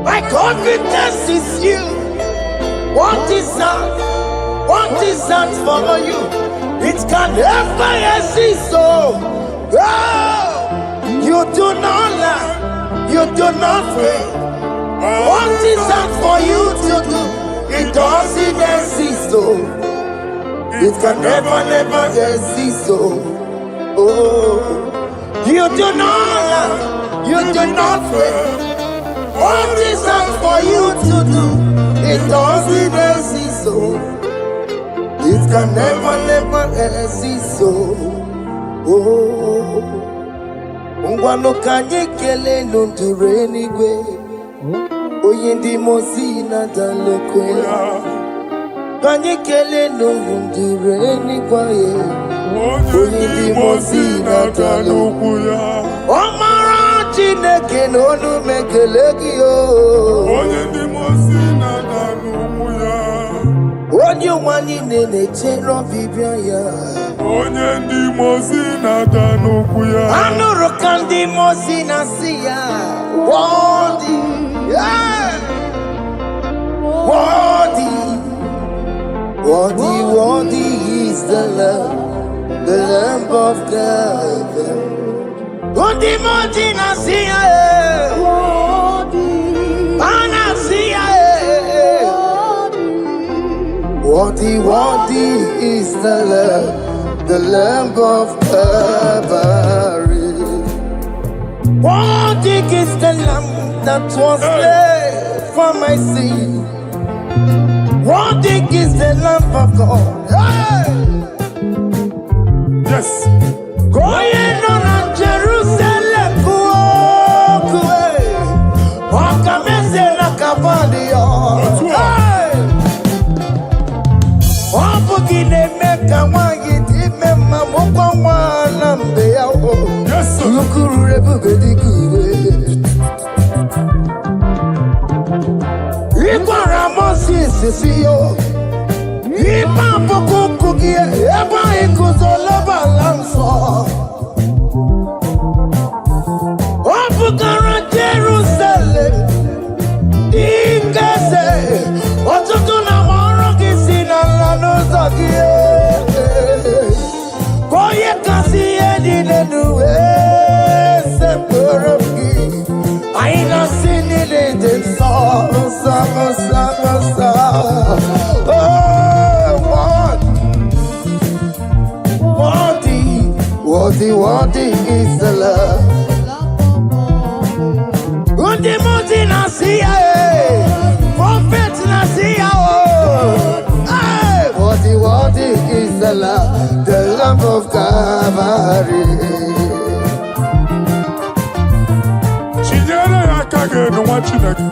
My confidence is you. What is that? What is that for you? It can never exist. So, you do not lie, you do not fail. What is that for you to do? It doesn't exist. So, it can never exist. So, you do not lie, you do not fail. What is that for you to do? It doesn't exist. So, it can never exist. So, ngwano kanye kele nundure nigwe. Oye ndi mozi na dalokwe. Kanye kele nundure nigwe. Oye ndi mozi na dalokwe. Omara Chineke n'onu mekele gị o. Onye ndị mozi na dalokwe. Onye nwanyị na-echere ọbịbịa ya. Onye ndị mozi na-ada n'okwu ya. Anụrụ ka ndị mozi na-asị ya. Worthy, yeah. Worthy, worthy, worthy is the Lamb of God. Ndị mozi na-asị ya. Na-asị ya. Worthy, worthy is the Lamb of Calvary. Worthy is the Lamb that was slain for my sin. Worthy is the Lamb of God. Hey! Yes. Going on Jerusalem, Wakamezela Cavalia. Meka wangi dime mamoko wana mbeya o. Yes, sir. Lukuru rebube dikuwe. Ikwa ramosi sisiyo. Ipa poku kukie. Eba ikuzoloba lanso. Opukara Jerusalem. Ikese. Otutu na moro kisi na lanoza kie. Koye kasi edine nuwe seporoki. Aina sinile den sa. Oh, worthy is the love. Undi muti nasiya, prophet nasiya. Worthy is the Lamb of Calvary. Chinyere ya aka ga-enu nwa Chineke.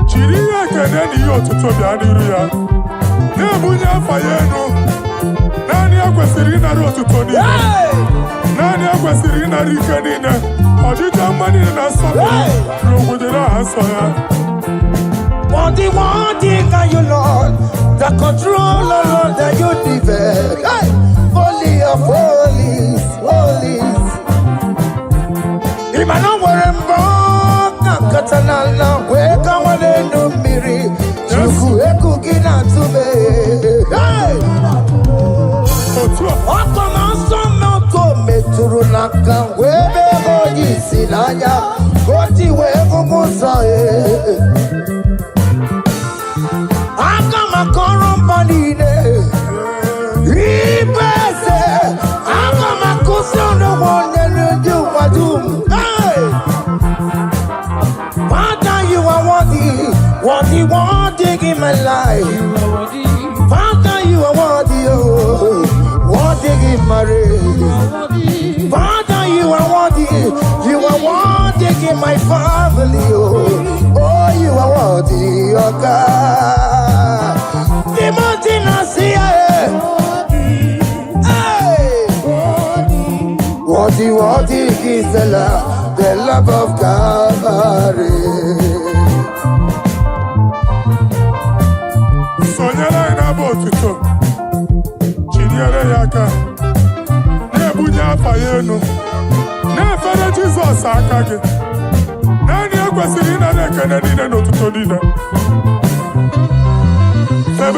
Chiri ya ekene n'ihe otuto bịa n'iru ya. Na-ebunye afa ya enu. Naanị ya kwesịrị ịnara otuto niile. Naanị ya kwesịrị ịnara ike niile. Ọdịda mma niile na nsọpụrụ n'obodo aha nsọ ya. Worthy are you, Lord, the controller, Lord, that you develop. Hey! Holy of holies. Imano werembo, katanala, weka wane numiri, chuku eku gina tume. Hey! Oko manso moko meturu naka, webe hoji silanya, koti wevu musa. Akama korombanine Ibese Akama kusono wonye nuju wadum. Hey! Father, you are worthy in my life. Father, you are worthy, oh, worthy in my race. Father, you are worthy in my family, oh, you are worthy, oh God. Worthy is the love of Calvary. Sonyere na-abụ otuto. Chinyere ya aka. Na-ebunye afa ya enu. Na-efere Jizọs aka gị. Naanị e kwesịrị ịnara ekele niile na otuto niile. Febe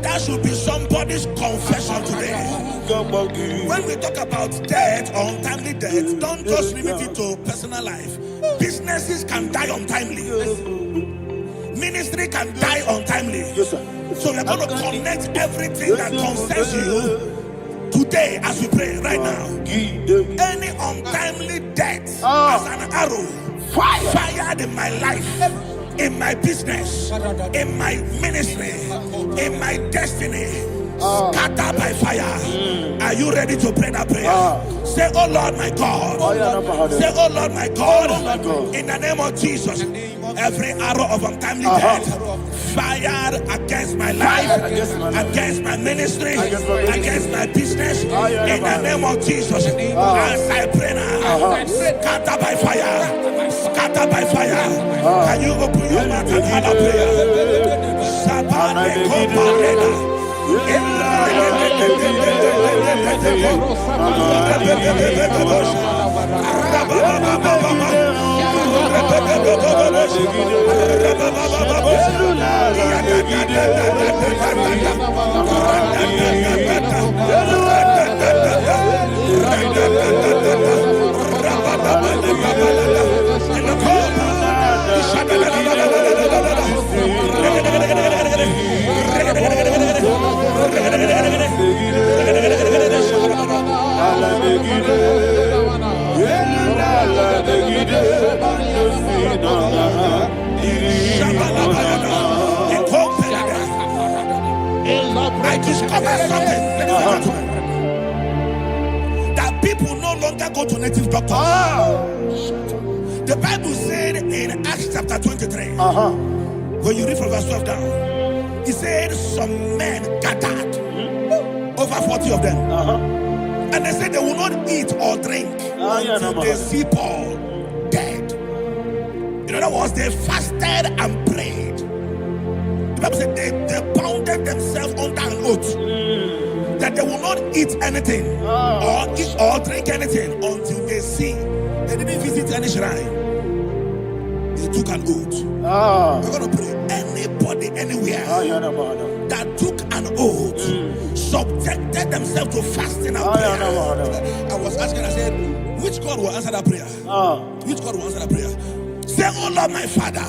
That should be somebody's confession today. When we talk about death or untimely death, don't just limit it to personal life. Businesses can die untimely. Ministry can die untimely. So we're going to connect everything that concerns you today as we pray right now. Any untimely death as an arrow fired in my life, in my business, in my ministry, in my destiny, scattered by fire. Are you ready to pray that prayer? Say, oh Lord my God. Say, oh Lord my God. In the name of Jesus, every arrow of untimely death fired against my life, against my ministry, against my business, in the name of Jesus, as I pray now, scattered by fire, scattered by fire. Can you open your mouth and have a prayer? I discovered something that people no longer go to native doctors. The Bible said in Acts chapter 23, when you read from verse 12 down, it said some men gathered, over 40 of them, and they said they will not eat or drink until they see Paul dead. In other words, they fasted and prayed. The Bible said they bounded themselves under an oath that they will not eat anything or drink anything until they see. They didn't visit any shrine. They took an oath. We're going to pray. Anybody, anywhere that took an oath, subjected themselves to fasting and prayer. I was asking, I said, which God will answer that prayer? Which God will answer that prayer? Say, oh Lord my Father,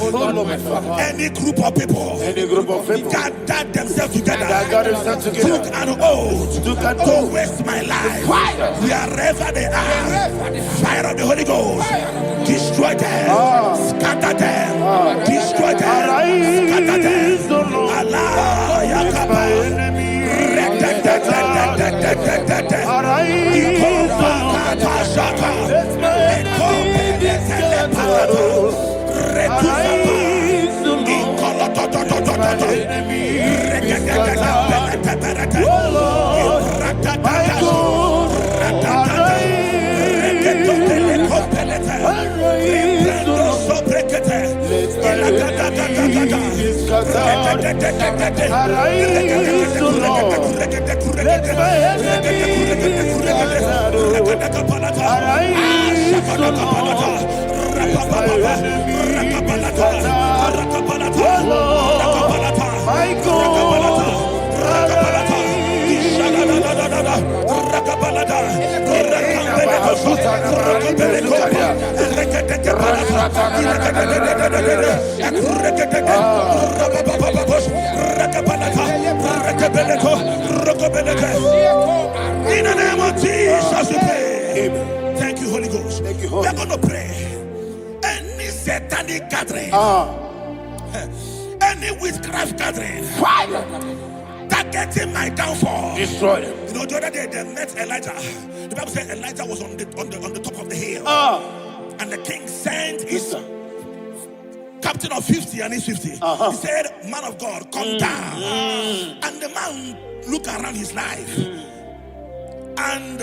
any group of people gathered themselves together, took an oath to waste my life. Wherever they are, fire of the Holy Ghost, destroy them, scatter them, destroy them, scatter them. Allah, Yakaba, In the name of Jesus, we pray. Thank you, Holy Ghost. We're going to pray. Any satanic gathering, any witchcraft gathering, targeting my downfall, destroy them. You know, the other day they met Elijah. The Bible said Elijah was on the top of the hill, and the king sent his captain of 50 and his 50. He said, man of God, come down. And the man looked around his life and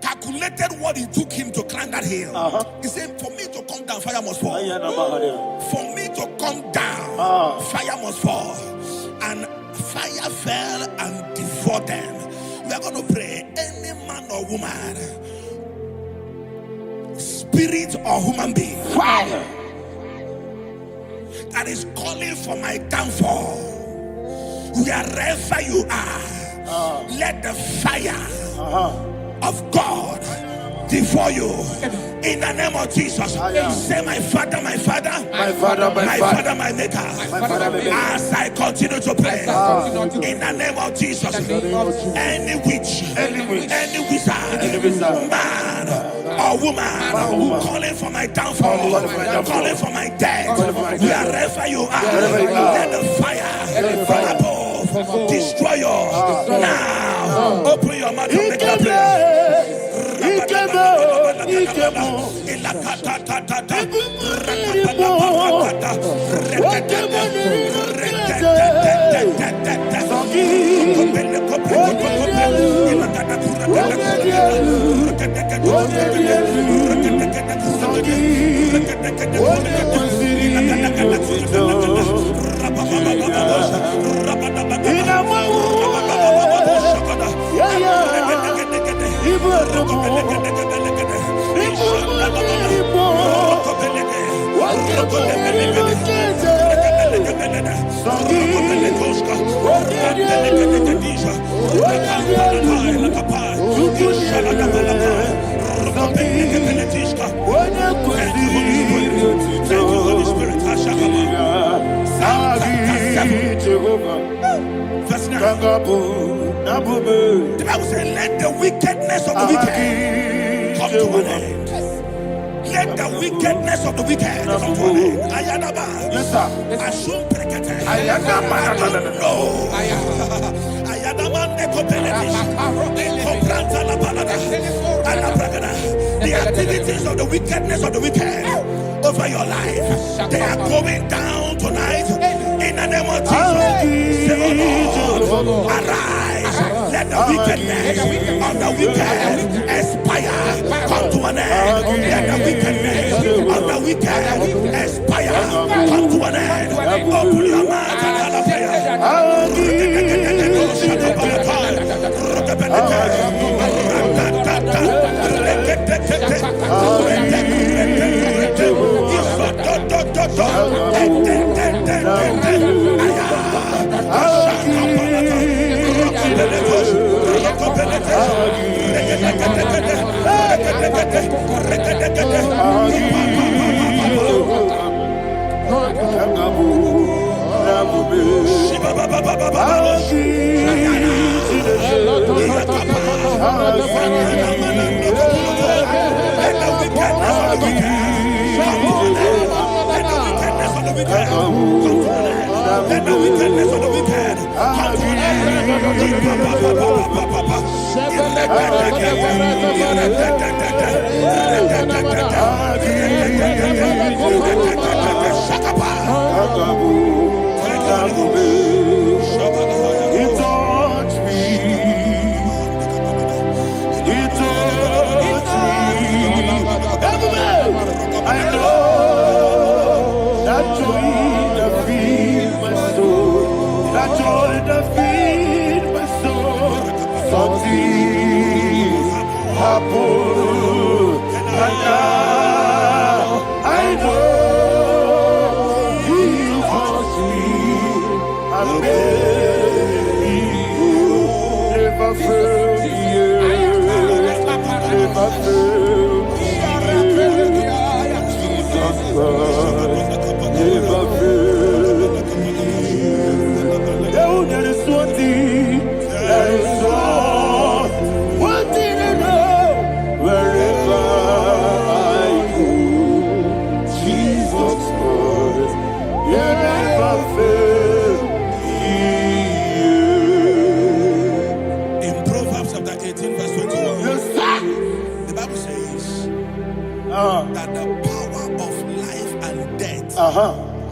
calculated what it took him to climb that hill. He said, for me to come down, fire must fall. For me to come down, fire must fall. And fire fell and devoured them. We are going to pray. Any man or woman, spirit or human being, fire, that is calling for my downfall, wherever you are, let the fire of God before you in the name of Jesus. Say, my father, my father, My father, my father, my maker. As I continue to pray in the name of Jesus, any witch, any wizard, man or woman calling for my downfall, calling for my death, wherever you are, let the fire from above destroy you now. Open your mouth and make that prayer. The Bible says, let the wickedness of the wicked come to an end. Let the wickedness of the wicked come to an end. Ayadaba. Yes, sir. Assume prekete. Ayadaba. No. Ayadaba nekopeletis. Nekopranta la balada. Alabragada. The activities of the wickedness of the wicked over your life, they are going down tonight in the name of Jesus. Say, oh Lord, arise. Let the wickedness of the wicked expire, come to an end. Let the wickedness of the wicked expire, come to an end. Open your mouth and have a prayer. Let the wickedness of the wicked come to an that the power of life and death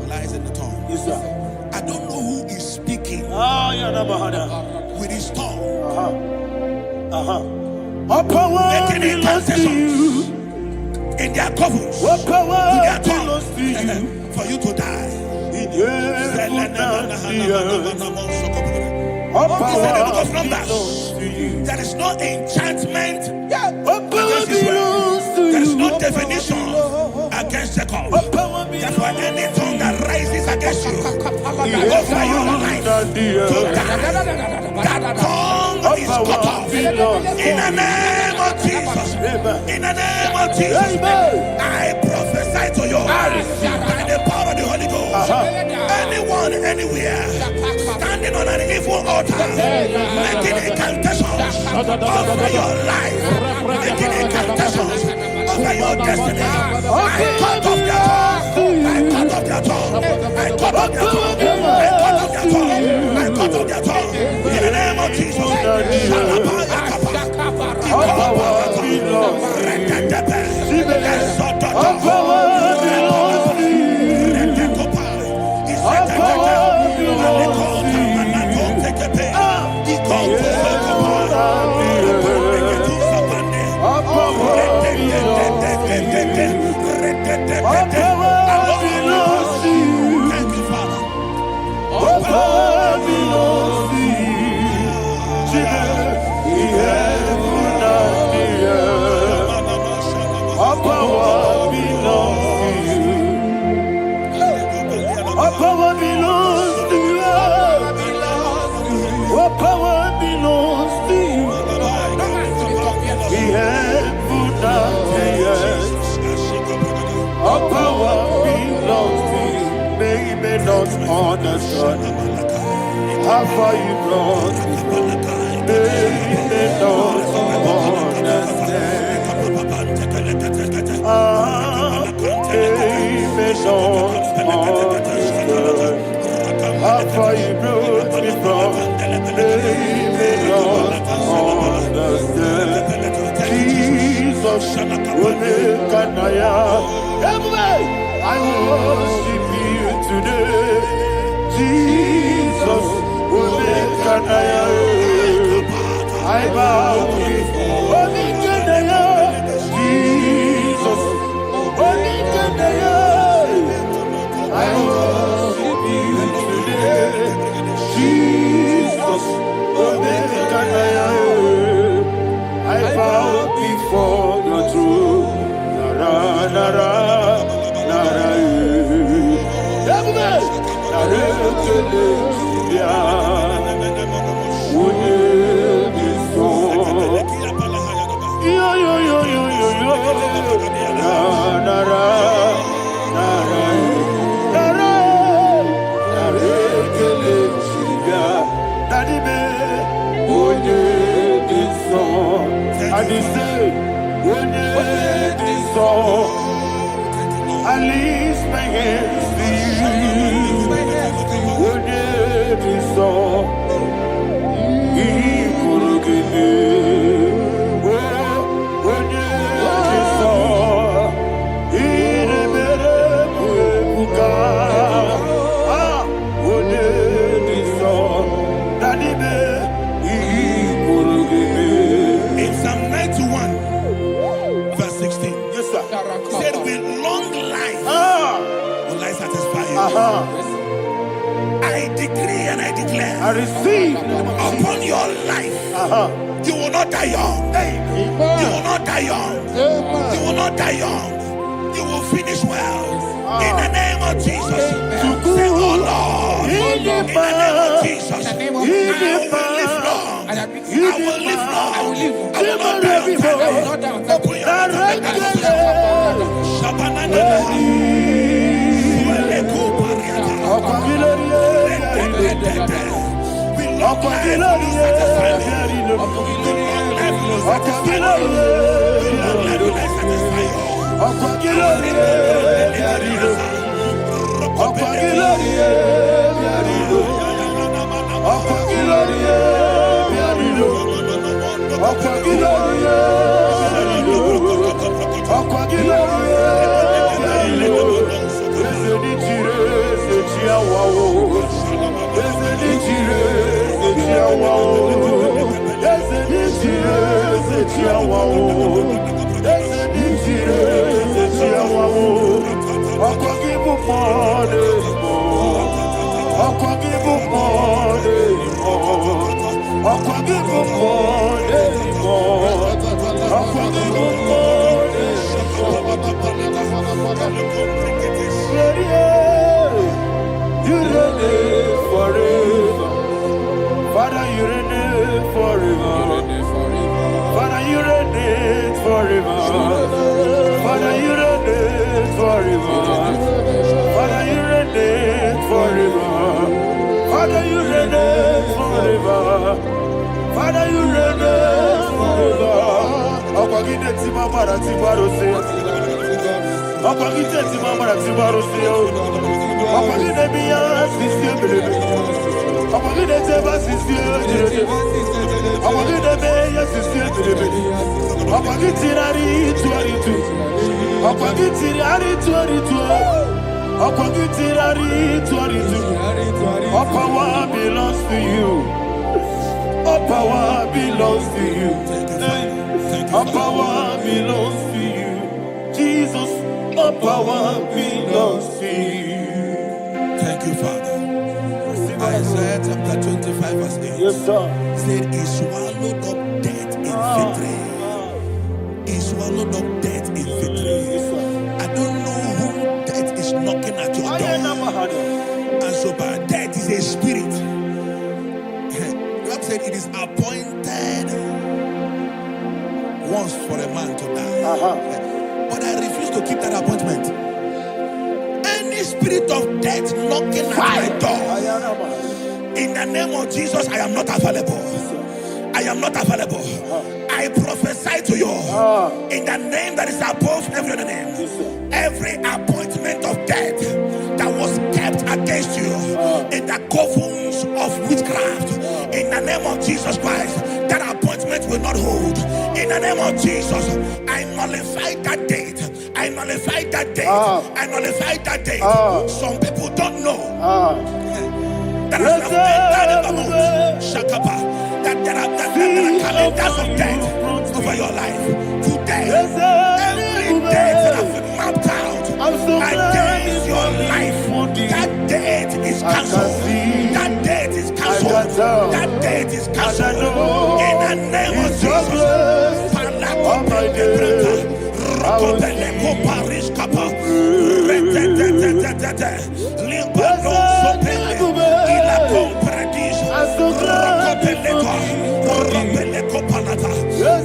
lies in the tongue. Yes, sir. I don't know who is speaking with his tongue, making incantations in their covens with their tongue for you to die. He said in the book of Numbers, there is no enchantment against Israel. There is no definition against Jacob. Therefore, any tongue that rises against you over your life, that tongue is cut off. In the name of Jesus. In the name of Jesus. I prophesy to you by the power of the Holy Ghost. Anyone, anywhere, standing on an evil altar, making incantations over your life, making incantations over your destiny, I cut off their tongue. I cut off their tongue. I cut off their tongue. I cut off their tongue. I cut off their tongue. In the name of Jesus. Understand how far you brought me. They don't understand. They don't understand how far you brought me from. They don't understand. Jesus, I worship you today. Jesus, I bow before Jesus, I worship you today. Jesus, I bow before your throne. I lift my hands to you. In Psalm 91, verse 16, yes, sir. Said, with long life will I satisfy you. I decree and I declare, I receive upon your life, you will not die young. You will not die young. You will not die young. You will finish well. In the name of Jesus. Say, oh Lord, in the name of Jesus, I will live long. I will live long. I will not die on time. Open your You reign forever. Father, you reign forever. Father, you reign forever. Father, you reign forever. Father, you reign forever. Father, you reign forever. Father, you reign forever. Ọ̀pọ̀gídé tí máa padà tí bá rò sí. Ọ̀pọ̀gídé tí máa padà tí bá rò sí. Ọ̀pọ̀gídé bí yá sí sí ebèrè. Ọ̀pọ̀gídé tí bá sí sí ebèrè. Ọ̀pọ̀gídé bí yá sí sí ebèrè. Ọ̀pọ̀gídé rárí tú àrí tú. Ọ̀pọ̀gídé rárí tú àrí tú. Ọ̀pọ̀gídé rárí tú àrí tú. All power belongs to you. All power belongs to you. All power belongs to you. Jesus, all power belongs to you. Thank you, Father. Isaiah chapter 25 verse 8. Yes, sir. Said he swallowed up death in victory. He swallowed up death in victory. I don't know who death is knocking at your door. And so by death is a spirit. God said it is appointed once for a man to die. But I refuse to keep that appointment. Any spirit of death knocking at my door, in the name of Jesus, I am not available. I am not available. I prophesy to you in the name that is above every other name. Every appointment of death that was kept against you in the covens of witchcraft, in the name of Jesus Christ, that appointment will not hold. In the name of Jesus, I nullify that date. I nullify that date. I nullify that date. Some people don't know that as of Shakapa, that there are calendars of death over your life. Today, every date that has been mapped out against your life, that date is cancelled. That date is cancelled. That date is cancelled. In the name of Jesus.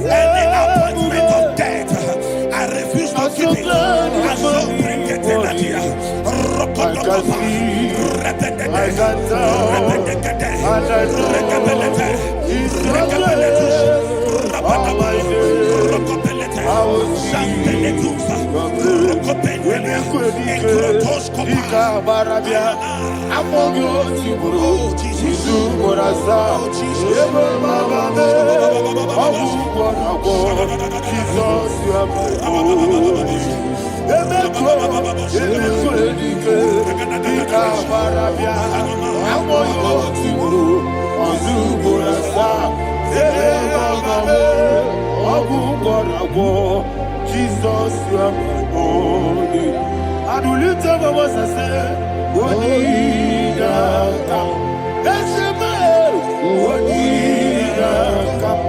Any appointment of death, I refuse to keep it. I so bring it in Jesus, you are my only. And will you tell me what I say? What did I come? That's a man. What did I come?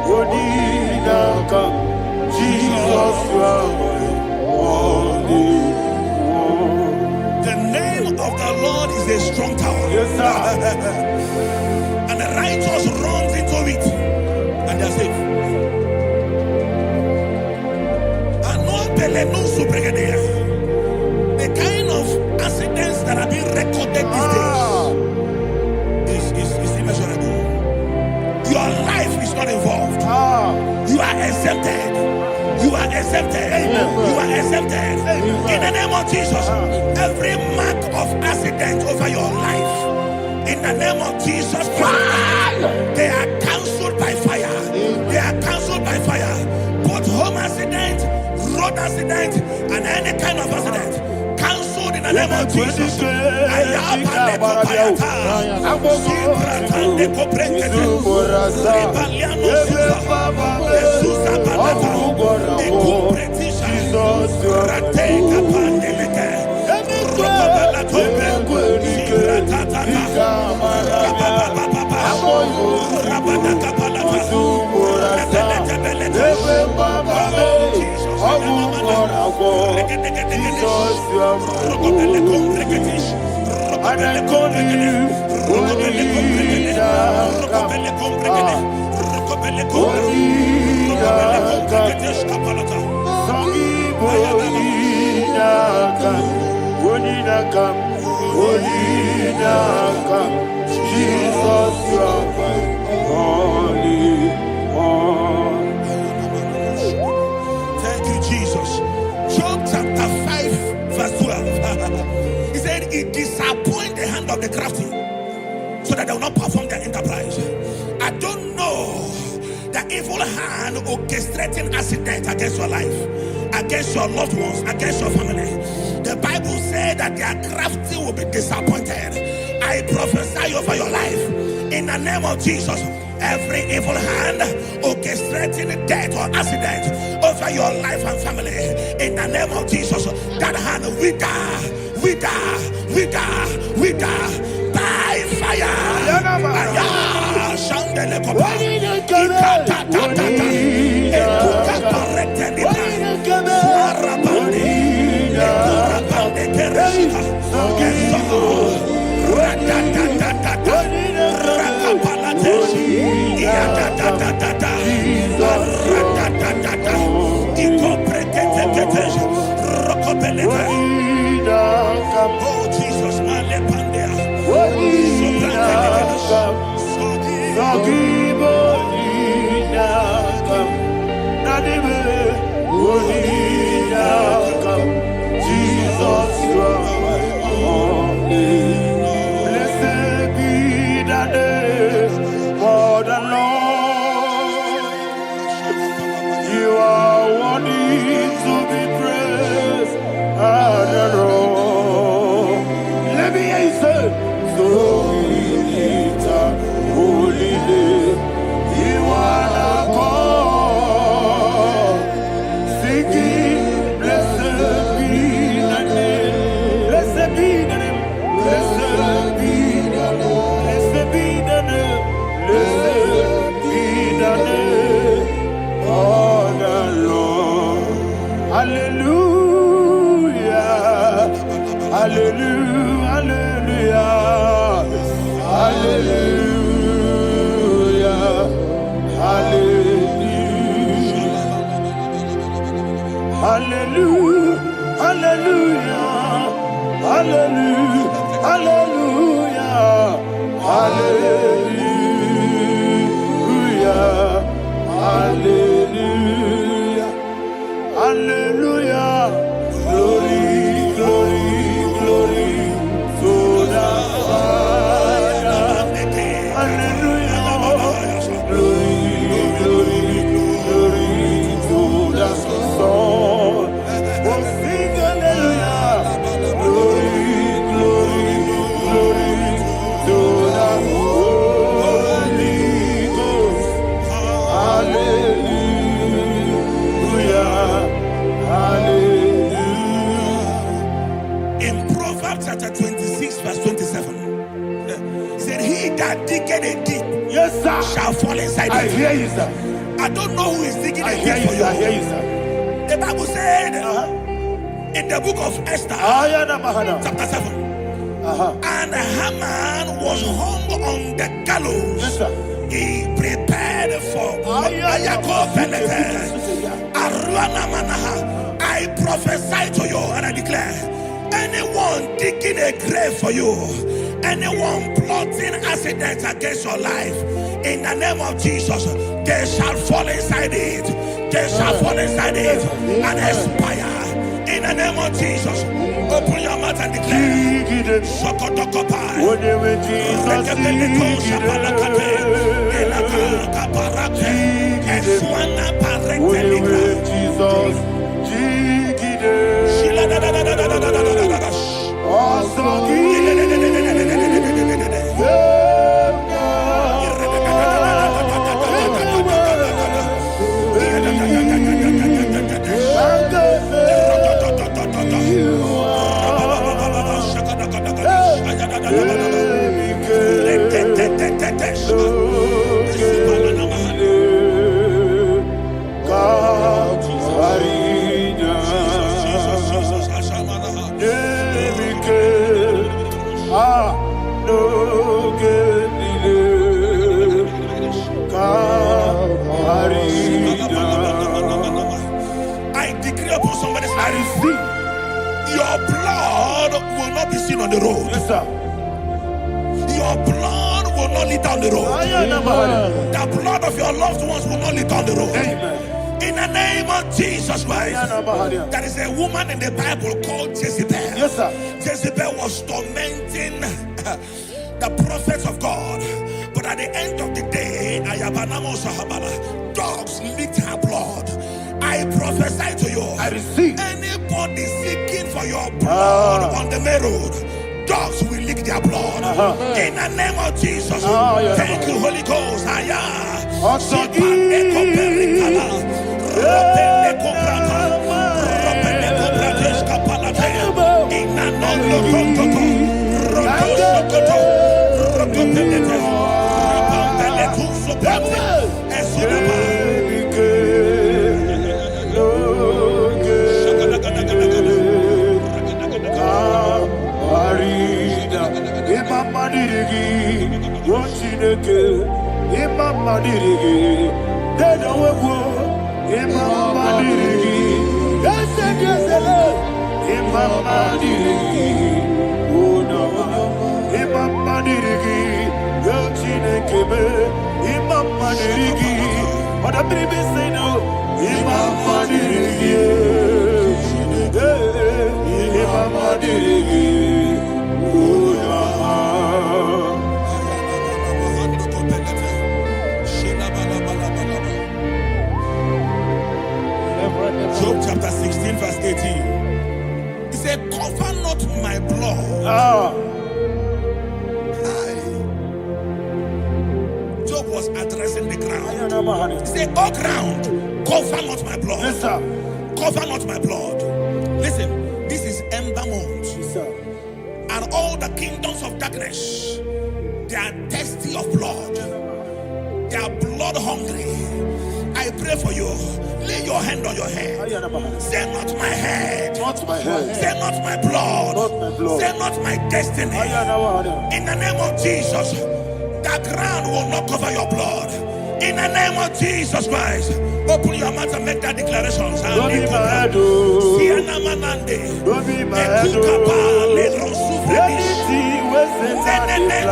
What did I come? Jesus, you are my only. The name of the Lord is a strong tower. Yes, sir. And the righteous runs into it and they are safe. The kind of accidents that are being recorded these days is immeasurable. Your life is not involved. You are exempted. You are exempted. You are exempted. In the name of Jesus, every mark of accident over your life, in the name of Jesus Christ, they are cancelled by fire. They are cancelled by fire. Both home accident, road accident, and any kind of accident, cancelled in the name of Jesus. Jesus, you are my only one. Thank you, Jesus. Job chapter 5, verse 12. He said, it disappoints the hand of the crafty so that they will not perform their enterprise. I don't know the evil hand orchestrating accident against your life, against your loved ones, against your family. The Bible said that their crafty will be disappointed. I prophesy over your life in the name of Jesus. Every evil hand orchestrating death or accident over your life and family, in the name of Jesus, that hand wither by fire. Shandele kopa oh Jesus, Jesus, you are my only. Blessed be the name for the Lord. You are worthy to be praised and adored. Let me hear you say, so we lift up holy name. You are the God. Singing, blessed be the name. Blessed be the name. Blessed be the name. Blessed be the name. Blessed be the name of the Lord. Hallelujah. Hallelujah. Hallelujah. Hallelujah. Hallelujah. Hallelujah. Hallelujah. Hallelujah. Hallelujah. Hallelujah. Hallelujah. Glory, glory, glory to the Father. Hallelujah. Glory, glory, glory to the Son. Oh, sing hallelujah. Glory, glory, glory to the Holy Ghost. Hallelujah. Hallelujah. in Proverbs chapter 26, verse 27, he said, he that diggeth a deep, Yes, sir. shall fall inside I it. hear you, sir. I don't know who is digging I a hear deep you, for sir. I hear you. you, sir. The Bible said in the book of Esther, Ayana Mahana. chapter 7, Uh-huh. and Haman was hung on the gallows. Yes, sir. He prepared for I prophesy to you and I declare, anyone digging a grave for you, anyone plotting accidents against your life, in the name of Jesus, they shall fall inside it. They shall fall inside it and expire. In the name of Jesus, open your mouth and declare. Shokotokopai. I receive. Your blood will not be seen on the road. Yes, sir. Your blood will not lead down the road. The blood of your loved ones will not lead down the road. Amen. In the name of Jesus Christ. There is a woman in the Bible called Jezebel. Yes, sir. Jezebel was tormenting the prophets of God. But at the end of the day, dogs licked her blood. I prophesy to you. I receive. Anybody seeking for your blood on the main road, dogs will lick their blood. In the name of Jesus. Thank you, Holy Ghost. Job chapter 16 verse 18. He said, cover not my blood. Job was addressing the ground. He said, oh ground, cover not my blood. Yes, sir. Cover not my blood. Listen, this is ember month. Yes, sir. And all the kingdoms of darkness, they are thirsty of blood. They are blood hungry. I pray for you. Lay your hand on your head. Say not my head. Not my head. Say not my blood. Not my blood. Say not my destiny. In the name of Jesus, the ground will not cover your blood. In the name of Jesus Christ, open your mouth and make that declaration. Don't be my head. Don't be my head. Anything was in that plan.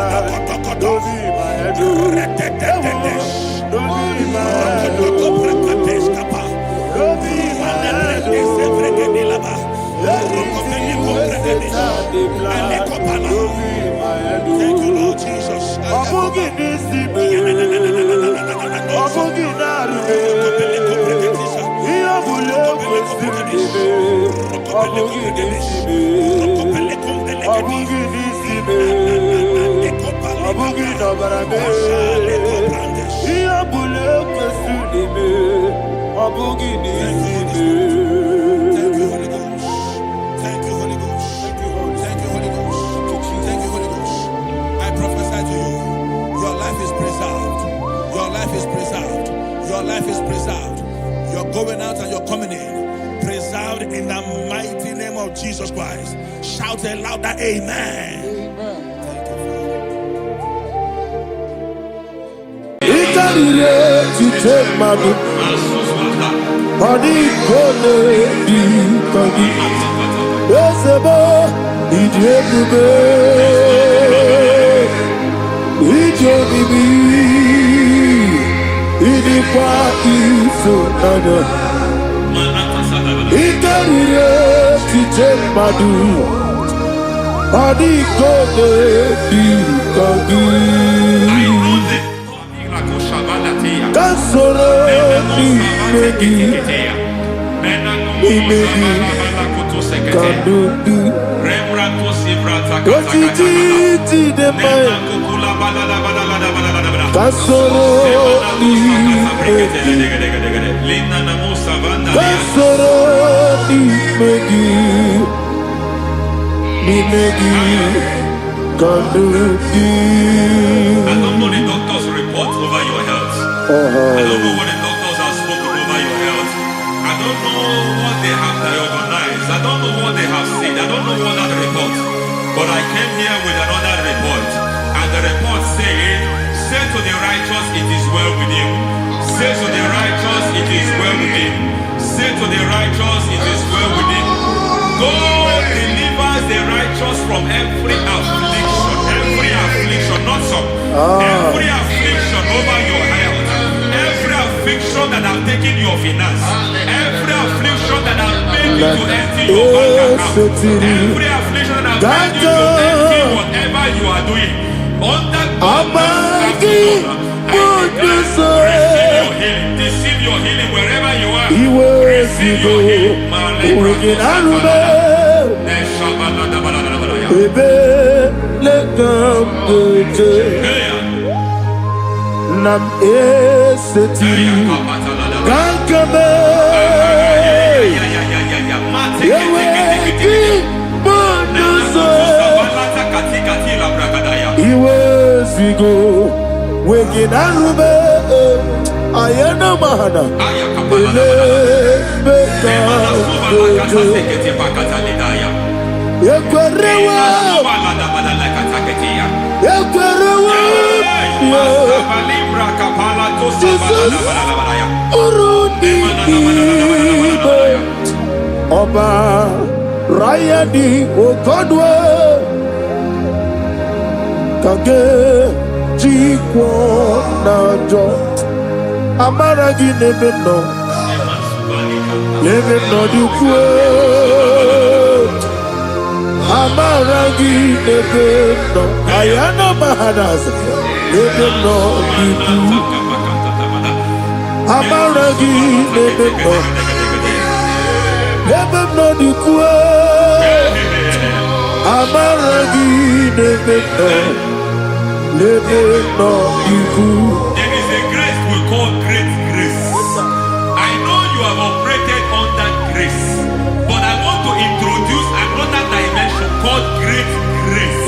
Don't be my head. Don't be my head. Don't be my head. Thank you, Lord Jesus. Your life is preserved. You're going out and you're coming in. Preserved in the mighty name of Jesus Christ. Shout a louder amen. Thank I don't know the doctor's report over your health. I don't know what the doctors have spoken over your health. I don't know what they have diagnosed. I don't know what they have said. I don't know what that report. But I came here with another report. And the report said, say to the righteous, it is well with him. Say to the righteous, it is well with him. Say say to the righteous, it is well with him. God delivers the righteous from every affliction, not some. Every affliction over your health, every affliction that have taken your finance, every affliction that have made you to empty your bank account, every affliction that have made you to empty whatever you are doing. Under God's receive your healing wherever you are. Receive your healing. Nam esetiri gankame yeweki bonuso iwezigo weginarube ayana mahana ele beka yekwerewa Ọba Rayadi Ogodwe Kage Jikwo Najo Amaragi Nebeno Nebeno Dukwe Amaragi Nebeno Ayana Mahadas Nebeno Dukwe Amaragi Nebeno Nebeno Dukwe Amaragi Nebeno Nebeno Dukwe. There is a grace we call great grace. I know you have operated under grace, but I want to introduce another dimension called great grace.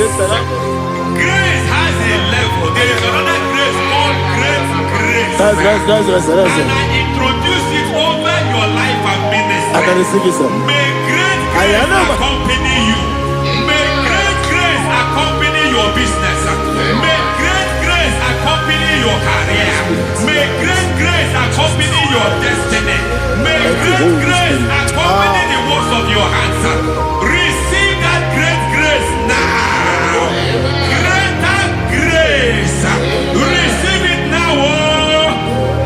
Grace has a level. There is another grace called great grace. That's And I introduce it over your life and ministry. I can receive it, sir. May great grace accompany you. May great grace accompany your business. May great grace accompany your career. May great grace accompany your destiny. May great grace accompany the works of your hands. Receive that great grace now. Greater grace. Receive it now.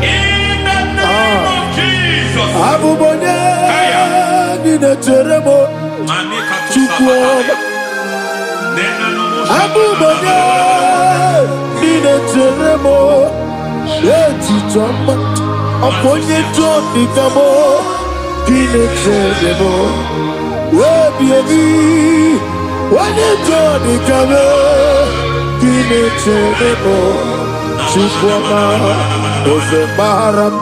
In the name of Jesus. Abubonye Nina Teremo Chukwu Abubonye Nina Teremo Eti Choma Aponye Choni Kamo Nina Teremo Webi Wane Choni Kamo Nina Teremo Chukwu Oze Maharam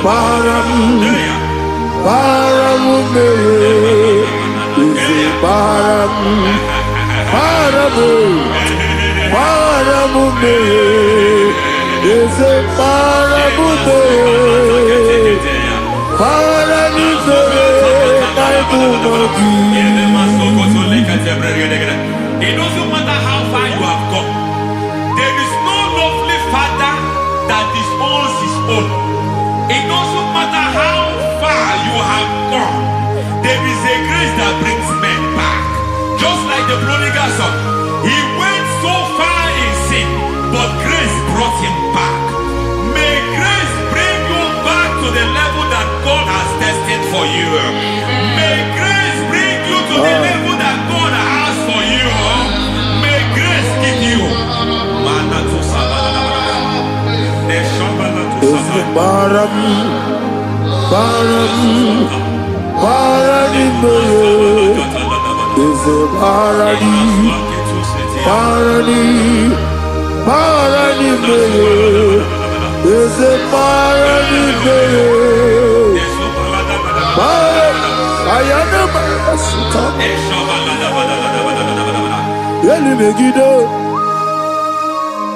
Param Isi param Isi It doesn't matter how far you have gone. There is no lovely father that disowns his own. It doesn't matter how far you have gone. There is a grace that brings men back. Just like the prodigal son. He went so far in sin, but grace brought him back. May grace bring you back to the level that God has destined for you. May grace bring you to the level that God has for you. May grace give you.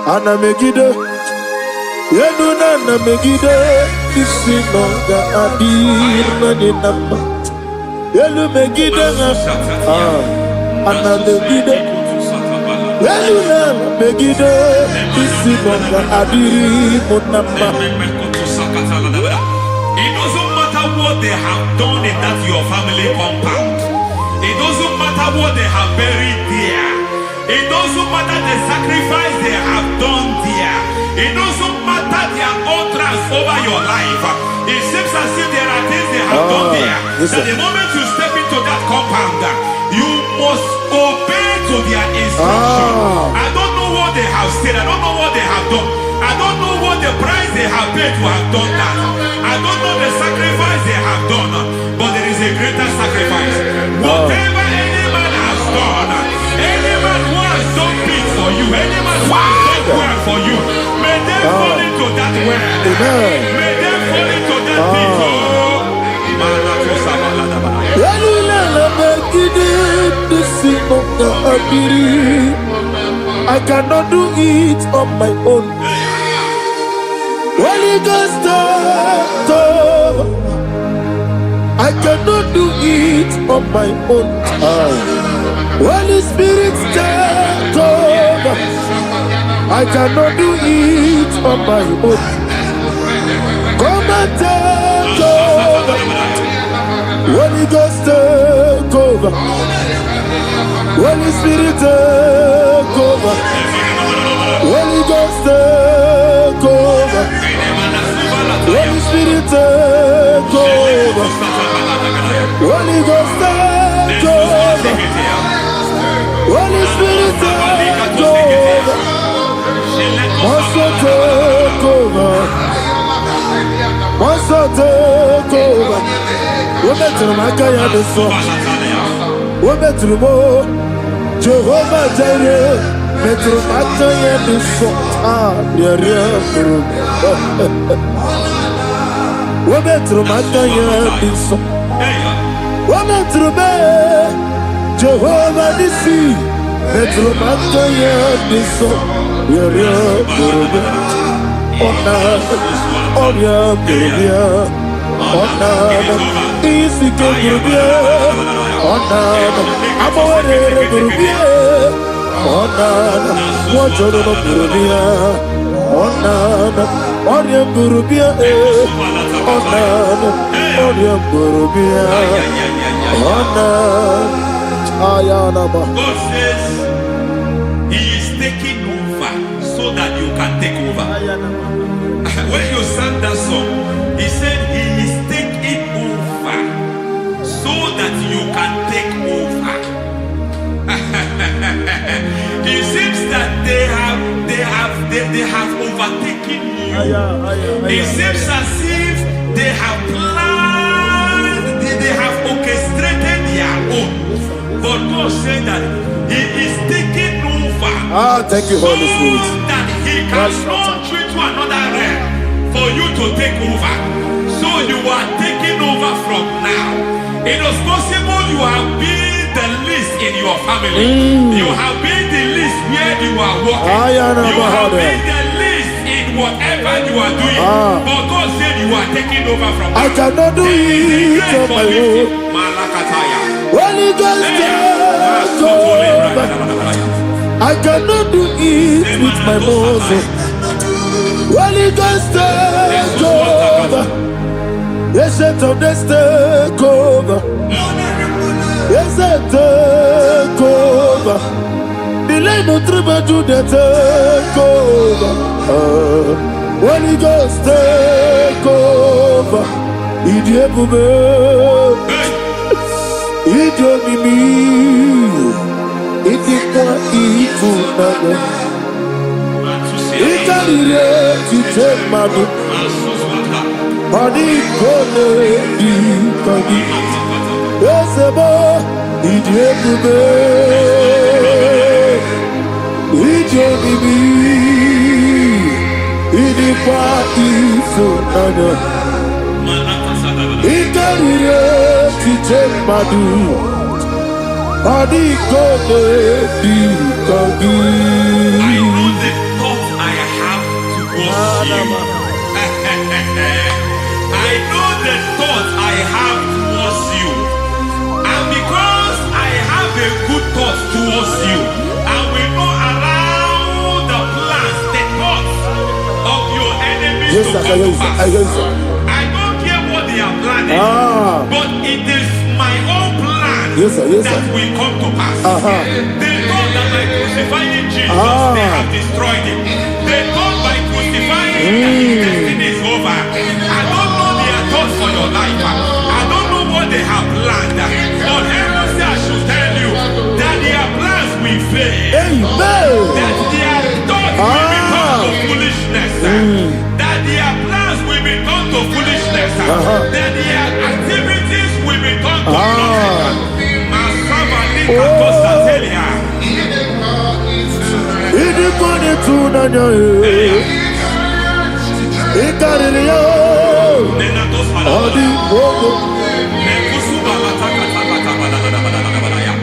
Ana Megiddo, Yenuna Megiddo, Isinonga Adir Naninama, Yelu Megiddo, Ana Megiddo, Yenuna Megiddo, Isinonga Adir Munama. It doesn't matter matter what they have done in that your family compound. It doesn't matter what they have buried there. It doesn't matter the sacrifice they have done there. It doesn't matter their utterance over your life. It seems as if there are things they have done there. That the moment you step into that compound, you must obey to their instruction. I don't know what they have said. I don't know what they have done. I don't know what the price they have paid to have done that. I don't know the sacrifice they have done. But there is a greater sacrifice. Whatever any man has done, any man who has done big for you, any man who has done well for you, may they fall into that well. May they fall into that pit. I cannot do it on my own. Holy Ghost, I cannot do it on my own. Holy Spirit, take over. I cannot do it on my own. Come and take over. Holy Ghost, take over. Holy Spirit, take over. Holy Ghost, take over. Holy Spirit, take over. Holy Ghost, take over. Holy Spirit, take over. Also take over. Also take over. We're better than I can do so. We're better than more. Jehovah Jireh. Better than I can do so. Yeah. We're better than I can do so. We're better than Jehovah Nissi. Better than I can do so. Yeah. Easy to be I'm already to be what you don't be God says He is taking over so that you can take over. When you sang that song, He said He is taking over so that you can take over. It seems that they have overtaken you. It seems as if they have planned, they have orchestrated their own. But God said that He is taking over. Thank you, Holy Spirit. So that He can launch you to another realm for you to take over. So you are taking over from now. It is possible you have been the least in your family. You have been the least where you are working. You have been the least in whatever you are doing. But God said you are taking over from now. I cannot do it on my own. Holy Ghost, take over. I cannot do it with my muscle. Holy Ghost, take over. Yes, of this take over. Yes, take over. Delay no trouble to the take over. Holy Ghost, take over. Idiabube, Idiomimi, Idikwa Ifunana. Ikarire Titemadu. Body gone di Yesebo Idiabube, Idiomimi, Idikwa Ifunana. Ikarire Titemadu. Body gone di I know the thoughts I have towards you. I know the thoughts I have towards you. And because I have a good thought towards you, I will not allow the plans, the thoughts of your enemies to come to pass. I don't care what they are planning. planning, but it is my own plan that will come to pass. They thought that by crucifying Jesus, they have destroyed him. They thought by crucifying him that his destiny is over. I don't know their thoughts for your life. I don't know what they have planned. But heaven I should tell you that their plans will fail. That their thoughts will become to foolishness. That their plans will become to foolishness. That their activities will become to nothing.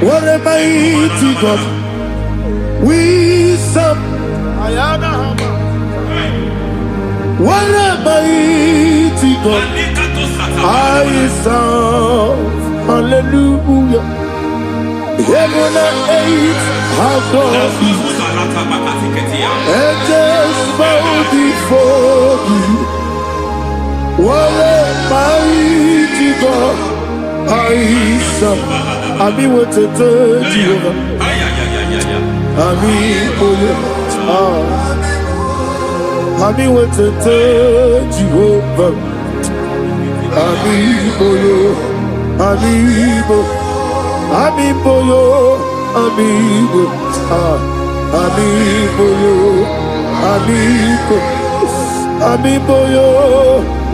What a mighty God we serve. What a mighty God I serve. Hallelujah. Heaven and earth have gone, and just bow before you. What a mighty God I serve. I mean, what a third Jehovah. I mean, I mean, what a third Jehovah. I mean, I mean, amigo yo, amigo, amigo yo, amigo, amigo yo,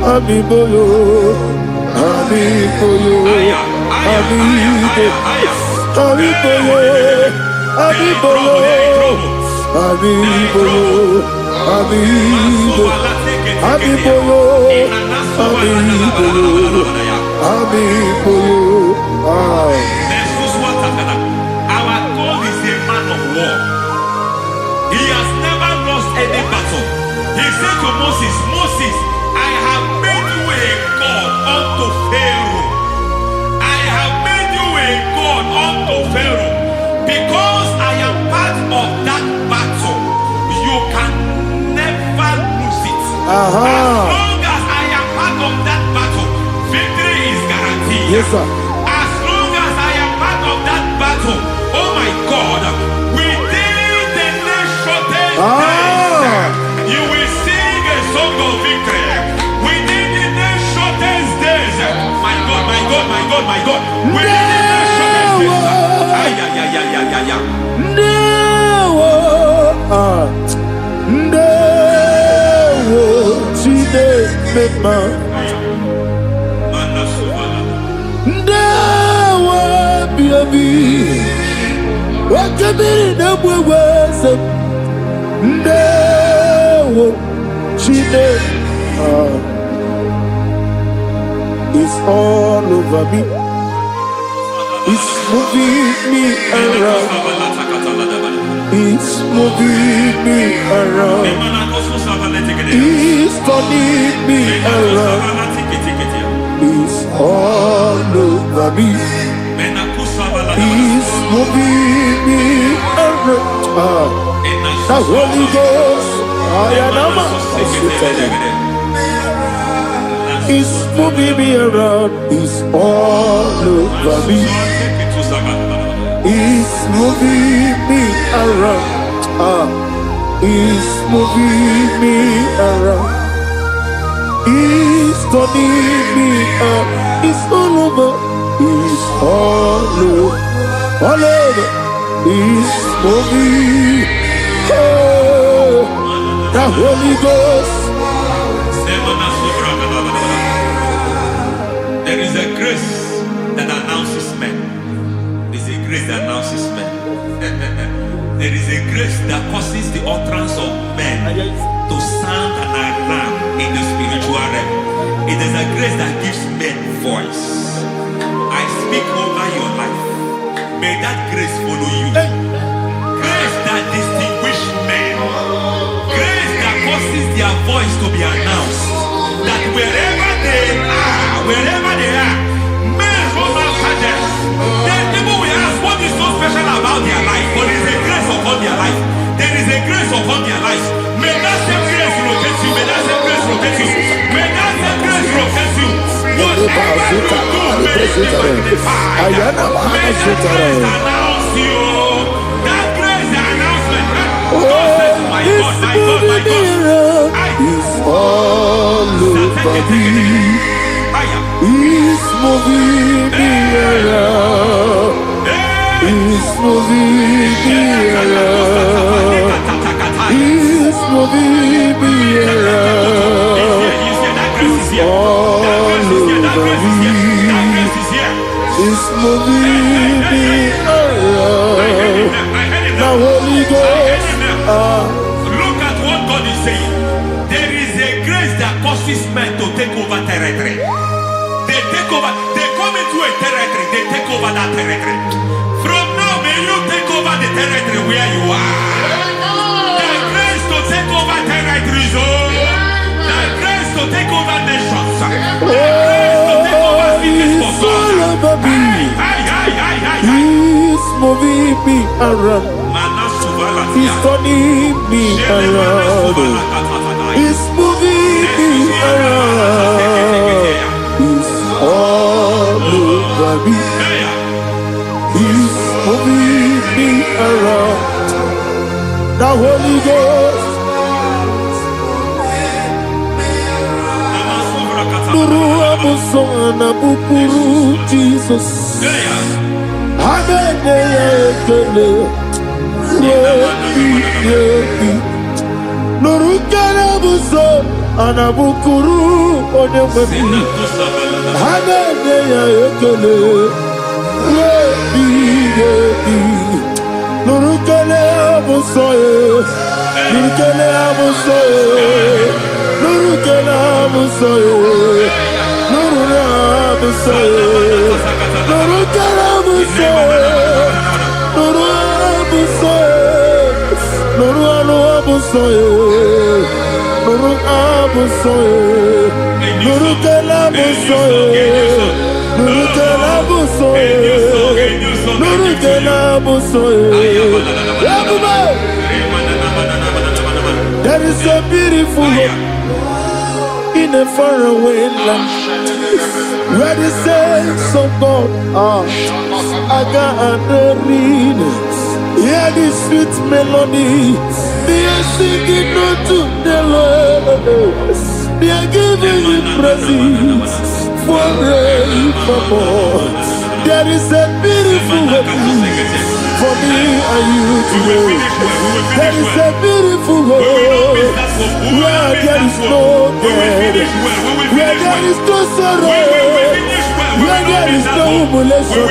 amigo yo, amigo yo, amigo, amigo yo, amigo yo, amigo yo, amigo, amigo yo, amigo yo, amigo yo. Our God is a man of war. He has never lost any battle. He said to Moses, Moses, I have made you a God unto Pharaoh. I have made you a God unto Pharaoh. Because I am part of that battle, you can never lose it. As long as I am part of that battle, victory is guaranteed. Yes, sir. Battle. Oh my God, within the next shortest days, you will sing a song of victory. Within the next shortest days, my God, my God, my God, my God. Within the next shortest It's all over me. It's moving me around. It's moving me around. It's turning me around. It's all over me. It's moving me around. The Holy Ghost, it's moving me around. It's all over me. It's moving me around. It's moving me around. It's turning me up. It's all over. It's all over. All over. It's moving. Oh, the Holy Ghost. There is a grace that announces men. There is a grace that announces men. There is a grace that causes the utterance of men to sound an alarm in the spiritual realm. It is a grace that gives men voice. I speak over your life. May that grace follow you. Grace that distinguishes men. Grace that causes their voice to be announced. That wherever they are, men hold after them. Then people will ask, what is so special about their life? But there is a grace upon their life. There is a grace upon their life. May that same grace locate you. May that same grace locate you. May that same grace locate you. Whatever Zuta, Aliprezuta, Ayana Mahana Zuta. That grace announcement. Oh, it's moving is all over me. It's moving me around. It's moving me around. It's moving me around. It's all over me. It's moving me around. Now Holy Ghost. Look at what God is saying. There is a grace that causes men to take over territory. They take over. They come into a territory. They take over that territory. From now, may you take over the territory where you are. The grace to take over territories. The grace to take over nations. The grace to take over cities for God. He's moving me around. He's turning me around. He's moving me around. He's all over me. He's moving me around. The Holy Ghost. Nuru amusona bukuru Jesus. Amen. Nurukana buso anabukuru onemebi hanene ya ekele rebi nurukana buso nurukana buso nurukana buso nurukana buso nurukana buso Nuru abusoye, Nuru abusoye, Nuru kelabusoye, Nuru kelabusoye, Nuru kelabusoye. There is a beautiful hope in a faraway land where the saints of God are. I got the reading. Hear the sweet melody. They are singing unto the Lord. They are giving you praise forevermore. There is a beautiful way for me and you today. There is a beautiful way where there is no death, where there is no sorrow, where there is no humiliation,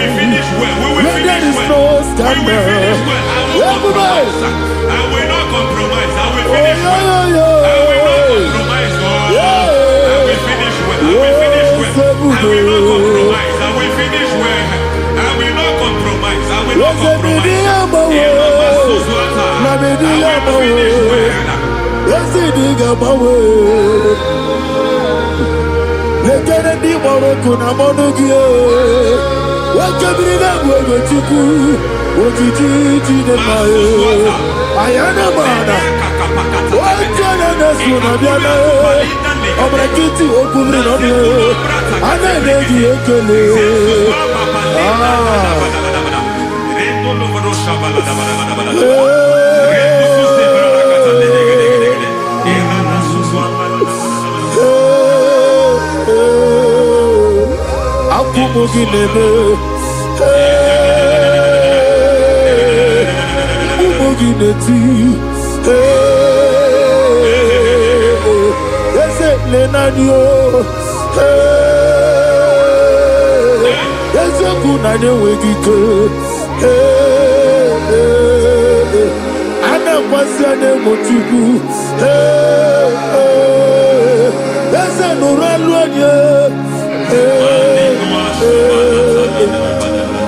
where there is no scandal. Everybody, I will not compromise. I will finish well. I will not compromise. I will finish well. I will finish well. I will not compromise. I will finish well. I will not compromise. I will not compromise.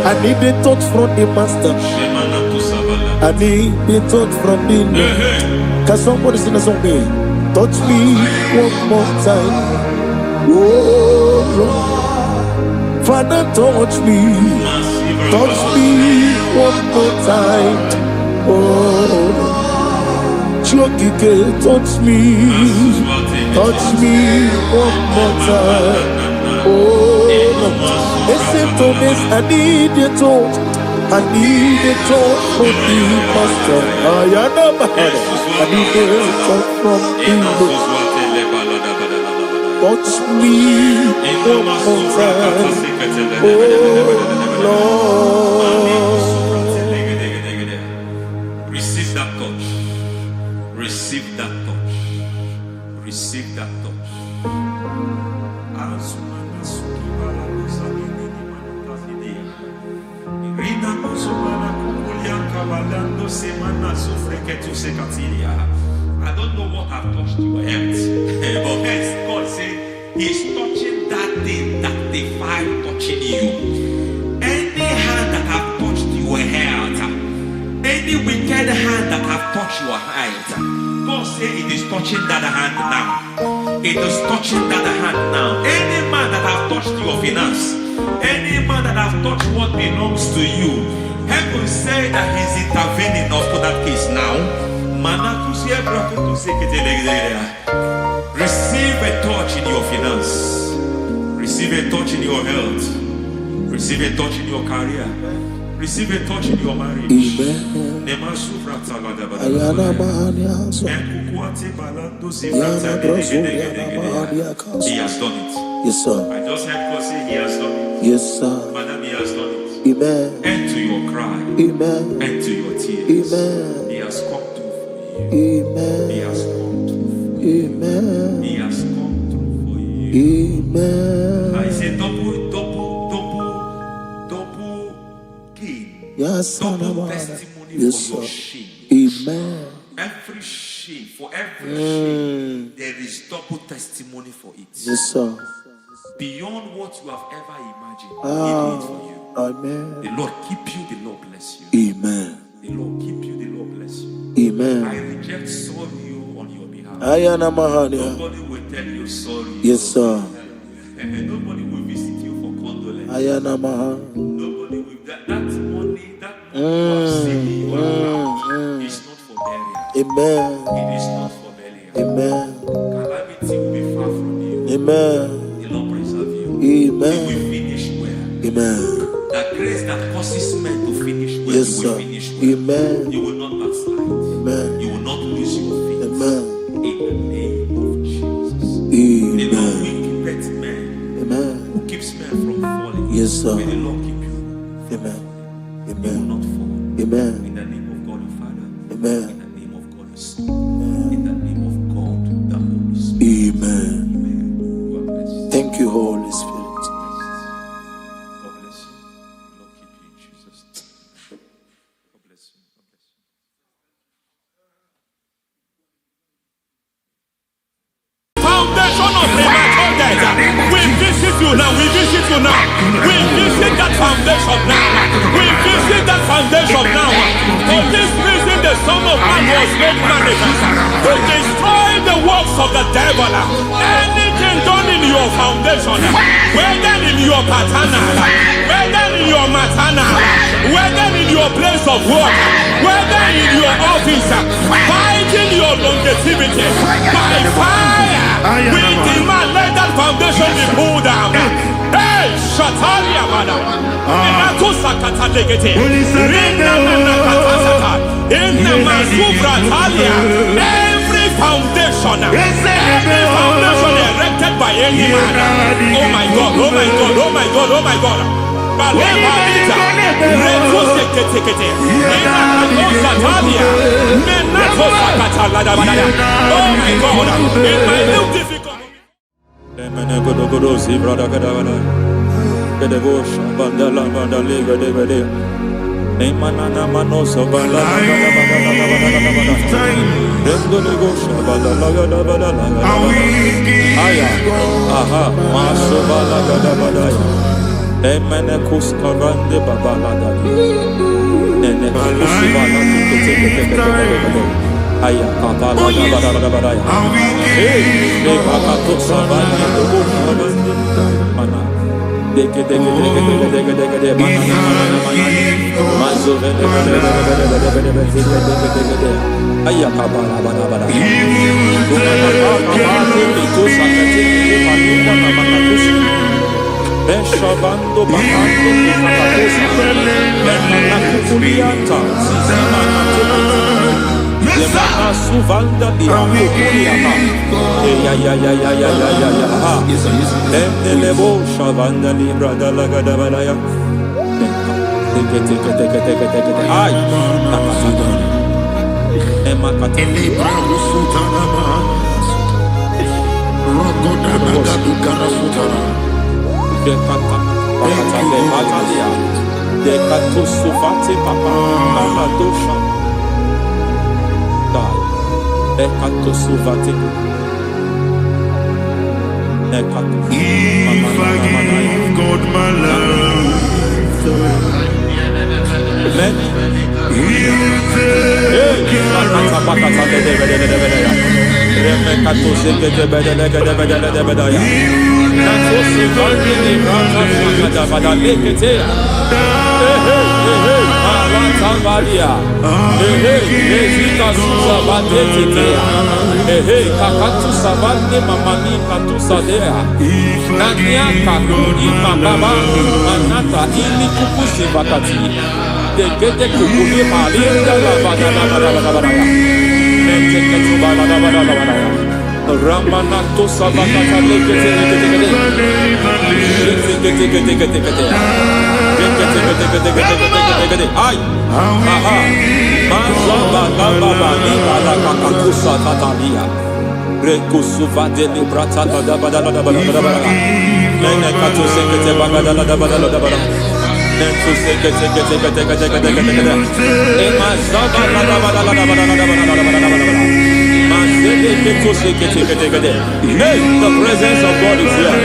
I need a touch from the master. I need a touch from the Lord. Can somebody sing a song here? Touch me one more time. Oh Lord, Father, touch me. Touch me one more time. Oh, Chokike, touch me. Touch me one more time. Listen to this, I need you to. I need a touch from the master. I need a touch from the touch me one more time. Oh Lord. Receive that touch. Receive that touch. Receive that touch. I don't know what I've touched your health, but hence God said He's touching that thing that defied touching you. Any hand that have touched your health, any wicked hand that have touched your health, God said it is touching that hand now. It is touching that hand now. Any man that have touched your finance, any man that have touched what belongs to you, heaven say that He's intervening after that case now. Receive a touch in your finance. Receive a touch in your health. Receive a touch in your career. Receive a touch in your marriage. He has done it. Yes, sir. I just heard God say He has done it. Yes, sir. Madam, He has done it. Amen. End to your cry. Amen. End to your tears. Amen. He has come through for you. Amen. He has come through for you. Amen. He has come through for you. Amen. I say double gain. Yes, Double testimony yes, for your sir. shame. Amen. Every shame, for every shame, there is double testimony for it. Yes, sir. Beyond what you have ever imagined, He did it for you. Amen. The Lord keep you, the Lord bless you. Amen. The Lord keep you, the Lord bless you. Amen. I reject sorry on your behalf. Ayana Mahania. Nobody will tell you sorry. Yes, sir. Nobody will visit you for condolence. Ayana Mahania. Nobody will. That money you have saved in your account is not for burial. Amen. It is not for burial. Amen. Calamity will be far from you. Amen. The Lord preserve you. Amen. You will finish well. Amen. That grace that causes men to finish well, Yes, you will sir. finish well. Amen. You will not backslide. Amen. You will not lose your faith. Amen. In the name of Jesus. The Lord Amen. will keep men Amen. who keeps men from falling. Yes, sir. May the Lord keep you. Amen. You will Amen. not fall. Amen. In the name of God the Father. Amen. In the name of God the Son. In the name of God the Holy Spirit. Amen. Amen. You are blessed. Thank you, Holy Spirit. God bless you. The Lord keep you in Jesus' name. God bless you. God bless you. Foundation of premature death. We visit you now. We visit you now. We visit that foundation now. We visit that foundation now. For this reason, the Son of Man was made manifest to destroy the works of the devil. Anything done in your foundation, whether in your paternal, whether in your maternal, whether in your place of work, whether in your office, fighting your longevity by fire. We demand let that foundation be pulled down. Hey, Shatalia, madam. Every foundation erected by any man. Oh my God, oh my God, oh my God, oh my God. Oh my God, in my new difficult. Emenekus karande babalada. Nene kusibana tukete. Aya kapala bada. Hey, ne bakato sabani dobo karande mana. Deke mana. Mazo vele. Aya kapala bada. Kumana kapala tu sakati mana kusi. Beshabando bahando kikakakosa. Lemana kukulianta. Zizimana tukutu. Lemana suvanda liakukuliata. Ya. Enelebo shavanda libra dalagadabadaya. Teke. Ay. Nakasada. Emakata. Dekata de Batalia, Dekato Sufati Papa, Maladosha, Dekato Sufati, Dekato. If I give God my life, He will take care Ramanato Sabakata Ay, aha, hey, the presence of God is here.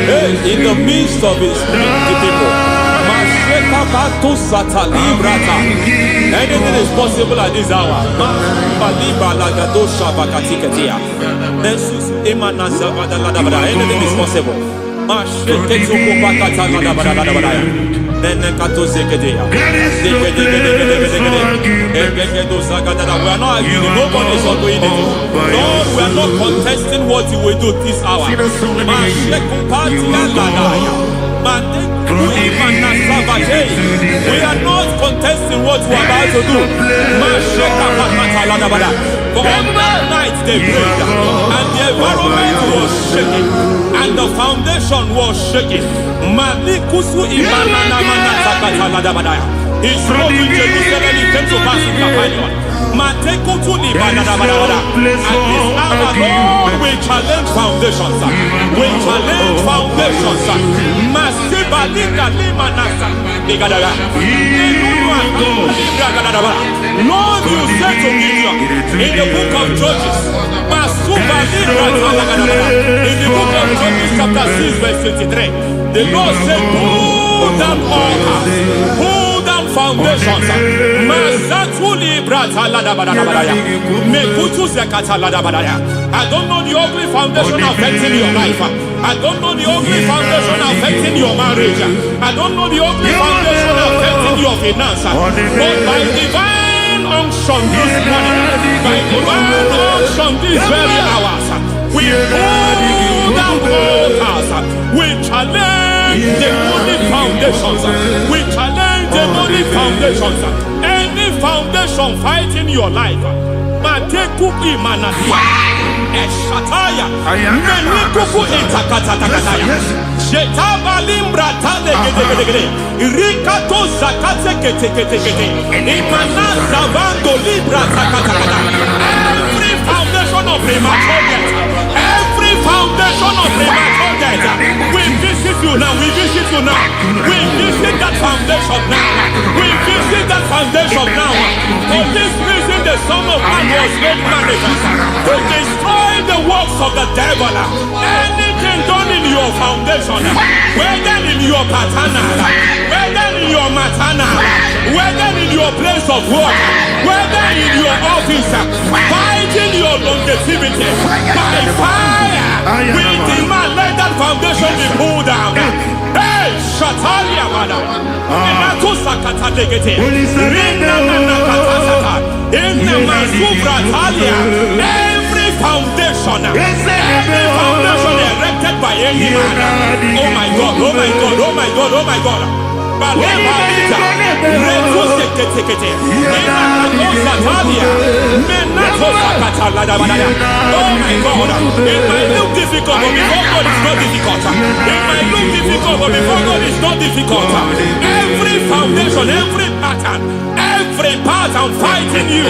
Hey, in the midst of His people. Anything is possible at this hour. Anything is possible. We are not arguing. Nobody is doing it. Lord, we are not contesting what you will do this hour. We are not contesting what we are about to do. For on that night they prayed, and the environment was shaking, and the foundation was shaking. He spoke in Jerusalem, he came to pass in Capernaum. At this hour, Lord, we challenge foundations. We challenge foundations. Lord, you said to Gideon in the book of Judges, in the book of Judges chapter 6 verse 23, the Lord said, pull down altars, pull down foundations. I don't know the ugly foundation affecting your life. I don't know the ugly foundation affecting your marriage. I don't know the ugly foundation affecting your finance. But by divine unction this morning, by divine unction these very hours, we pull down altars. We challenge demonic foundations. We challenge demonic foundations. Any foundation fighting your life, Matekuki Manadia, Eshataya, Menikuku Itakatatakataya, Shetabalim Bratale, Rikato Zakate Kete, Imana Zavando Libra Takataka. Every foundation of premature death, every foundation of premature death, we visit you now, we visit you now, we visit that foundation now, we visit that foundation now. For this reason, the Son of Man was made manifest to destroy the works of the devil. Anything done in your foundation, whether in your paternal, whether in your maternal, whether in your place of work, whether in your office, fighting your longevity by fire, we demand let that foundation be pulled down. Hey, Shatalia Madam, every foundation erected by any man. Oh my God, oh my God, oh my God, oh my God. Balebalita, Retusekete, Enakatosatalia, Menatosakataladabalaya. Oh my God, it might look difficult, but before God it's not difficult. It might look difficult, but before God it's not difficult. Every foundation, every pattern fighting you,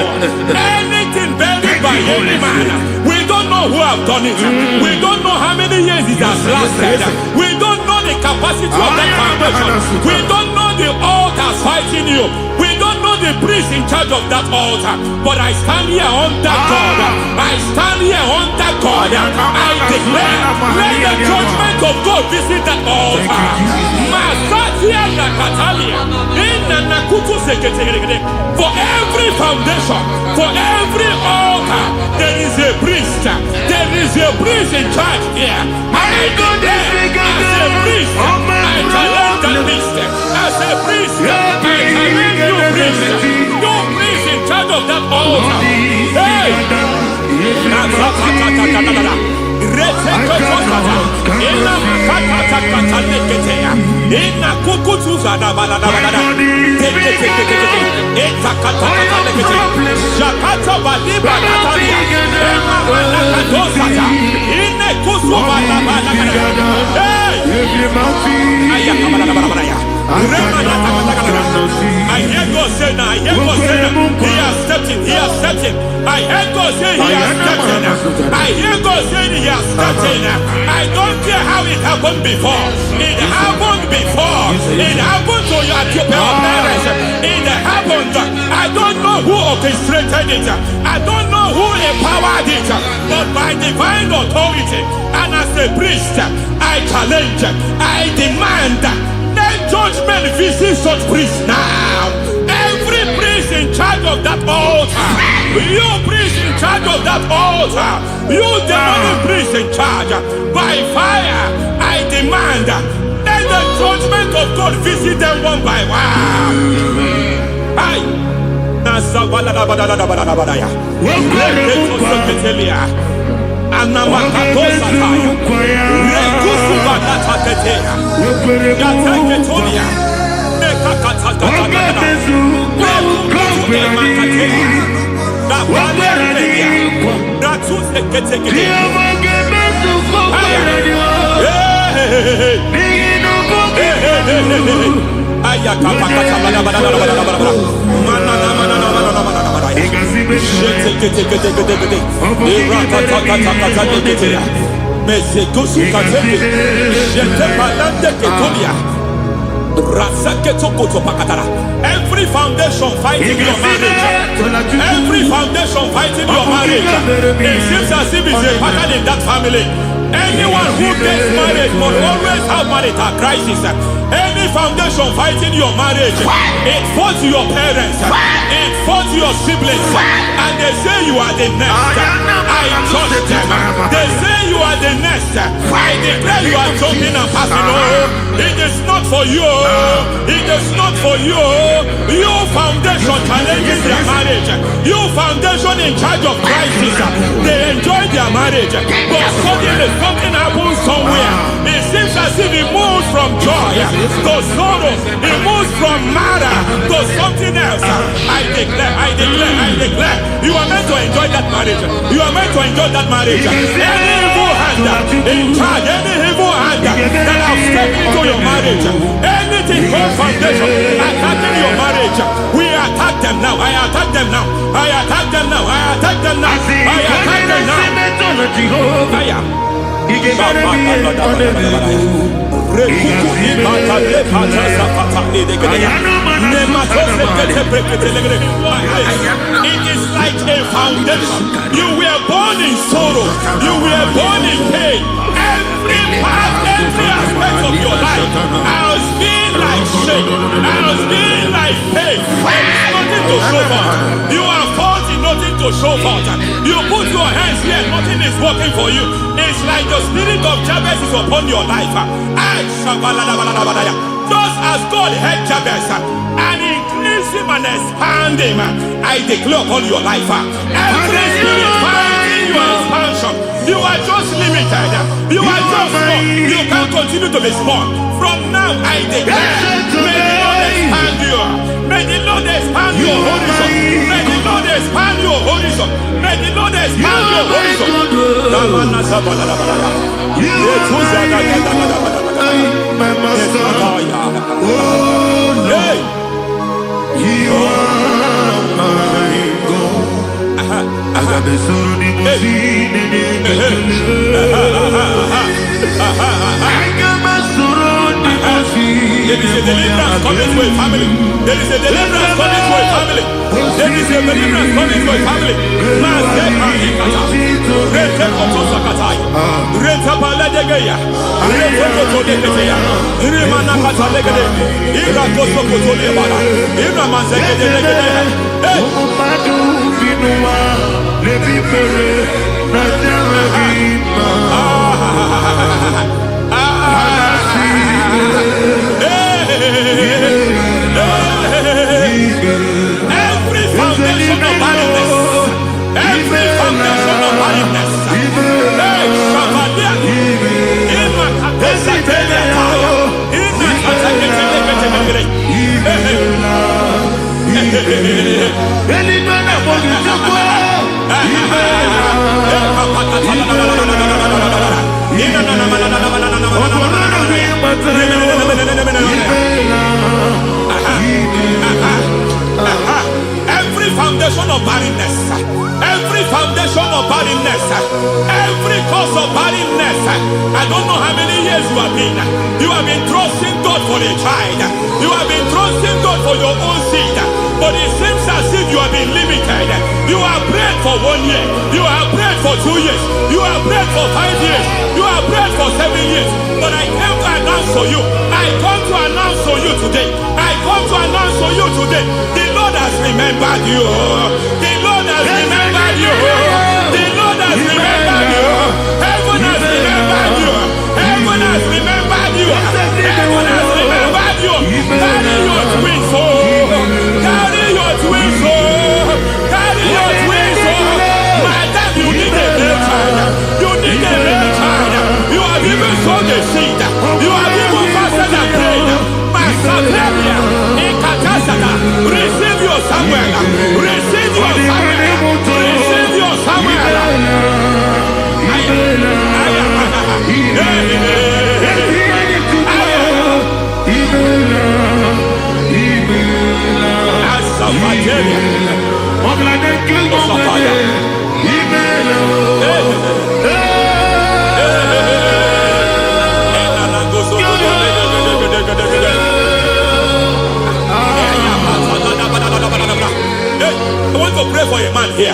anything buried by any man. We don't know who have done it. We don't know how many years it has lasted. We don't know the capacity of that foundation. We don't know the altars fighting you. We don't know the priest in charge of that altar. But I stand here under God. I stand here under God. I declare, let the judgment of God visit that altar. For every foundation, for every altar, there is a priest. There is a priest in charge here. I declare, as a priest, I challenge that priest. As a priest, I challenge you priest. You priest in charge of that altar. Hey! I hear God say now, I hear God say now, he has stepped in, he has stepped in. I hear God say he has stepped in. I hear God say he has stepped in. I don't care how it happened before. It happened before. It happened to your parents. It happened. I don't know who orchestrated it. I don't know who empowered it. But by divine authority and as a priest, I challenge, I demand, let judgment visit such priests now. Every priest in charge of that altar, you priest in charge of that altar, you demonic priest in charge, by fire, I demand, let the judgment of God visit them one by one. Aye. Every foundation fighting your marriage, every foundation fighting your marriage, it seems as if it's a pattern in that family. Anyone who gets married will always have marital crisis. Any foundation fighting your marriage, it fought your parents, it fought your siblings, and they say you are the next. I judge them. They say you are the next. I declare you are jumping and passing. Oh, it is not for you. It is not for you. You foundation challenging their marriage. You foundation in charge of crisis. They enjoy their marriage, but suddenly something happens somewhere. It seems as if it moves from joy to sorrow. It moves from matter to something else. I declare, you are meant to enjoy that marriage. You are meant to enjoy that marriage. Any evil hand in charge, any evil hand that have stepped into your marriage, anything called foundation attacking your marriage, we attack them now. I attack them now. I attack them now. I attack them now. I attack them now. It is like a foundation. You were born in sorrow. You were born in pain. Every part, every aspect of your life has been like shame. Has been like pain. There is nothing to show for. You are faulty, nothing to show for. You put your hands here, nothing is working for you. It's like the spirit of Jabez is upon your life. Just as God had Jabez and increased him and expanded him, I declare upon your life. Every spirit fighting your expansion. You are just limited. You are just small. You can't continue to be small. From now, I declare, may the Lord expand you. May the Lord expand your horizon. May the Lord expand your horizon. May the Lord expand your horizon. My master. Oh Lord, you are my God. I got the soul in my feet. I got my soul in my feet. There is a deliverance coming to a family. There is a deliverance coming to a family. There is a deliverance coming to a family. Every foundation of barrenness, every foundation of barrenness, every foundation of barrenness, every foundation of barrenness, every cause of barrenness. I don't know how many years you have been trusting God for a child. You have been trusting God for your own seed, but it seems as if you have been limited. You have prayed for 1 year, you have prayed for 2 years, you have prayed for 5 years, you have prayed for 7 years. But I came to announce for you, I come to announce for you today, I come to announce for you today, the Lord has remembered you. The Lord has remembered you. The Lord has remembered you. Heaven has remembered you. Heaven has remembered you. Heaven has remembered you. Carry your twins, oh. Carry your twins, oh. Carry your twins, oh. Madam, you need a male child. You need a male child. You have even sown the seed. You have even fasted and prayed. Masaberia, Ekatasata, receive your Samuel. Receive your Samuel. Receive your Samuel. I want to pray for a man here.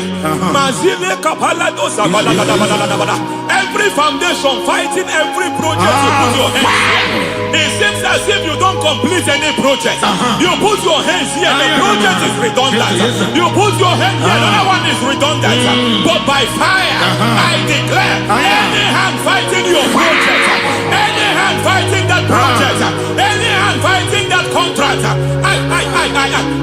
Every foundation fighting every project you put your hands here. It seems as if you don't complete any project. You put your hands here, the project is redundant. You put your hand here, another one is redundant. But by fire, I declare, any hand fighting your project, any hand fighting that project, any hand fighting that contract,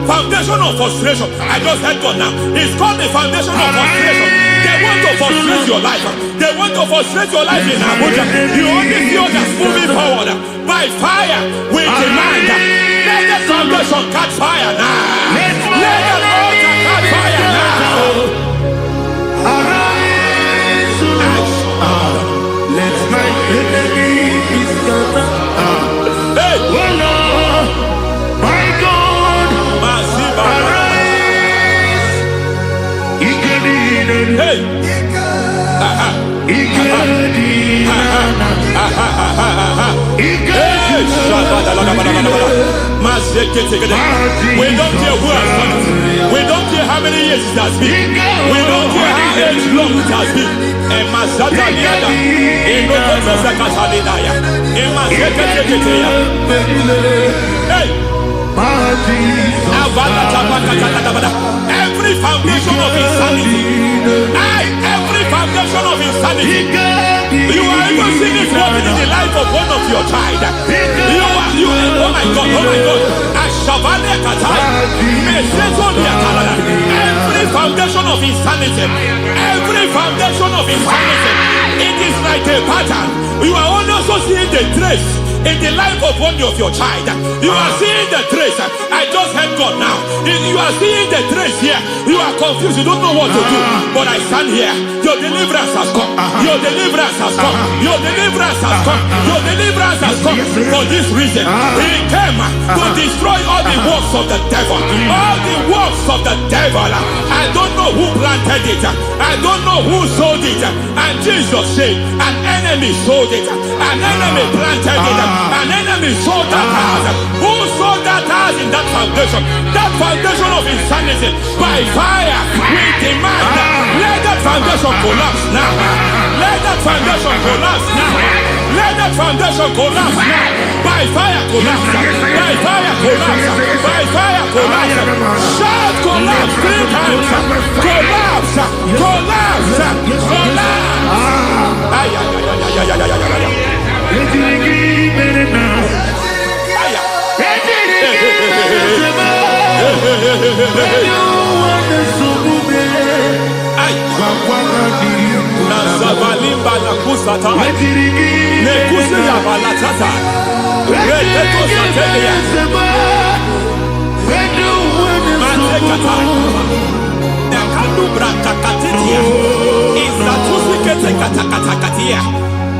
foundation of frustration. I just heard God now. It's called the foundation of frustration. They want to frustrate your life. They want to frustrate your life in Abuja. You only see others moving forward. By fire, we demand. Let the foundation catch fire now. Let the altar catch fire now. Arise, let my enemy be scattered. Hey, Oh Lord, my God, arise. hey. We don't care who has done it. We don't care how many years it has been. We don't care how age long it has been. Hey. Every foundation of insanity, every foundation of insanity, you are even seeing it working in the life of one of your child. Oh my God, every foundation of insanity, every foundation of insanity, it is like a pattern. You are also seeing the trace in the life of one of your child. You are seeing the trace. I just heard God now. You are seeing the trace here. You are confused. You don't know what to do. But I stand here. Your deliverance has come. Your deliverance has come. Your deliverance has come. Your deliverance has come. For this reason, He came to destroy all the works of the devil. All the works of the devil. I don't know who planted it. I don't know who sold it. And Jesus said, an enemy sold it. An enemy planted it. An enemy sold that house. Who sold that house in that foundation? That foundation of insanity. By fire, we demand, let that foundation collapse now. Let that foundation collapse now. Let that foundation collapse now. By fire collapse. By fire collapse. By fire collapse. Shout collapse 3 times. Collapse. Collapse. Collapse. Ay, ay, ay, ay, ay, ay, ay, ay, ay. Nazavalimba la kusata, nekusi ya balatata, reteto satelia, matekata, nekandubra kakatitia, izatusi kete katakatakatia,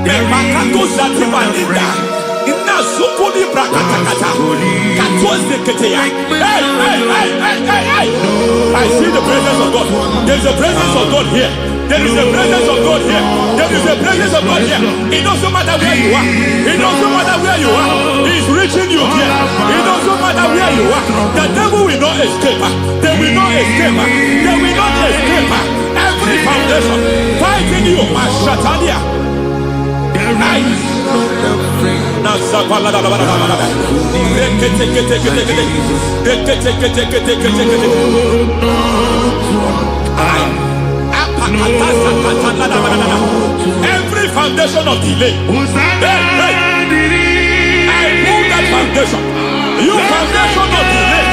nemakato zatibalinda, ina sukuni brakatakata, katuose ketea. Hey! I see the presence of God. There is a presence of God here. There is a presence of God here. There is a presence of God here. It doesn't matter where you are. It doesn't matter where you are. He's reaching you here. It doesn't matter where you are. The devil will not escape. They will not escape. They will not escape. Every foundation fighting you. Mashatalia. Every foundation of delay, I pull that foundation. You foundation of delay,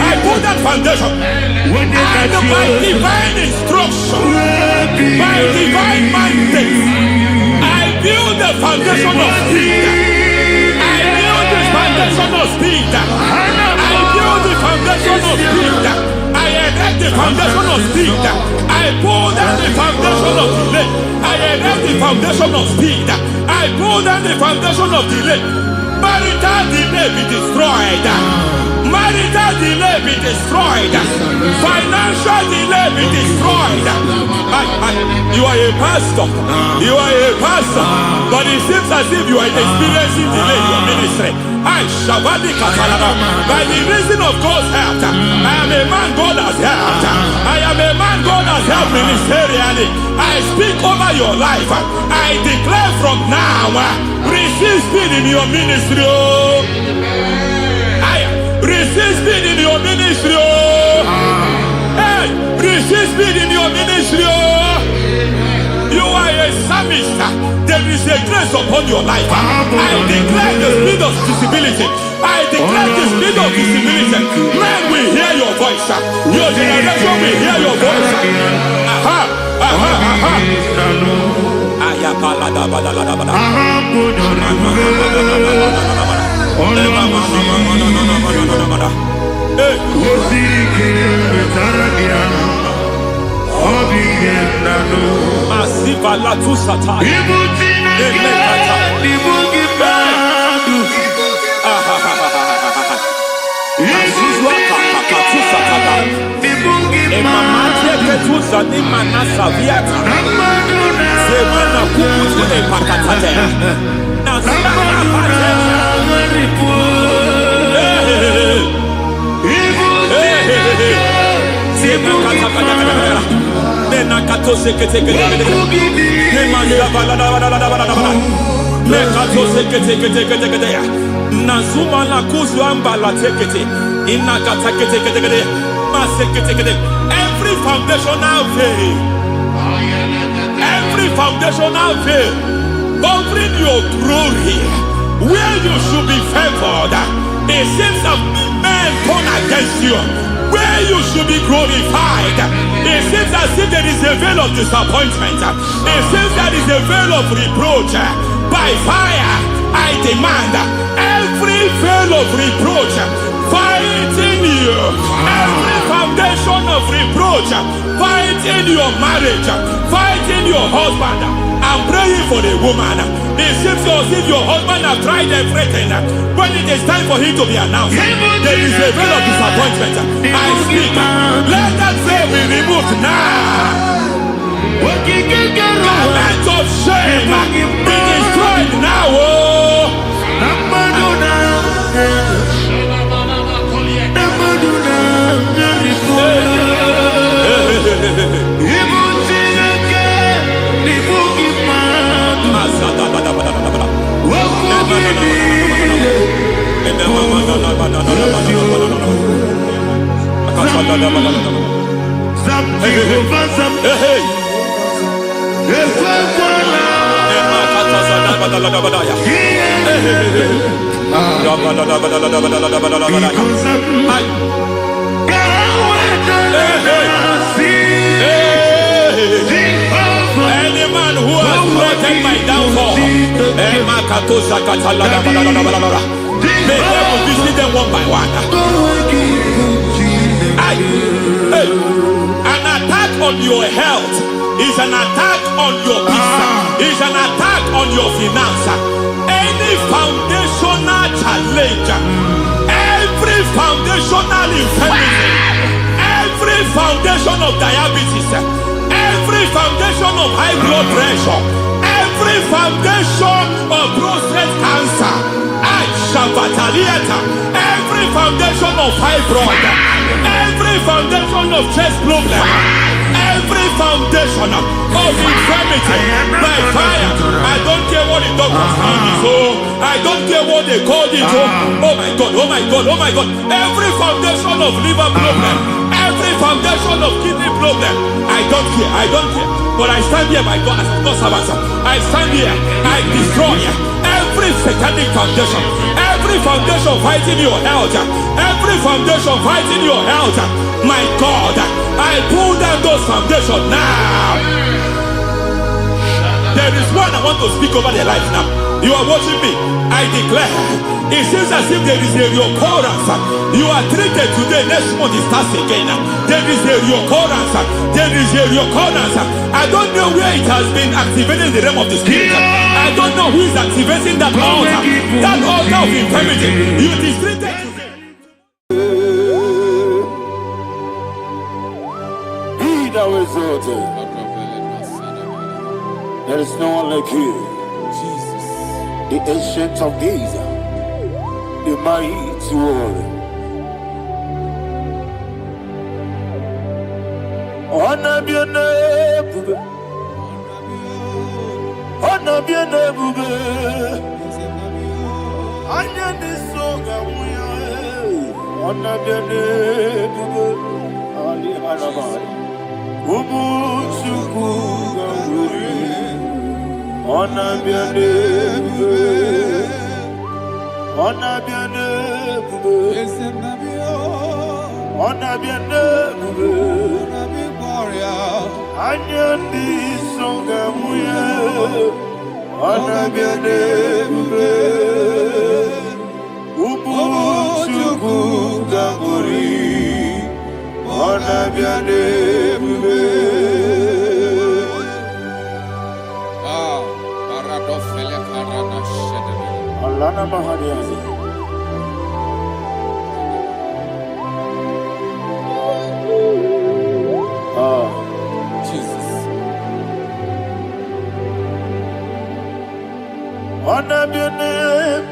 I pull that foundation. And by divine instruction, by divine mandate, I build the foundation of speed. I build the foundation of speed. I build the foundation of speed. I erect the foundation of speed. I pull down the foundation of delay. I erect the foundation of speed. I pull down the foundation of delay. Marital delay be destroyed. Marital delay be destroyed. Financial delay be destroyed. You are a pastor. You are a pastor. But it seems as if you are experiencing delay in your ministry. By the reason of God's help, I am a man God has helped. I am a man God has helped ministerially. I speak over your life. I declare from now, receive speed in your ministry. Receive speed in your ministry. Hey, receive speed in your ministry. You are a psalmist. There is a grace upon your life. I declare the speed of visibility. I declare the speed of visibility. Men will hear your voice. Your generation will hear your voice. Masiva la tu sata. Nazuma la kuzwamba la tekete inakata kete every foundational veil, every foundational veil covering your glory where you should be favored. It seems that men turn against you. where you should be glorified, it seems as if there is a veil of disappointment. It seems there is a veil of reproach. By fire, I demand every veil of reproach fighting you, every foundation of reproach fighting your marriage, fighting your husband. I'm praying for the woman. It seems as if your husband has tried everything. When it is time for him to be announced, there is a veil of disappointment. I speak. Let that veil be removed now. Garment of shame be destroyed now. Any man who has plotted my downfall, may devil visit them one by one. An attack on your health is an attack on your peace, is an attack on your finance. Any foundational challenge, every foundational infirmity, every foundation of diabetes, every foundation of high blood pressure, every foundation of prostate cancer, every foundation of fibroid, every foundation of chest problem, every foundation of infirmity by fire. I don't care what the doctors call it, so I don't care what they called it. Oh my God, oh my God, oh my God. Every foundation of liver problem, every foundation of kidney problem, I don't care, I don't care. But I stand here by God as God's servant. I stand here, I destroy every satanic foundation, every foundation fighting your health, every foundation fighting your health. My God, I pull down those foundations now. There is one I want to speak over their life now. You are watching me. I declare, it seems as if there is a reoccurrence. You are treated today, next month it starts again. There is a reoccurrence. There is a reoccurrence. I don't know where it has been activated in the realm of the spirit. I don't know who is activating that altar of infirmity. You is treated today. Be thou exalted. There is no one like you. The ancient of days, the mighty warrior. Honor be your name, honor be your name, honor be your name, Ali Alabari, Ubu Chuku. Honor be your name, honor be your name, honor be your name, honor be songamuya, honor be your name, ubu chuku ganguri, honor be your name. Alana Mahadiazi. Jesus. Honor be your name,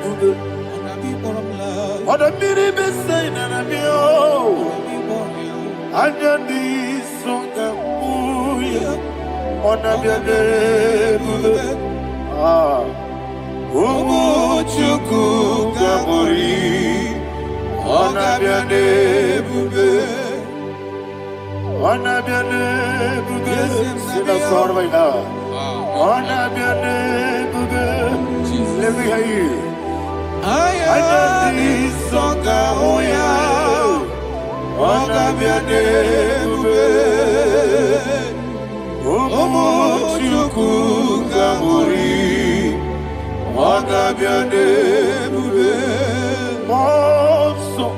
honor be the same, and be oh, honor be songamuya, honor be your name. Umu chuku gabori, honor be your name, honor be your name. Sing a song right now. Honor be your name, let me hear you. Honor be songamuya, Ọ̀nàbíàdé ebube. Ụmụchukwu gamuri. Ọ̀nàbíàdé ebube. Mọ̀ọ́sọ̀.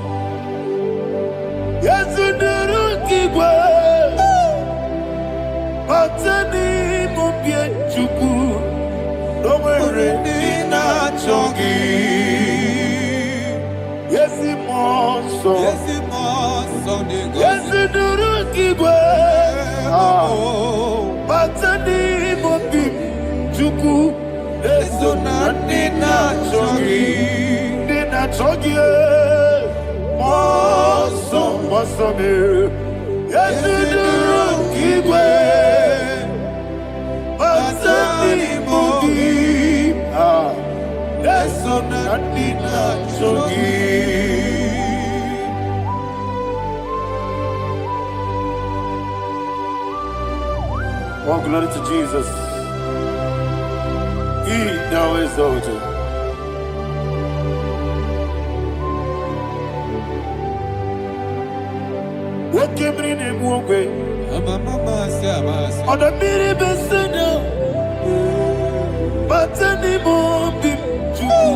Yeziduru igwe. Batani mubie chukwu. N'onwere ndị na-achọ gị. Yezi mọ̀ọ́sọ̀. Yeziduru igwe. Batani mubie chukwu. Eso na ndị na-achọ gị. Ndị na-achọ gị. Mọ̀ọ́sọ̀ mere. Yeziduru igwe. Batani mubie. Eso na ndị na-achọ gị. Oh, glory to Jesus. He thou exalted. What came in him away? On the miri besena. Batani mubie chukwu.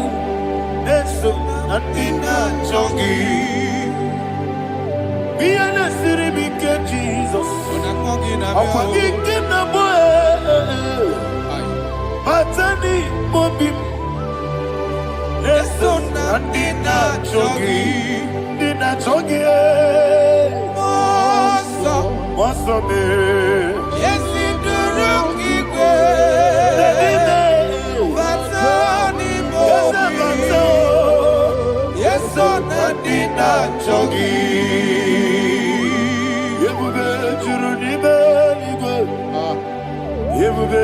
Eso na ndị na-achọ gị. Ihe na-esiri m ike Jesus. Ọkwa gị nke na-abụ Batani mubie. Eso na ndị na-achọ gị. Ndị na-achọ gị. Mọ̀ọ́sọ̀ mere. Yeziduru igwe. Batani mubie. Eso na ndị na-achọ gị. Ebube juru n'ime eluigwe. Ebube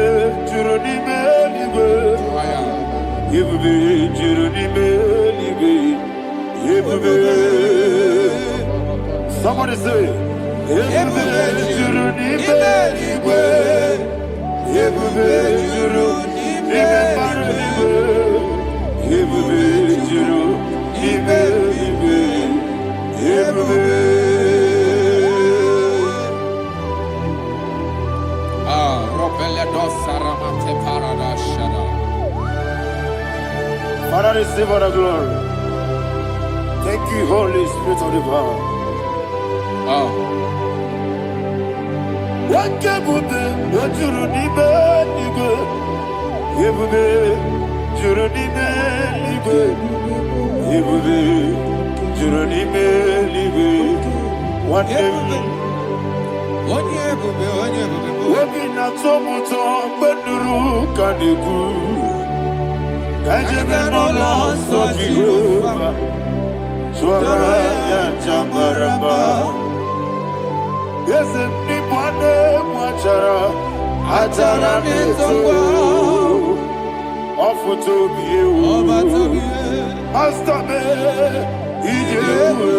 juru n'ime eluigwe. Ebube juru n'ime eluigwe. Ebube. Somebody say, Ebube juru n'ime eluigwe. Ebube juru n'ime eluigwe. Ebube juru n'ime eluigwe. Ebube. Father, receive all the glory. Thank you, Holy Spirit of the power. Wakebube, juru n'ime eluigwe. Ebube juru n'ime eluigwe. Ebube juru n'ime eluigwe. Nwanne m. Obi na-atọ m ụtọ mgbe nụrụ ka na-ekwu. Ka ejebe n'ụlọ nsọ Jehova. Chụọrọ ya aja mara mma. Eze m n'ịbụ anụ egwu achara. Achara na-eto. Ọfụta obi ewu. Pasta me ije ewu.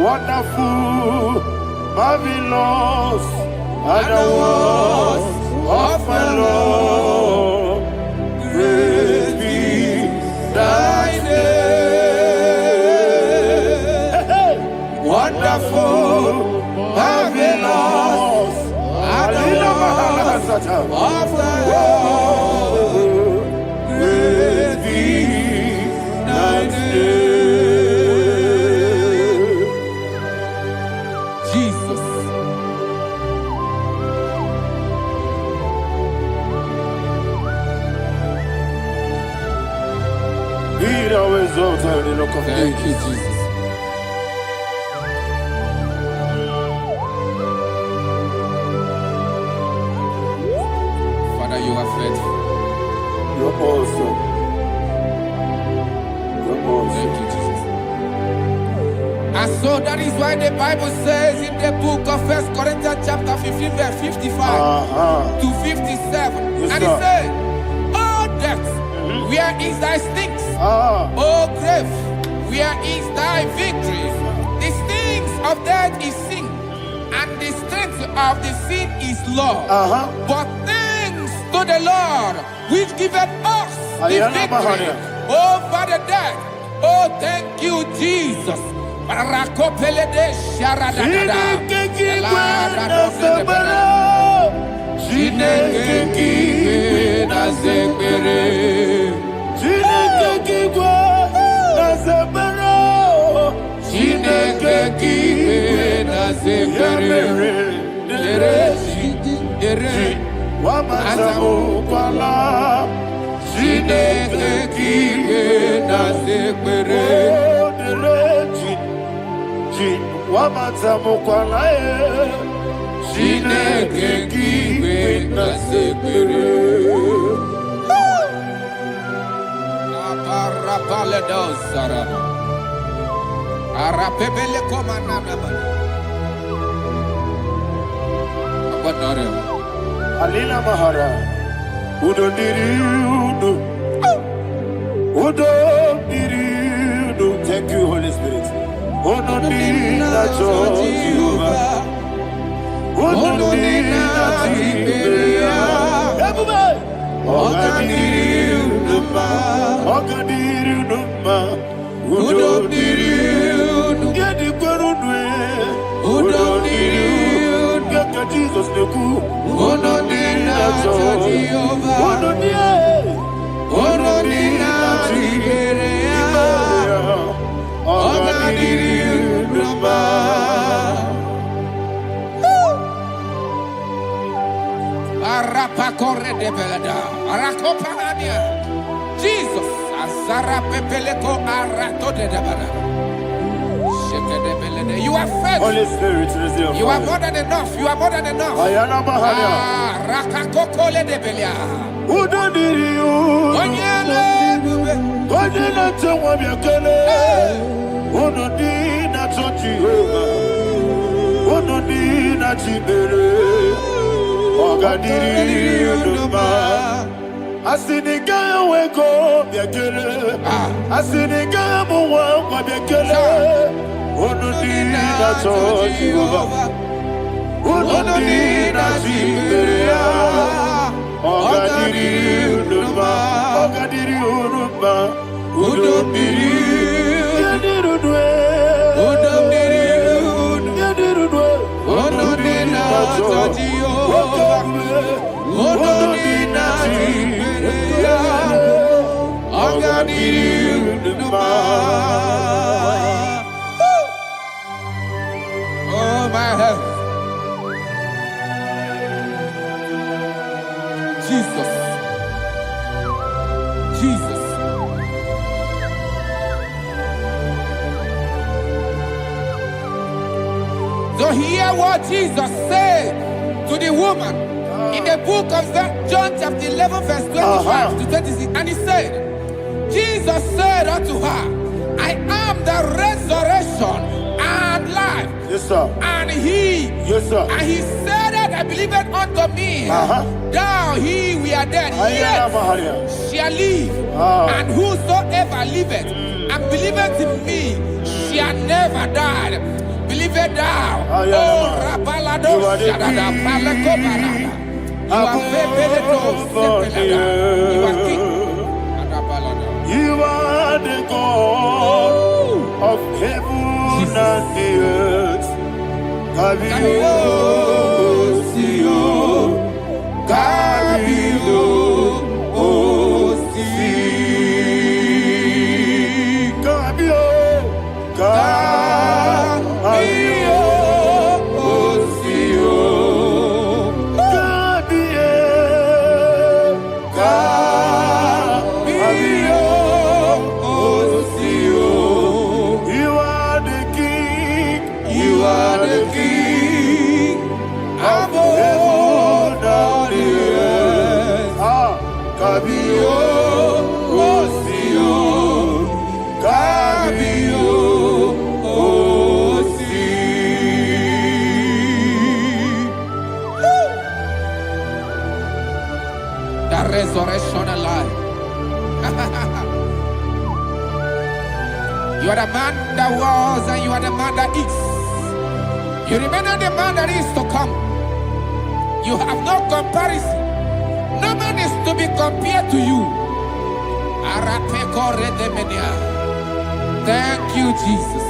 Wonderful, marvelous, are the words of my Lord. Praise be thy name. Wonderful, marvelous, are the words of my Lord. Praise be thy name. Thank you, Jesus. Father, you are faithful. You're awesome. You're awesome. Thank you, Jesus. And so that is why the Bible says in the book of 1 Corinthians chapter 15 verse 55 to 57. Yes, and it sir. says, "Oh death, where is thy sting? Oh grave, where is thy victory? The stings of death is sin, and the strength of the sin is law. But thanks to the Lord, which giveth us the victory over the death Oh, thank you, Jesus. Rakopele de sharadada. Chineke kiwe na zemere. Chineke kiwe na zemere. Chineke kiwe na zemere. Wamazamu kwala. Chineke kiwe na zemere. Wamazamu kwala. Chineke kiwe na zemere. Aparapale dosarama. Arapebele komanana bana. Abanare. Alina Mahara. Udo diri udo. Udo diri udo. Thank you, Holy Spirit. Udo diri na Jehovah. Udo diri na Tiberia. Everybody. Ogadiri uduma. Ogadiri uduma. Udo diri udo. Yedi kwerudwe. Udo diri udo. Yaka Jesus neku. Udo diri na Jehovah. Udo diri. Udo diri na Tiberia. Ogadiri uduma. Arapa corre de belada. Arakopa ania. Jesus. Azara pepeleko arato de dabada. Sheke de belede. You are faithful. Holy Spirit, receive. You are more than enough. You are more than enough. Ayana Mahaya. Rakakokole de belia. Udo diri udo. Onyele bube. Onye na-ete nwa bịakele. Unu dị na-achọ Jehova. Unu dị na Chibere. Ọgadiri uduma. Asị na ị gaghị enwe ego bịakele. Asị na ị gaghị amụ nwa ngwa bịakele. Unu dị na-achọ Jehova. Unu dị na Chibere ya. Ọgadiri uduma. Ọgadiri uduma. Udo diri. Yedirudwe. Udo diri. Yedirudwe. Udo diri na Jehovah. Udo diri na Tiberia. Ogadiri uduma. Oh my health. Jesus. Jesus. So hear what Jesus said to the woman in the book of John chapter 11 verse 25 to 26. And he said, Jesus said unto her, I am the resurrection and life. Yes, sir. And he, Yes, sir. and he said that I believed unto me, thou he we are dead, Ayana yet Mahaya. shall live. And whosoever liveth and believeth in me shall never die. Believe it thou. Oh, Rabalado, You are the Shadada, king. Palako Barada. You are Bebeledo, Sepelada. You are king. Adabalada. You are the God of heaven and the earth. Kabio, Sio, Kabio, Osi, Kabio, Kabio, Osio, Kabio, Kabio, Osio. You are the king. You are the king. Above heaven and the earth. Kabio, Osio, Kabio, Osi. The resurrection alive. You are the man that was and you are the man that is. You remember the man that is to come. You have no comparison. No man is to be compared to you. Arapeko redemenia. Thank you, Jesus.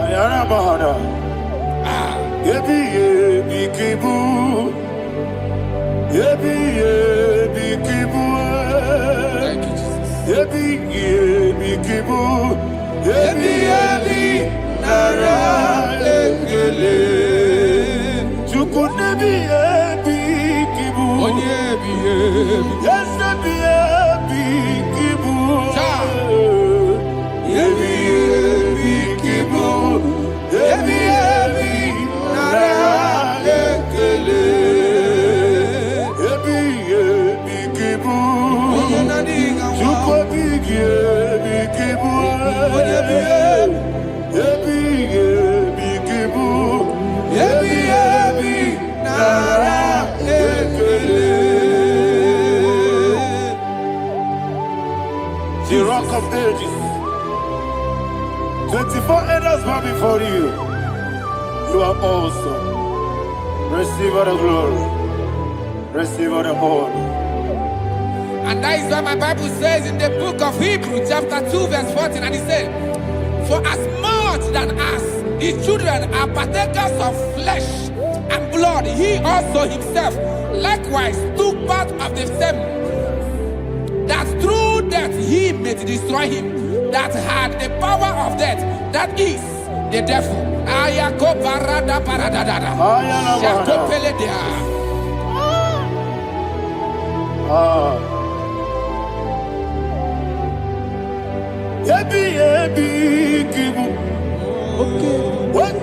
Ayana Mahada. Yebi yebi kibu. Yebi yebi kibu. Thank you, Jesus. Yebi yebi kibu. Yebi yebi nara ekele. Chuku nebi yebi kibu. Onyebi, yebi. Yes nebi yebi kibu. Cha. Yebi yebi kibu. Yebi yebi nara ekele. Yebi yebi kibu. Chuku bigi yebi kibu. Yebi yebi kibu. Yebi yebi nara ekele. The rock of ages. 24 elders bow before you. You are awesome. Receive all the glory. Receive all the honor. And that is what my Bible says in the book of Hebrews, chapter 2, verse 14. And it said, for as much than us, the children are partakers of flesh and blood, he also himself likewise took part of the same, that through death he may destroy him that had the power of death, that is the devil. Ayako barada baradadada. Shako peledea. Yebi yebi kibu.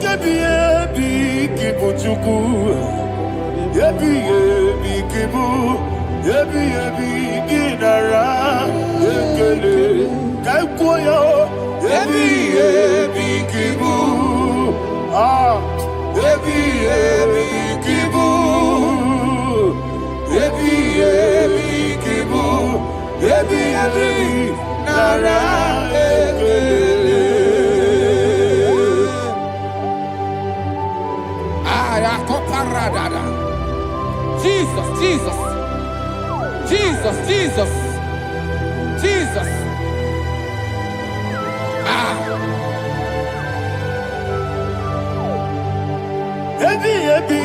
Yebi yebi kibu chuku. Yebi yebi kibu. Yebi yebi inara ekele. Kaikoyo. Yebi yebi kibu. Yebi yebi kibu. Yebi yebi kibu. Yebi yebi nara ekele. Ayakoparadada. Jesus, Jesus, Jesus, Jesus, Jesus. Yebi yebi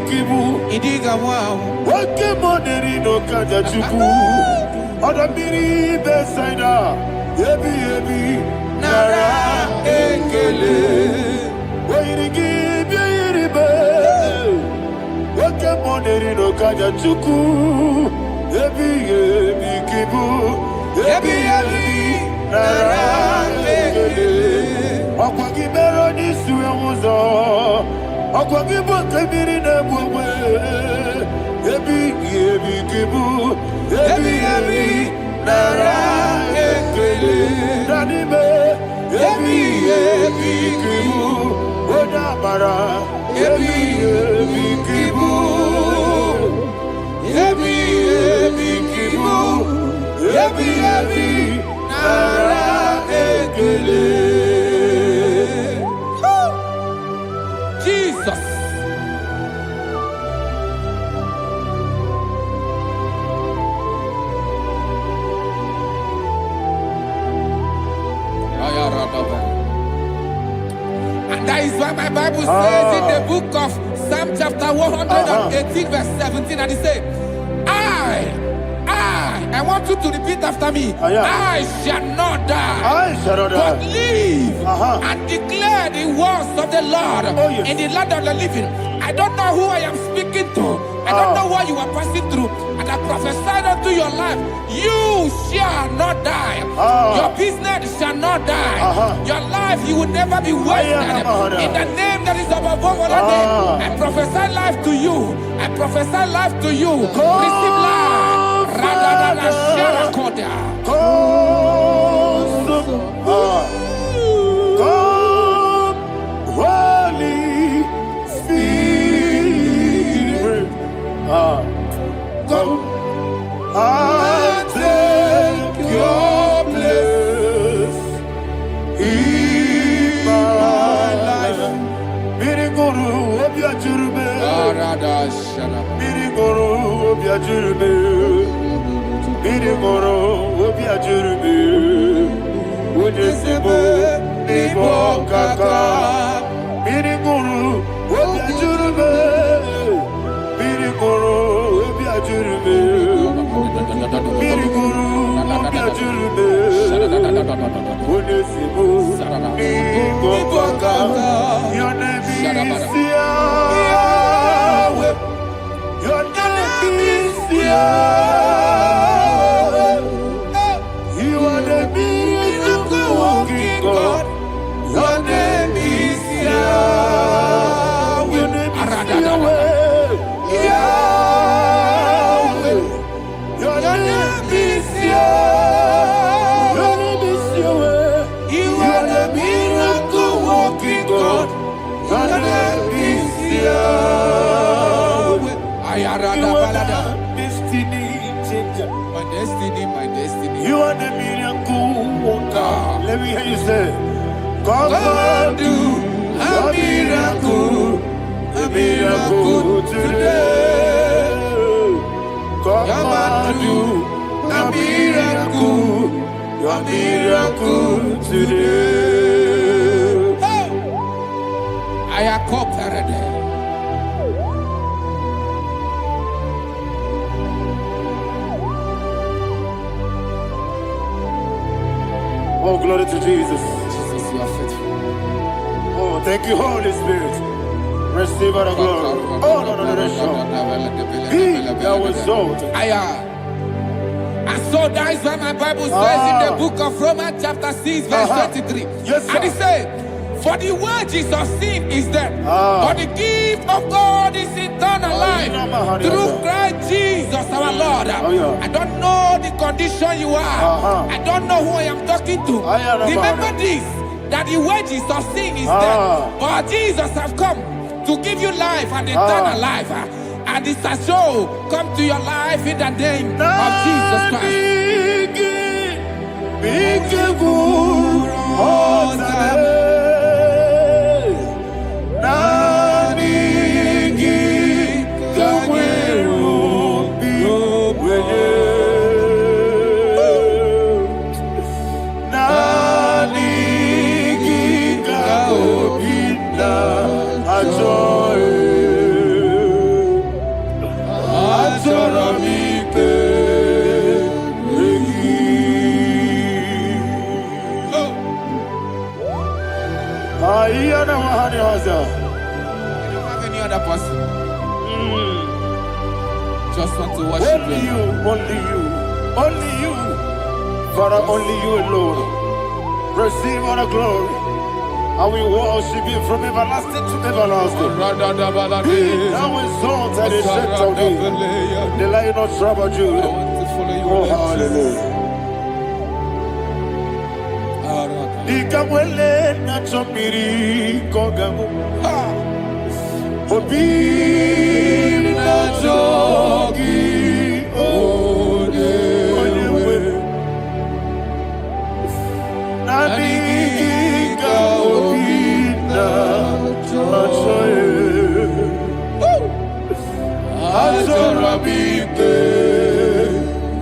kibu. Idiga wow. Wake moneri no kaja chuku. Odamiri besaida. Yebi yebi nara ekele. Wairigi biiribe. Wake moneri no kaja chuku. Yebi yebi kibu. Yebi yebi nara ekele. Akwagi bero ni suwe muzo. Akwagi bote biri ne bwewe. Yebi yebi kibu. Yebi yebi nara ekele. Nanime. Yebi yebi kibu. Odamara. Yebi yebi kibu. Yebi yebi kibu. Yebi yebi nara ekele. Jesus. And that is why my Bible says in the book of Psalm chapter 118 verse 17, and it says, I want you to repeat after me. I shall not die, but live and declare the words of the Lord in the land of the living. I don't know who I am speaking to. I don't know what you are passing through. And I prophesied unto your life, you shall not die. Your business shall not die. Your life, you will never be wasted. In the name that is above all other name, I prophesy life to you. I prophesy life to you. Receive life. Radadada Sharakoda. Come, Holy Spirit. Come and take your place in my life. Miriguru obiajurube. Miriguru obiajurube. Miriguru obiajurube. Onesimu, Ibo Kaka, Miriguru, Obiajurube, Miriguru, Obiajurube, Miriguru, Obiajurube, Onesimu, Ibo Kaka, your name is Yahweh, your name is Yahweh, you are the miracle working God, your name is Yahweh, your name is Yahweh, your name is Yahweh, your name is Yahweh, you are the miracle working God, your name is Yahweh, you are the destiny changer, My destiny, my destiny. you are the miracle worker. Let me hear you say, come and do a miracle today. Come and do a miracle today. I am cooperated. Oh, glory to Jesus. Jesus, you are faithful. Oh, thank you, Holy Spirit. Receive our glory. Oh, no, Be thou exalted. And so that is why my Bible says in the book of Romans chapter 6 verse 23. Yes, sir. And it says, for the wages of sin is death, but the gift of God is eternal life through Christ Jesus our Lord. I don't know the condition you are. I don't know who I am talking to. Remember this, that the wages of sin is death, but Jesus has come to give you life and eternal life. And this has so come to your life in the name of Jesus Christ. You don't have any other person. Just want to worship only you, only you, only you. Father, only you alone. Receive all the glory. And we worship you from everlasting to everlasting. Be thou exalted and set of thee. The Lion of Tribe of Judah. Oh, hallelujah. Ikamwele na chomiri kogamu. Obi na jogi onewe. Naniga obi na choye. Azorabite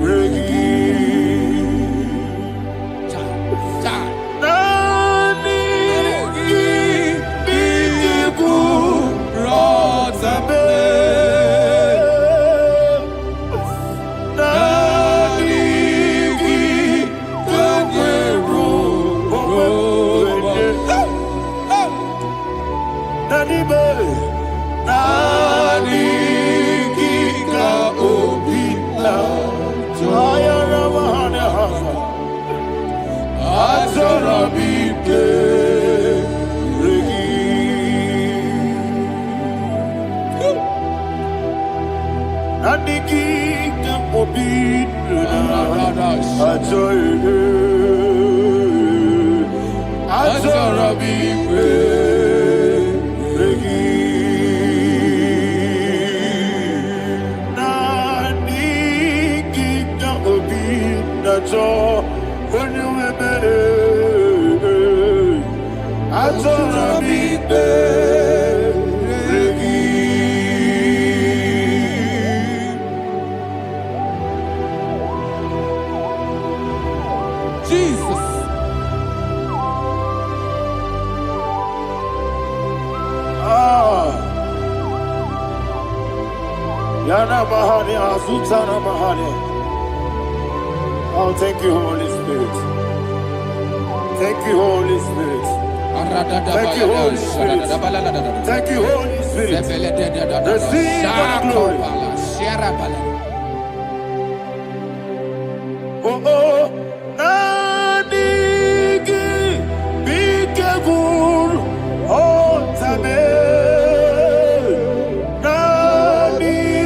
regi. Yana Mahania, Zutana Mahania. Oh, thank you, Holy Spirit. Thank you, Holy Spirit. Thank you, Holy Spirit. Thank you, Holy Spirit. Receive the glory. Oh, oh, Nanigi, Bikagul, oh, Tame, Nanigi,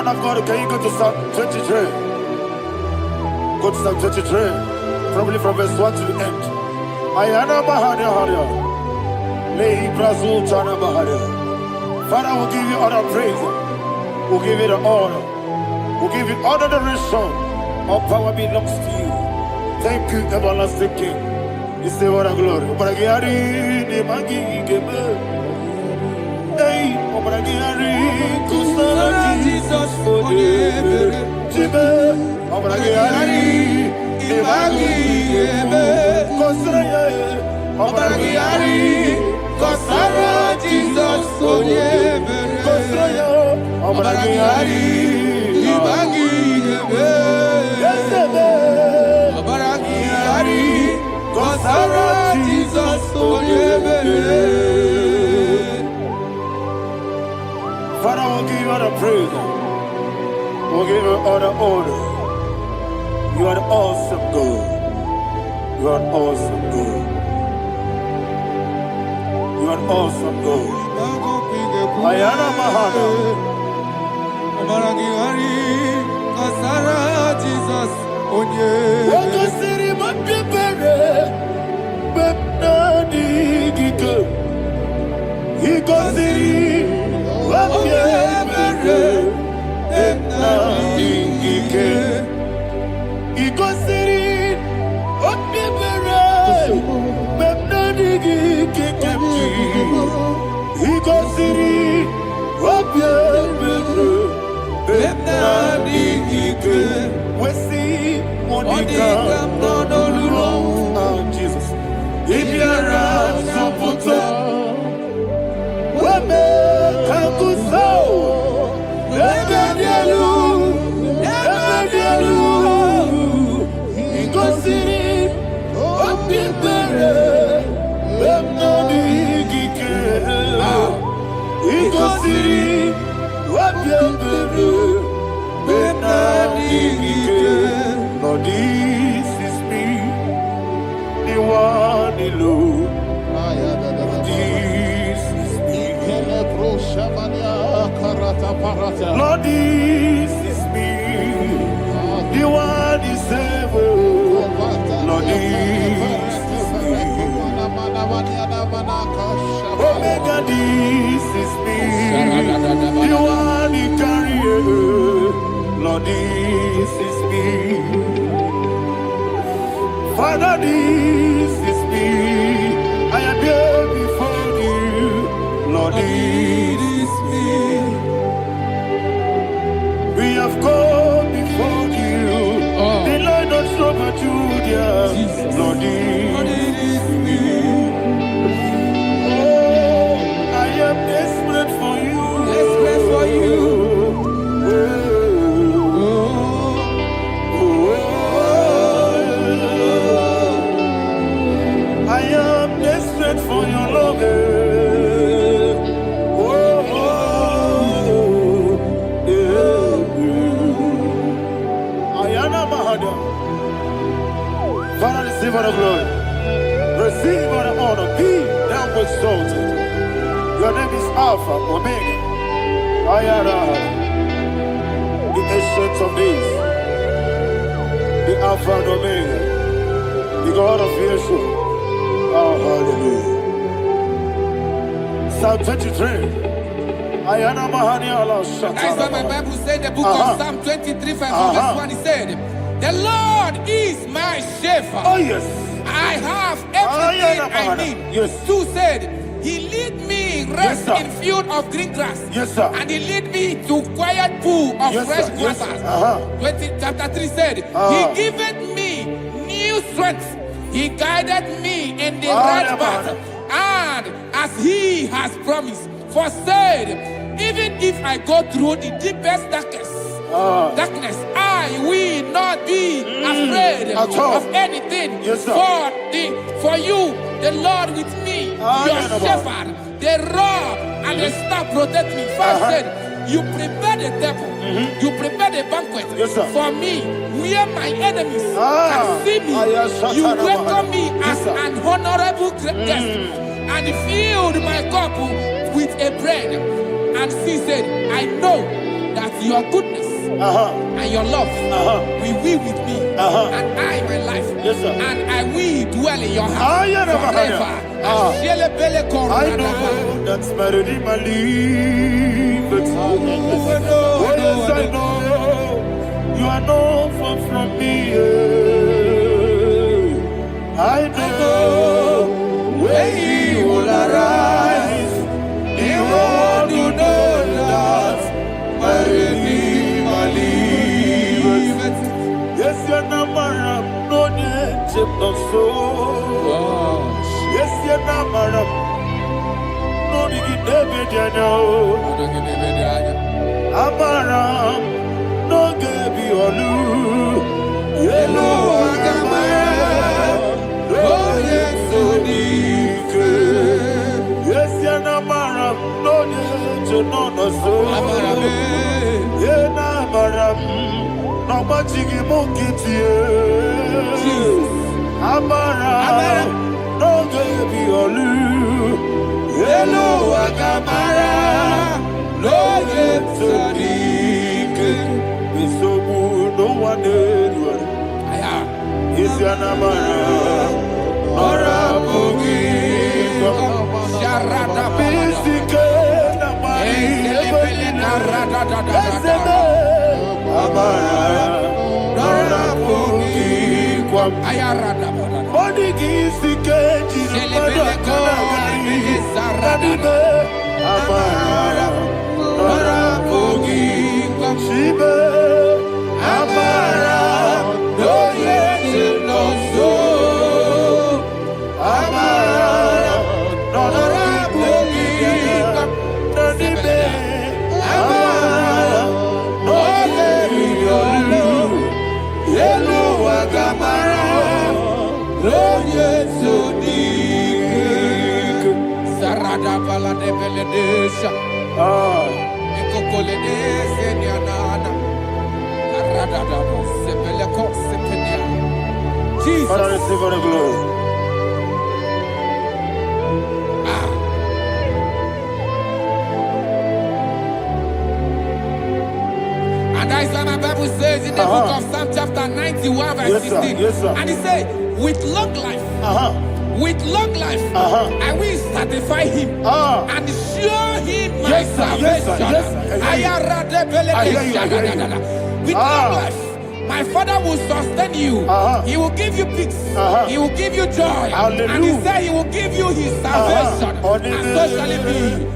One of God, can you go to Psalm 23? Go to Psalm 23, probably from verse 1 to the end. Ayana Bahania Haria. Lay Brazil Chana Bahania. Father, we'll give you all the praise. We'll give you the honor. We'll give you all the adoration. All power belongs to you. Thank you, everlasting King. You say what a glory. Obragiari, the Magi, Gebe. Hey, Obragiari, Kusara, Jesus, for the Jibe. Obragiari, the Magi, Gebe. Kusara, Obragiari, Kusara, Jesus, for the Kusara, Obragiari, the Magi, Gebe. Obragiari, Kusara, Jesus, for the Father, we'll give you all the praise. We'll give you all the honor. You are the awesome God. You are an awesome God. You are an awesome God. Ayana Mahana. Jesus. Wako siri mapepere. Bepnani gike. Iko siri. Jesus. If you're Lord, this is me, the one alone. This is me. Lord, this is me, the one is able. Lord, this is me. You are the carrier. Lord, this is me. Father, this is me. I am here before you. Lord, this is me. We have come before you. The Lord of Super Judah. Lord, this is me. Oh, I am desperate for you. Desperate for you. I am desperate for your love. Father, receive all the glory. Receive all the honor. Be thou exalted. Your name is Alpha, Omega. I am the ancient of days. The Alpha and Omega. The God of Yeshua. Oh, hallelujah. Psalm 23. That's why my Bible said, the book of Psalm 23, verse 1, it said, the Lord is my shepherd. Oh, yes. I have everything I need. Yes. 2 said, he lead me rest Yes, in field of green grass. Yes, sir. And he lead me to quiet pool of Yes, fresh sir. Yes, waters. sir. Chapter 3 said, he giveth me new strength. He guided me in the right path. And as he has promised, for said, even if I go through the deepest darkness, I will not be afraid of anything. Yes, sir. For you, the Lord with me, your shepherd, the rod and the staff protect me. First said, you prepare the table, you prepare the banquet for me, where my enemies can see me. You welcome me as an honorable guest, and filled my cup with a bread. And she said, I know that your goodness and your love will be with me, and I, my life, and I will dwell in your house forever. I know that's my Redeemer lives. Oh, yes, I know you are not far from me. I know when he will arise, he will know that my Redeemer lives. Yes, you're not married, no need to so. Yes, you're not married, no need to be Amaram, no gebi olu, yellow agamara, no yesodike. Yes, yanamaram, no yeto no so. Yenamaram, no machigi mokiti. Amaram, no gebi olu, yellow agamara. Lord, it's a deacon. So good, no one did. Is your number? Or a boogie. Sharada Bistica. Jesus. Father, receive all the glory. And that is why my Bible says in the book of Psalm chapter 91 verse 16. Yes, sir. And he said, with long life with long life, I will satisfy him and show him my salvation. With long life, my Father will sustain you. He will give you peace. He will give you joy. Hallelujah. And he said he will give you his salvation. And so shall it be.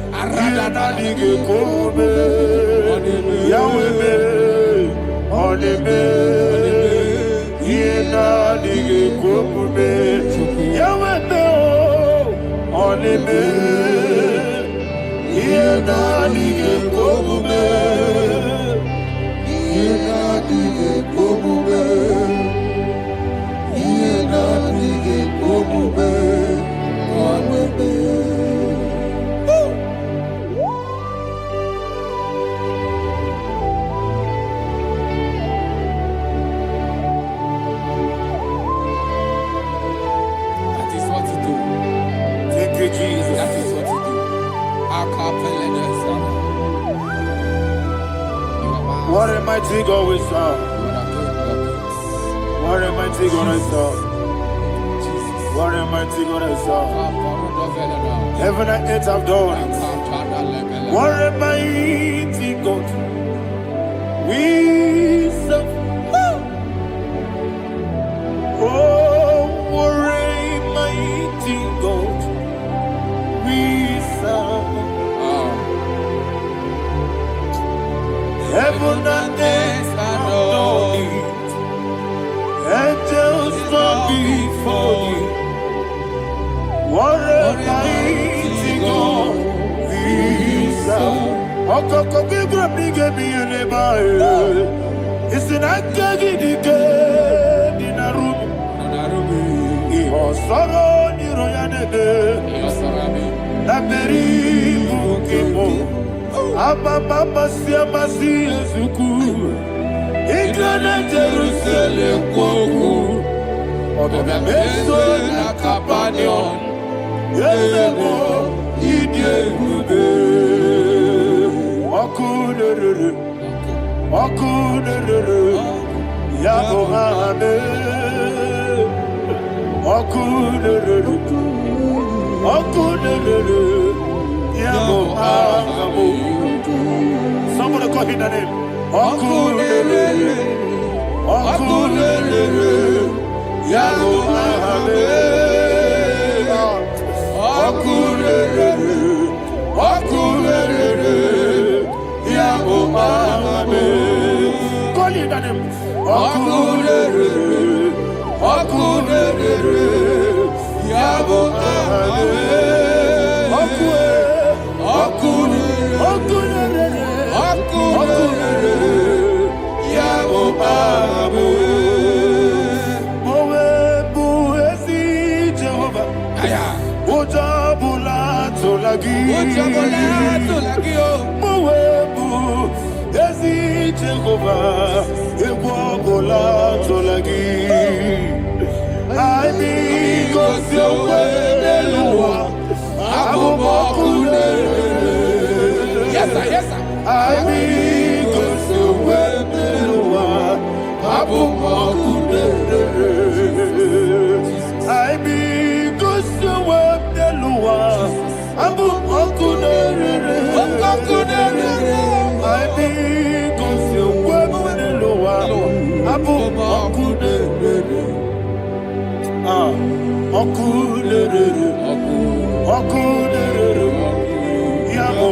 What a mighty God we serve. What a mighty God I serve. What a mighty God I serve. Heaven and earth have done it. What a mighty God we serve. Oh, what a mighty God we serve. Heaven and earth adore it. Angels bow before you. What a mighty God we serve. Okoko bibra bige biyeneba. It's an akagi dike dinarubi. Iho soro ni royanebe. Naberi bukibo. Mama siamasi ezuku Igrana Jerusalem kwoku Obebe meso na kapanion Yelebo idye gube Okunere Yabo hame Okunere Yabo hame. Somebody call him the name. Okunere, Yabo Ahame. Okunere, Yabo Ahame. Call him the name. Okunere, Yabo Ahame. Mowebu ezi Jehovah Ebola tolagi Aibi kosio weneluwa Abubokune Yes sir. Aibi kosio weneluwa Abubokune Aibi kosio weneluwa Abu okunere, I be consumed with the lower. Abu okunere, okunere, Yabo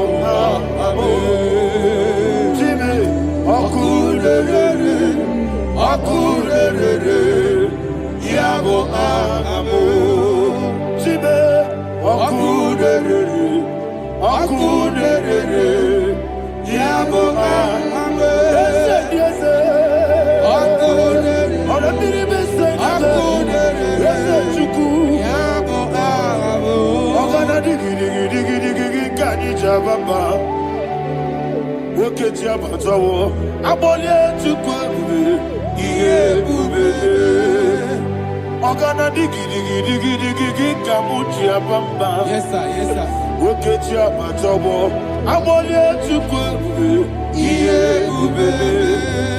Abu, Jimmy, okunere, Yabo Abu, Jimmy, okunere. Yabo Ahame. Yes, Chuku. Yabo Ahame. Ogana digi kani jababa. Woke jabatawo. Abole Chuku iye bube. Ogana digi kamu jababa. Yes sir. Wokechi abatobo Abole Chukwu Iye ube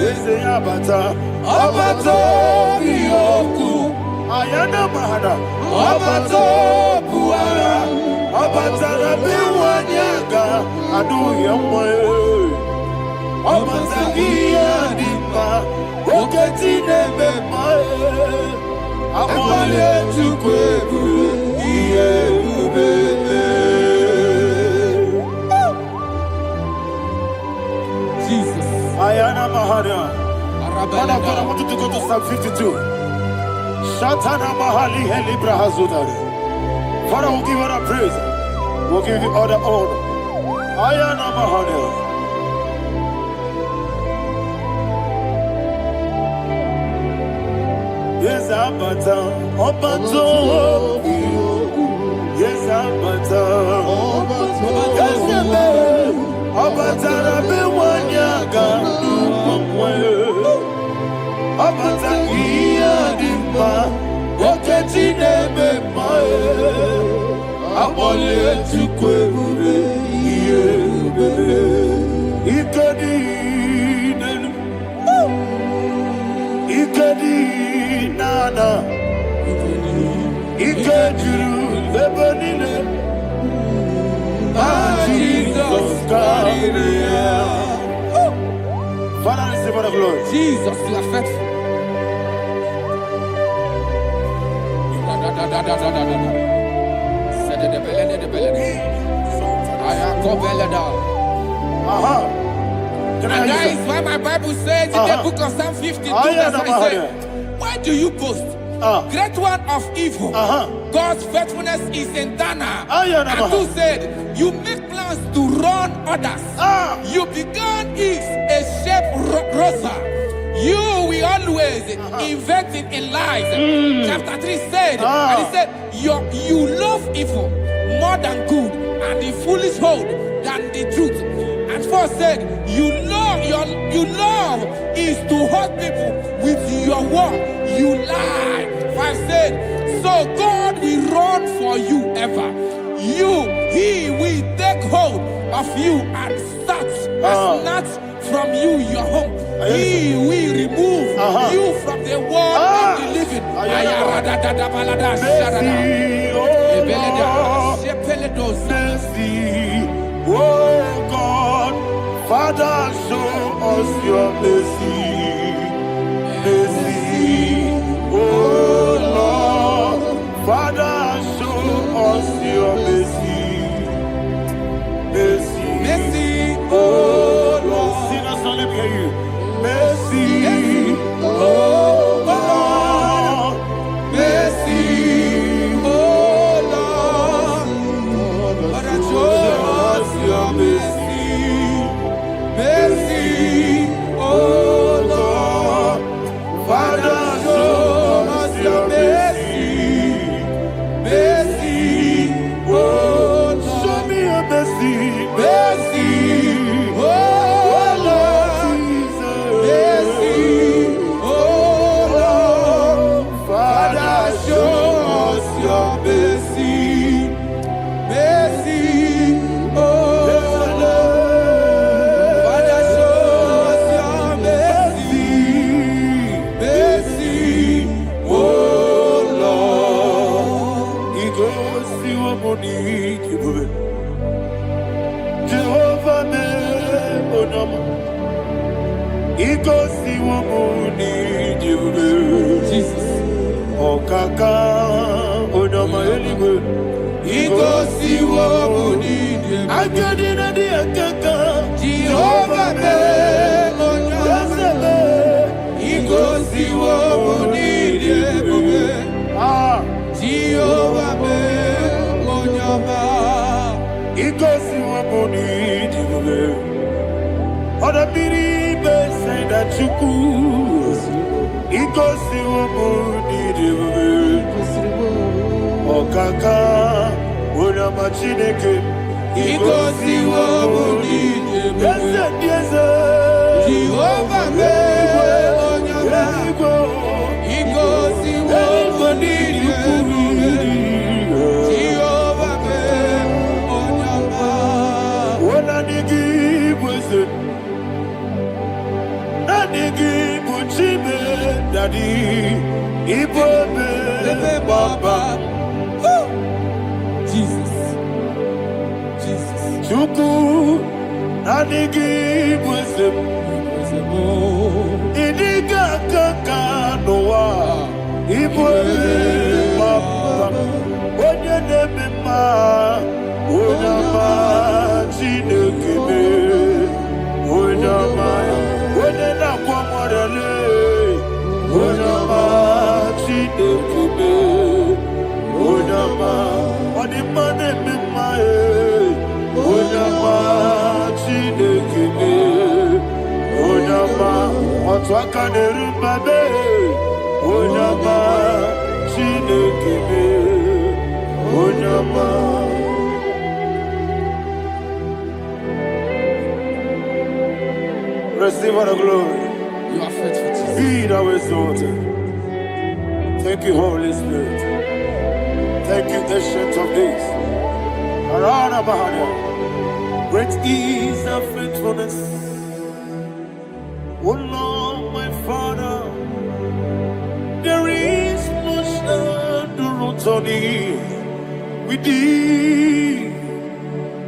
Eze abata Abato Biyoku Ayana Ada. Obato buara. Obatara biwanyaga. Adu yamwe. Obata iya dimba. Oketi nebe mae. Amole tukwebu. Iye ubebe. Jesus. Ayana Mahada. Father, I want you to go to Psalm 52. Shatana Mahali Helibra Hazudari. Father, we'll give you the praise. We'll give you all the honor. Ayana Mahada. Yes, Abata. Obato. Yes, Abata. Yes, Abata. Obatara biwanyaga. Obata iya dimba, oketi nebe mae. Amole tukwe ube, iye ube. Ikedi nenu, ikedi nana, ikediru lebanine. Jesus God. Father, receive all the glory. Jesus, you are faithful. Can I And that hear is why my Bible says in the book of Psalm 52, verse 9, says, why do you boast? Great one of evil. God's faithfulness is eternal. And who said, you make plans to run others. You began is a shape rosa. You will always inventing in lies. Chapter 3 said, and he said, you love evil more than good, and the foolish hold than the truth. And 4 said, you love is to hurt people with your word. You lie. 5 said, so God will run for you ever. He will take hold of you and snatch from you your home. He will remove you from the world of the living. Oh God, Father, show us your mercy. Mercy, oh Lord, Father, show us your mercy. Mercy, Mercy, oh Lord, sing us all, let me hear you. Mercy, oh Lord, mercy, oh Lord, Father, show us your mercy. Mercy, oh Lord, Father, show us your mercy. mercy, oh Lord, Show me your mercy. mercy, oh Lord, mercy, oh Lord, Father, show us your mercy. Mercy, oh Lord, Father, show us your mercy. Mercy, oh Lord. He goes to a money. Jehovah me onama. He goes to a money. Jesus. Okaka onama eligwe. He goes see what we need. Agadina di akaka. Jehovah me onyama. He goes see what we need. Jehovah me onyama. He goes to a money. Other people say that you could. He goes to a money. Okaka onama chineke. He goes see what we need. Jehovah me onyama. He goes see what we need. Jehovah me onyama. Daddy, Ibo, Baba. Chuku Nanigi Wisdom Idiga Kaka Noa Ibwe Papa Onye Nebima Onyama Chinekebe Onyama Onye Nakwamorele Onyama Chinekebe Onyama Odimane Mimae Onyama Chinekebe Onyama Otwakane Rumbabe Onyama Chinekebe Onyama. Receive all the glory. You are faithful, Jesus. Be thou exalted. Thank you, Holy Spirit. Thank you, Ancient of Days. Arana Bahania. Great is thy faithfulness. Oh Lord, my Father, there is much that the root on thee. With thee,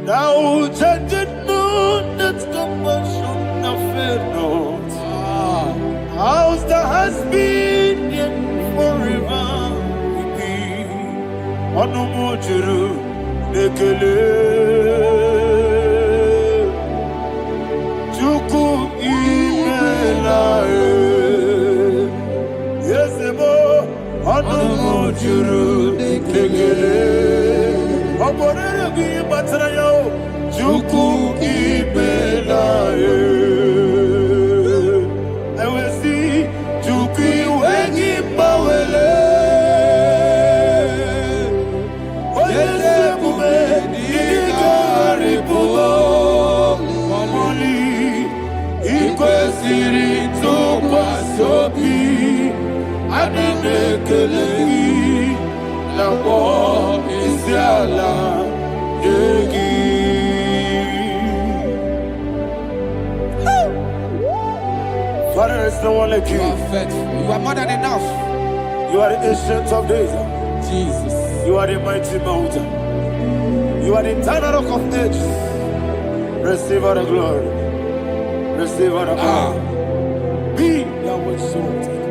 thou judgest not that compassion of faith not. Ours that has been yet forever with thee. Onomojuru nekele. Chuku imelae. Yesemo onomojuru nekele. Oborere gi batrayo. Chuku imelae. Father, there's no one like you. You are faithful. You are more than enough. You are the ancient of days. Jesus. You are the mighty mountain. You are the eternal rock of ages. Receive all the glory. Receive all the power. Be thou exalted.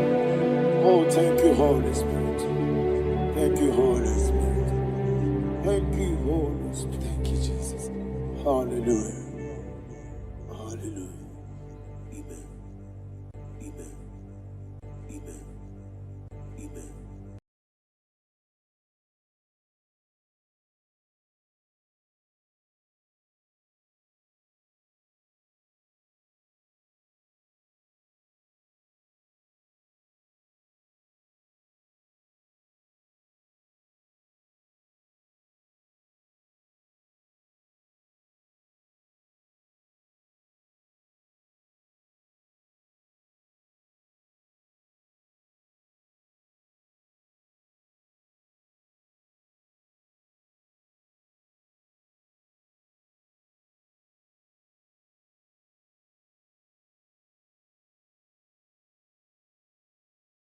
Oh, thank you, Holy Spirit. Thank you, Holy Spirit. Thank you, Holy Spirit. Thank you, Jesus. Hallelujah.